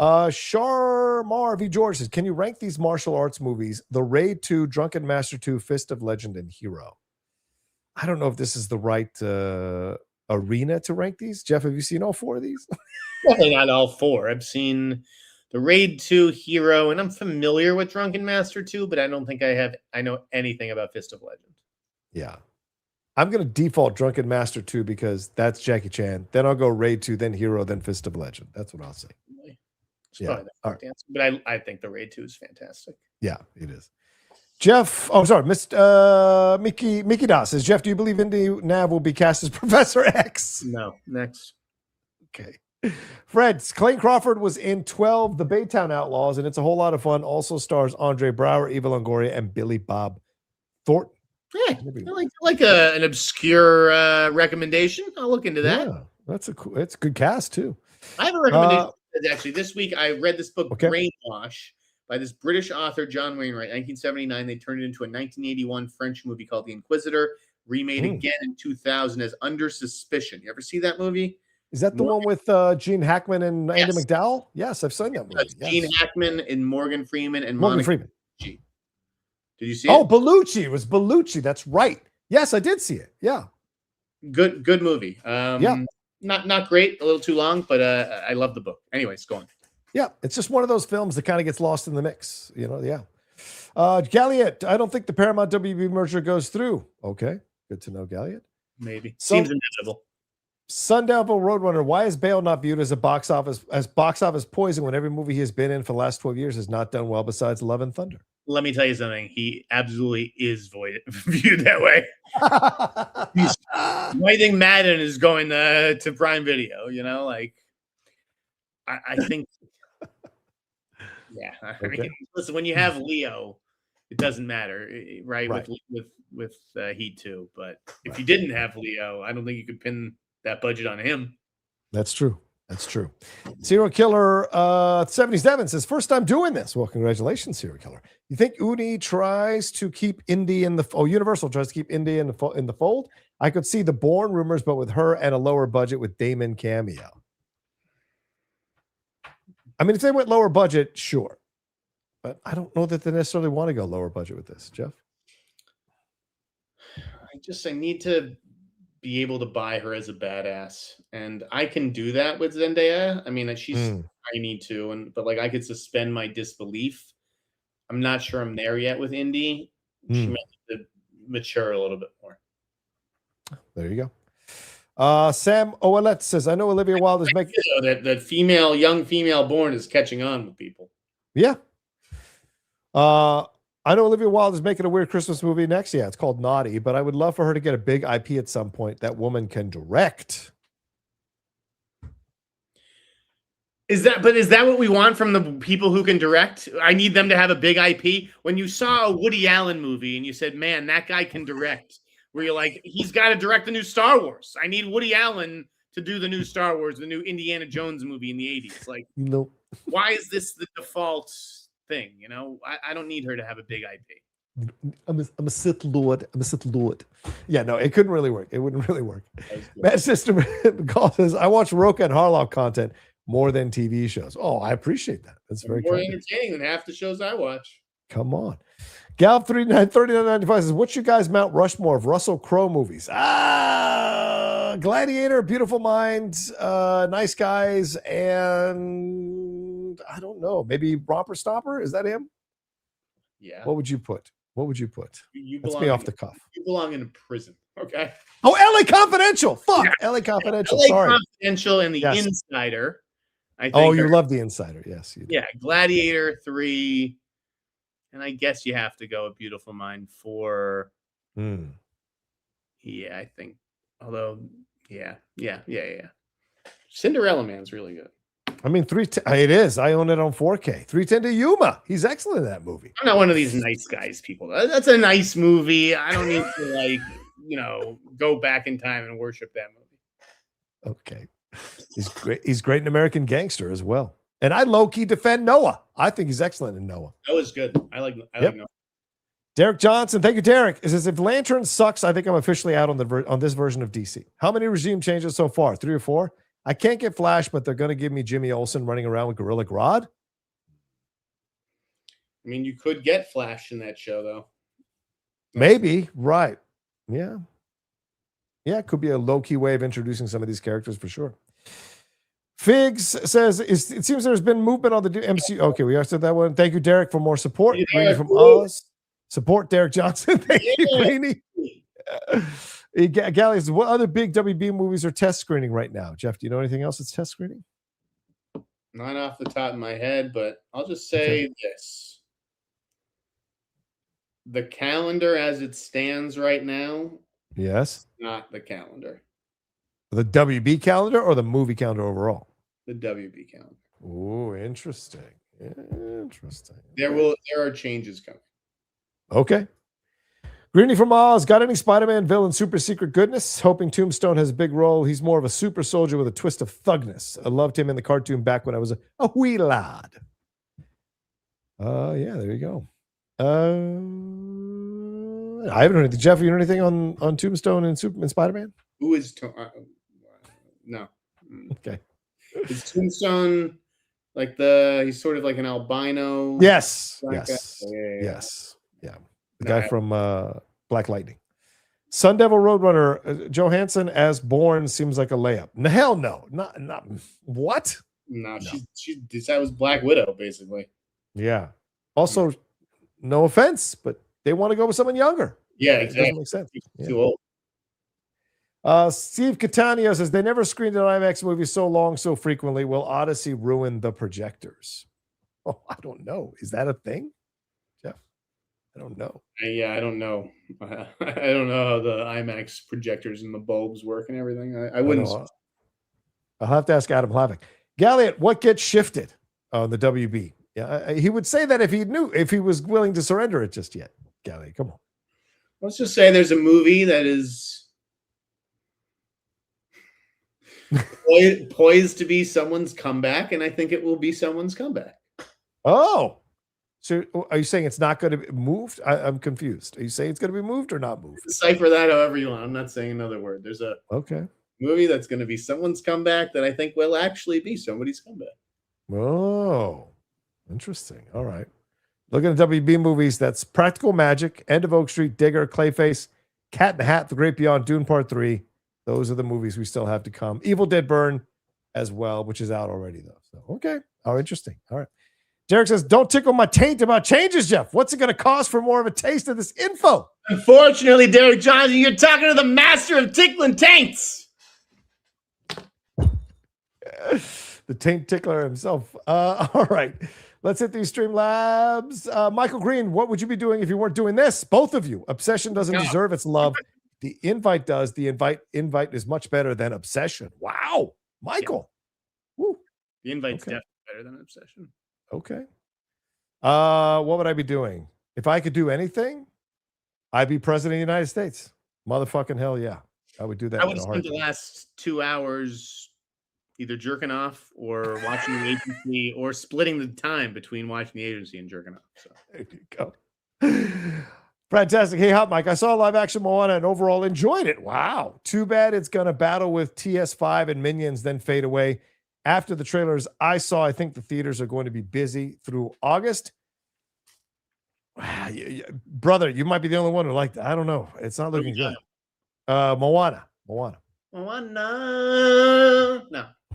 Sharmar V. George says, can you rank these martial arts movies? The Raid 2, Drunken Master 2, Fist of Legend, and Hero. I don't know if this is the right arena to rank these. Jeff, have you seen all 4 of these? Definitely not all 4. I've seen the Raid 2, Hero, and I'm familiar with Drunken Master 2, but I don't think I know anything about Fist of Legend. Yeah. I'm going to default Drunken Master 2 because that's Jackie Chan. Then I'll go Raid 2, then Hero, then Fist of Legend. That's what I'll say. Yeah. All right. But I think the Raid 2 is fantastic. Yeah, it is. Jeff, Mr. Mickey Das says, Jeff, do you believe Inde Nav will be cast as Professor X? No. Next. Okay. Fred, Clayton Crawford was in 12 The Baytown Outlaws, and it's a whole lot of fun. Also stars Andre Brower, Eva Longoria, and Billy Bob Thornton. Yeah, like an obscure recommendation. I'll look into that. Yeah, it's a good cast too. I have a recommendation. Actually, this week I read this book, Okay. Brainwash, by this British author, John Wainwright, 1979. They turned it into a 1981 French movie called The Inquisitor, remade again in 2000 as Under Suspicion. You ever see that movie? Is that the one with Gene Hackman and Andy McDowell? Yes, I've seen that movie. Yes. Gene Hackman and Morgan Freeman and Morgan Monica Freeman. Bellucci. Did you see it? Oh, Bellucci. It was Bellucci. That's right. Yes, I did see it. Yeah. Good movie. Yeah. Not great, a little too long, but I love the book. Anyways, go on. Yeah, it's just one of those films that kind of gets lost in the mix. You know, yeah. Galliot, I don't think the Paramount WB merger goes through. Okay, good to know, Galliot. Maybe. Seems inevitable. Sundownville Roadrunner, why is Bale not viewed as box office poison when every movie he has been in for the last 12 years has not done well besides Love and Thunder? Let me tell you something. He absolutely is viewed that way. I think Madden is going to Prime Video, you know, like I think. Yeah. I mean, listen, when you have Leo, it doesn't matter, right? With Heat 2. But if you didn't have Leo, I don't think you could pin that budget on him. That's true. Serial Killer 77 says, first time doing this. Well, congratulations, Serial Killer. You think Universal tries to keep Inde in the fold? I could see the Bourne rumors, but with her and a lower budget with Damon cameo. I mean, if they went lower budget, sure. But I don't know that they necessarily want to go lower budget with this, Jeff. I need to be able to buy her as a badass, and I can do that with Zendaya. I mean, I need to, but like I could suspend my disbelief. I'm not sure I'm there yet with Inde. She might need to mature a little bit more. There you go. Sam Oelet says, I know Olivia Wilde is making that young female Bourne is catching on with people. Yeah. I know Olivia Wilde is making a weird Christmas movie next. Yeah, it's called Naughty, but I would love for her to get a big IP at some point that woman can direct. Is that what we want from the people who can direct? I need them to have a big IP. When you saw a Woody Allen movie and you said, man, that guy can direct, where you're like, he's got to direct the new Star Wars. I need Woody Allen to do the new Star Wars, the new Indiana Jones movie in the 80s. Like, nope. Why is this the default thing? You know, I don't need her to have a big IP. I'm a Sith Lord. Yeah, no, it couldn't really work. It wouldn't really work. Matt Sister McCall says, I watch Rocha and Harlock content more than TV shows. Oh, I appreciate that. That's very more entertaining than half the shows I watch. Come on. Gallup 3995 says, what's your guys' Mount Rushmore of Russell Crowe movies? Gladiator, Beautiful Minds, Nice Guys, and I don't know, maybe Romper Stomper? Is that him? Yeah. What would you put? That's me off the cuff. You belong in a prison, okay? Oh, LA Confidential. Fuck, yeah. LA Confidential. LA Sorry. Confidential and The Insider. I think oh, you love The Insider. Yes. You do. Yeah, Gladiator 3. And I guess you have to go with Beautiful Mind 4. Yeah, I think. Although, yeah. Cinderella Man's really good. I mean, it is. I own it on 4K. 310 to Yuma. He's excellent in that movie. I'm not one of these nice guys people. That's a nice movie. I don't need to go back in time and worship that movie. Okay. He's great. He's great in American Gangster as well. And I low-key defend Noah. I think he's excellent in Noah. Noah's good. I like Noah. Derek Johnson, thank you, Derek. It says, if Lantern sucks, I think I'm officially out on this version of DC. How many regime changes so far? 3 or 4? I can't get Flash, but they're going to give me Jimmy Olsen running around with Gorilla Grodd. I mean, you could get Flash in that show, though. Maybe, right. Yeah. Yeah, it could be a low-key way of introducing some of these characters for sure. Figs says, it seems there's been movement on the MCU. Okay, we answered that one. Thank you, Derek, for more support. Greeny from Oz. Support Derek Johnson. Thank you, Greeny. Gally says, what other big WB movies are test screening right now? Jeff, do you know anything else that's test screening? Not off the top of my head, but I'll just say this. The calendar as it stands right now. Yes. Not the calendar. The WB calendar or the movie calendar overall? The WB calendar. Oh, interesting. Interesting. There are changes coming. Okay. Greeny from Oz, got any Spider-Man villain super secret goodness? Hoping Tombstone has a big role. He's more of a super soldier with a twist of thugness. I loved him in the cartoon back when I was a wee lad. Yeah, there you go. I haven't heard anything. Jeff, you know anything on Tombstone and Spider-Man? Who is no. Okay. Is Tombstone he's sort of like an albino? Yes. Yes. Yes. Yeah. The guy from Black Lightning. Sun Devil Roadrunner, Johansson as Bourne seems like a layup. No, hell no. Not what? No. That was Black Widow, basically. Yeah. Also, no offense, but they want to go with someone younger. Yeah, exactly. Doesn't make sense. Too old. Steve Catania says they never screened an IMAX movie so long, so frequently. Will Odyssey ruin the projectors? Oh, I don't know. Is that a thing, Jeff? I don't know. I don't know. I don't know how the IMAX projectors and the bulbs work and everything. I wouldn't. I'll have to ask Adam Hlavik. Galliot, what gets shifted on the WB? Yeah, he would say that if he was willing to surrender it just yet. Galliot, come on. Let's just say there's a movie that is poised to be someone's comeback, and I think it will be someone's comeback. Oh, so are you saying it's not going to be moved? I'm confused. Are you saying it's going to be moved or not moved? Decipher that however you want. I'm not saying another word. There's a movie that's going to be someone's comeback that I think will actually be somebody's comeback. Oh, interesting. All right. Looking at WB movies, that's Practical Magic, End of Oak Street, Digger, Clayface, Cat in the Hat, The Great Beyond, Dune Part 3. Those are the movies we still have to come. Evil Dead Burn as well, which is out already, though. So, okay. Oh, interesting. All right. Derek says, don't tickle my taint about changes, Jeff. What's it going to cost for more of a taste of this info? Unfortunately, Derek Johnson, you're talking to the master of tickling taints. The taint tickler himself. All right. Let's hit these Streamlabs. Michael Green, what would you be doing if you weren't doing this? Both of you. Obsession doesn't deserve its love. The invite does. The invite is much better than Obsession. Wow. Michael. Yeah. Woo. The invite's definitely better than Obsession. Okay. What would I be doing? If I could do anything, I'd be president of the United States. Motherfucking hell yeah. I would do that. I would have spent the last 2 hours either jerking off or watching the agency or splitting the time between watching the agency and jerking off. So there you go. Fantastic. Hey, Hot Mike, I saw live action Moana and overall enjoyed it. Wow. Too bad it's going to battle with TS5 and Minions, then fade away. After the trailers I saw, I think the theaters are going to be busy through August. Brother, you might be the only one who liked that. I don't know. It's not looking good. Moana. No.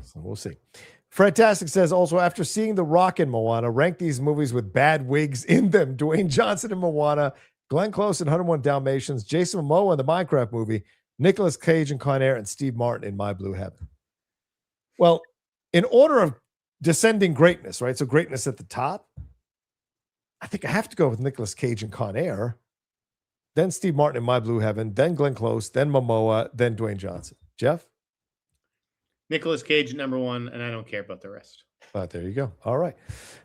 So we'll see. Fredtastic says also, after seeing The Rock and Moana, rank these movies with bad wigs in them. Dwayne Johnson in Moana, Glenn Close in 101 Dalmatians, Jason Momoa in the Minecraft movie, Nicolas Cage in Con Air, and Steve Martin in My Blue Heaven. Well, in order of descending greatness, right? So greatness at the top, I think I have to go with Nicolas Cage in Con Air, then Steve Martin in My Blue Heaven, then Glenn Close, then Momoa, then Dwayne Johnson. Jeff? Nicolas Cage #1, and I don't care about the rest. There you go. All right.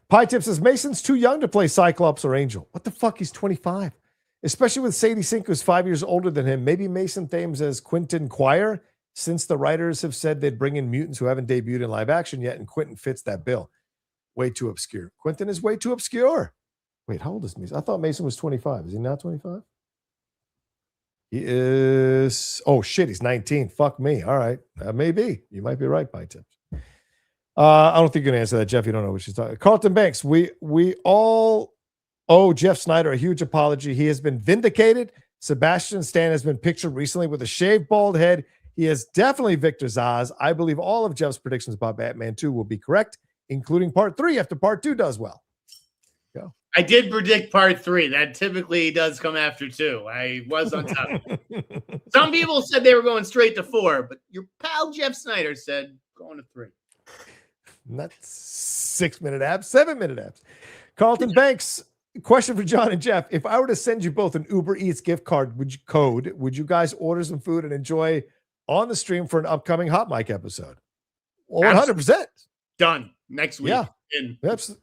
Pie Tip says Mason's too young to play Cyclops or Angel. What the fuck? He's 25. Especially with Sadie Sink, who's 5 years older than him. Maybe Mason Thames as Quentin Quire, since the writers have said they'd bring in mutants who haven't debuted in live action yet, and Quentin fits that bill. Way too obscure. Quentin is way too obscure. Wait, how old is Mason? I thought Mason was 25. Is he not 25? He is. Oh, shit. He's 19. Fuck me. All right. Maybe. You might be right, Pie Tips. I don't think you're going to answer that, Jeff. You don't know what she's talking about. Carlton Banks, we all owe Jeff Sneider a huge apology. He has been vindicated. Sebastian Stan has been pictured recently with a shaved bald head. He is definitely Victor Zaz. I believe all of Jeff's predictions about Batman 2 will be correct, including part 3 after part 2 does well. Go. I did predict part 3. That typically does come after 2. I was on top of it. Some people said they were going straight to 4, but your pal Jeff Sneider said going to 3. Not 6-minute abs, 7-minute abs. Carlton Banks, question for John and Jeff. If I were to send you both an Uber Eats gift card, would you guys order some food and enjoy on the stream for an upcoming Hot Mic episode? 100%. Done. Next week. Yeah.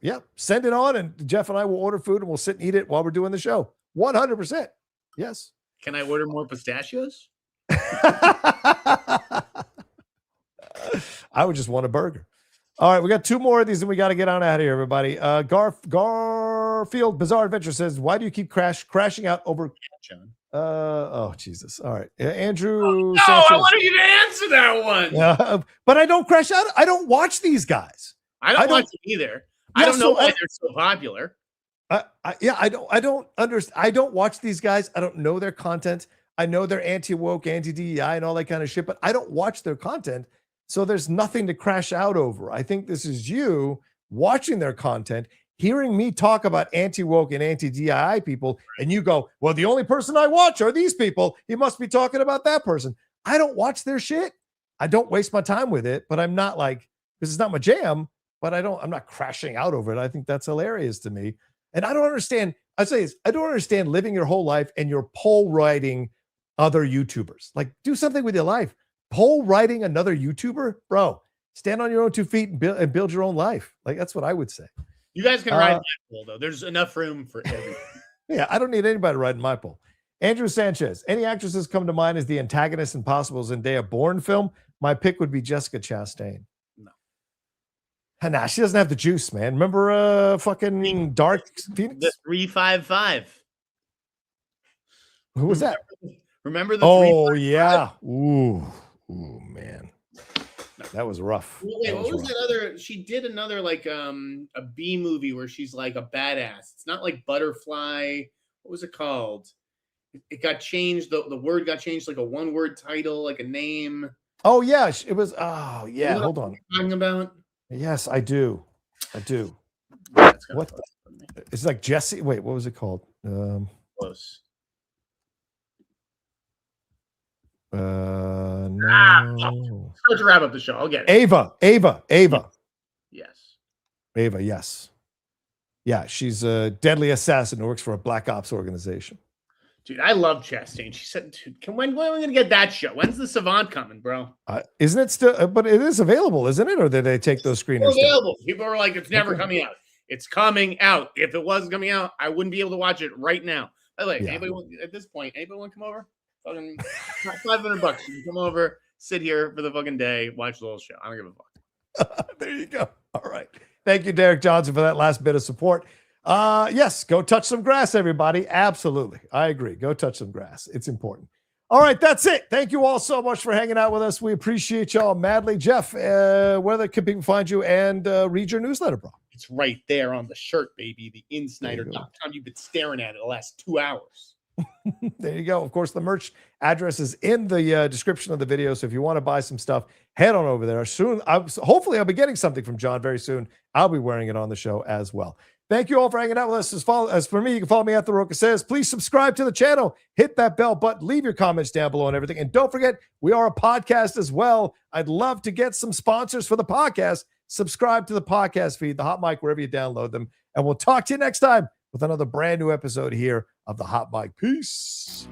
Yeah. Send it on, and Jeff and I will order food, and we'll sit and eat it while we're doing the show. 100%. Yes. Can I order more pistachios? I would just want a burger. All right, we got 2 more of these, and we got to get on out of here, everybody. Garfield Bizarre Adventure says, "Why do you keep crashing out over?" John. Oh Jesus! All right, Andrew. No, Sanchez. I wanted you to answer that one. But I don't crash out. I don't watch these guys. I don't watch them either. I don't know why they're so popular. I don't understand. I don't watch these guys. I don't know their content. I know they're anti-woke, anti-DEI, and all that kind of shit, but I don't watch their content. So there's nothing to crash out over. I think this is you watching their content, hearing me talk about anti-woke and anti-DII people, and you go, well, the only person I watch are these people. He must be talking about that person. I don't watch their shit. I don't waste my time with it, but I'm not like, this is not my jam, but I'm not crashing out over it. I think that's hilarious to me. And I don't understand. I say this, I don't understand living your whole life and you're poll writing other YouTubers. Like, do something with your life. Poll writing another YouTuber, bro, stand on your own 2 feet and build your own life. Like, that's what I would say. You guys can ride my poll, though. There's enough room for everything. Yeah, I don't need anybody riding my poll. Andrew Sanchez, any actresses come to mind as the antagonist in possible Zendaya Bourne film? My pick would be Jessica Chastain. No. Nah, she doesn't have the juice, man. Remember fucking Dark Phoenix? The 355. Who was that? Remember the yeah. Ooh, man. That was rough. Wait, what was that other? She did another like a B movie where she's like a badass. It's not like Butterfly. What was it called? It got changed. The word got changed, like a 1-word title, like a name. Oh yeah, it was. Oh yeah. Hold on. Talking about? Yes, I do. What? It's like Jesse. Wait, what was it called? Close. No. Start to wrap up the show. I'll get it. Ava. Yes. Ava, yes. Yeah, she's a deadly assassin who works for a black ops organization. Dude, I love Chastain. She said, dude, when are we going to get that show? When's the Savant coming, bro? Isn't it still, but it is available, isn't it? Or did they take those screeners? It's available. People are like, it's never coming out. It's coming out. If it wasn't coming out, I wouldn't be able to watch it right now. By the way, at this point, anybody want to come over? Fucking $500. You can come over, sit here for the fucking day, watch the whole show. I don't give a fuck. There you go. All right. Thank you, Derek Johnson, for that last bit of support. Yes, go touch some grass, everybody. Absolutely. I agree. Go touch some grass. It's important. All right, that's it. Thank you all so much for hanging out with us. We appreciate y'all madly. Jeff, where can people find you and read your newsletter, bro? It's right there on the shirt, baby. The InSnyder.com. You've been staring at it the last 2 hours. There you go. Of course, the merch address is in the description of the video. So if you want to buy some stuff, head on over there. Soon, hopefully I'll be getting something from John very soon. I'll be wearing it on the show as well. Thank you all for hanging out with us. As for me, you can follow me at The Rocha Says. Please subscribe to the channel. Hit that bell button. Leave your comments down below and everything. And don't forget, we are a podcast as well. I'd love to get some sponsors for the podcast. Subscribe to the podcast feed, the Hot Mic, wherever you download them. And we'll talk to you next time with another brand new episode here of the Hot Mic. Peace.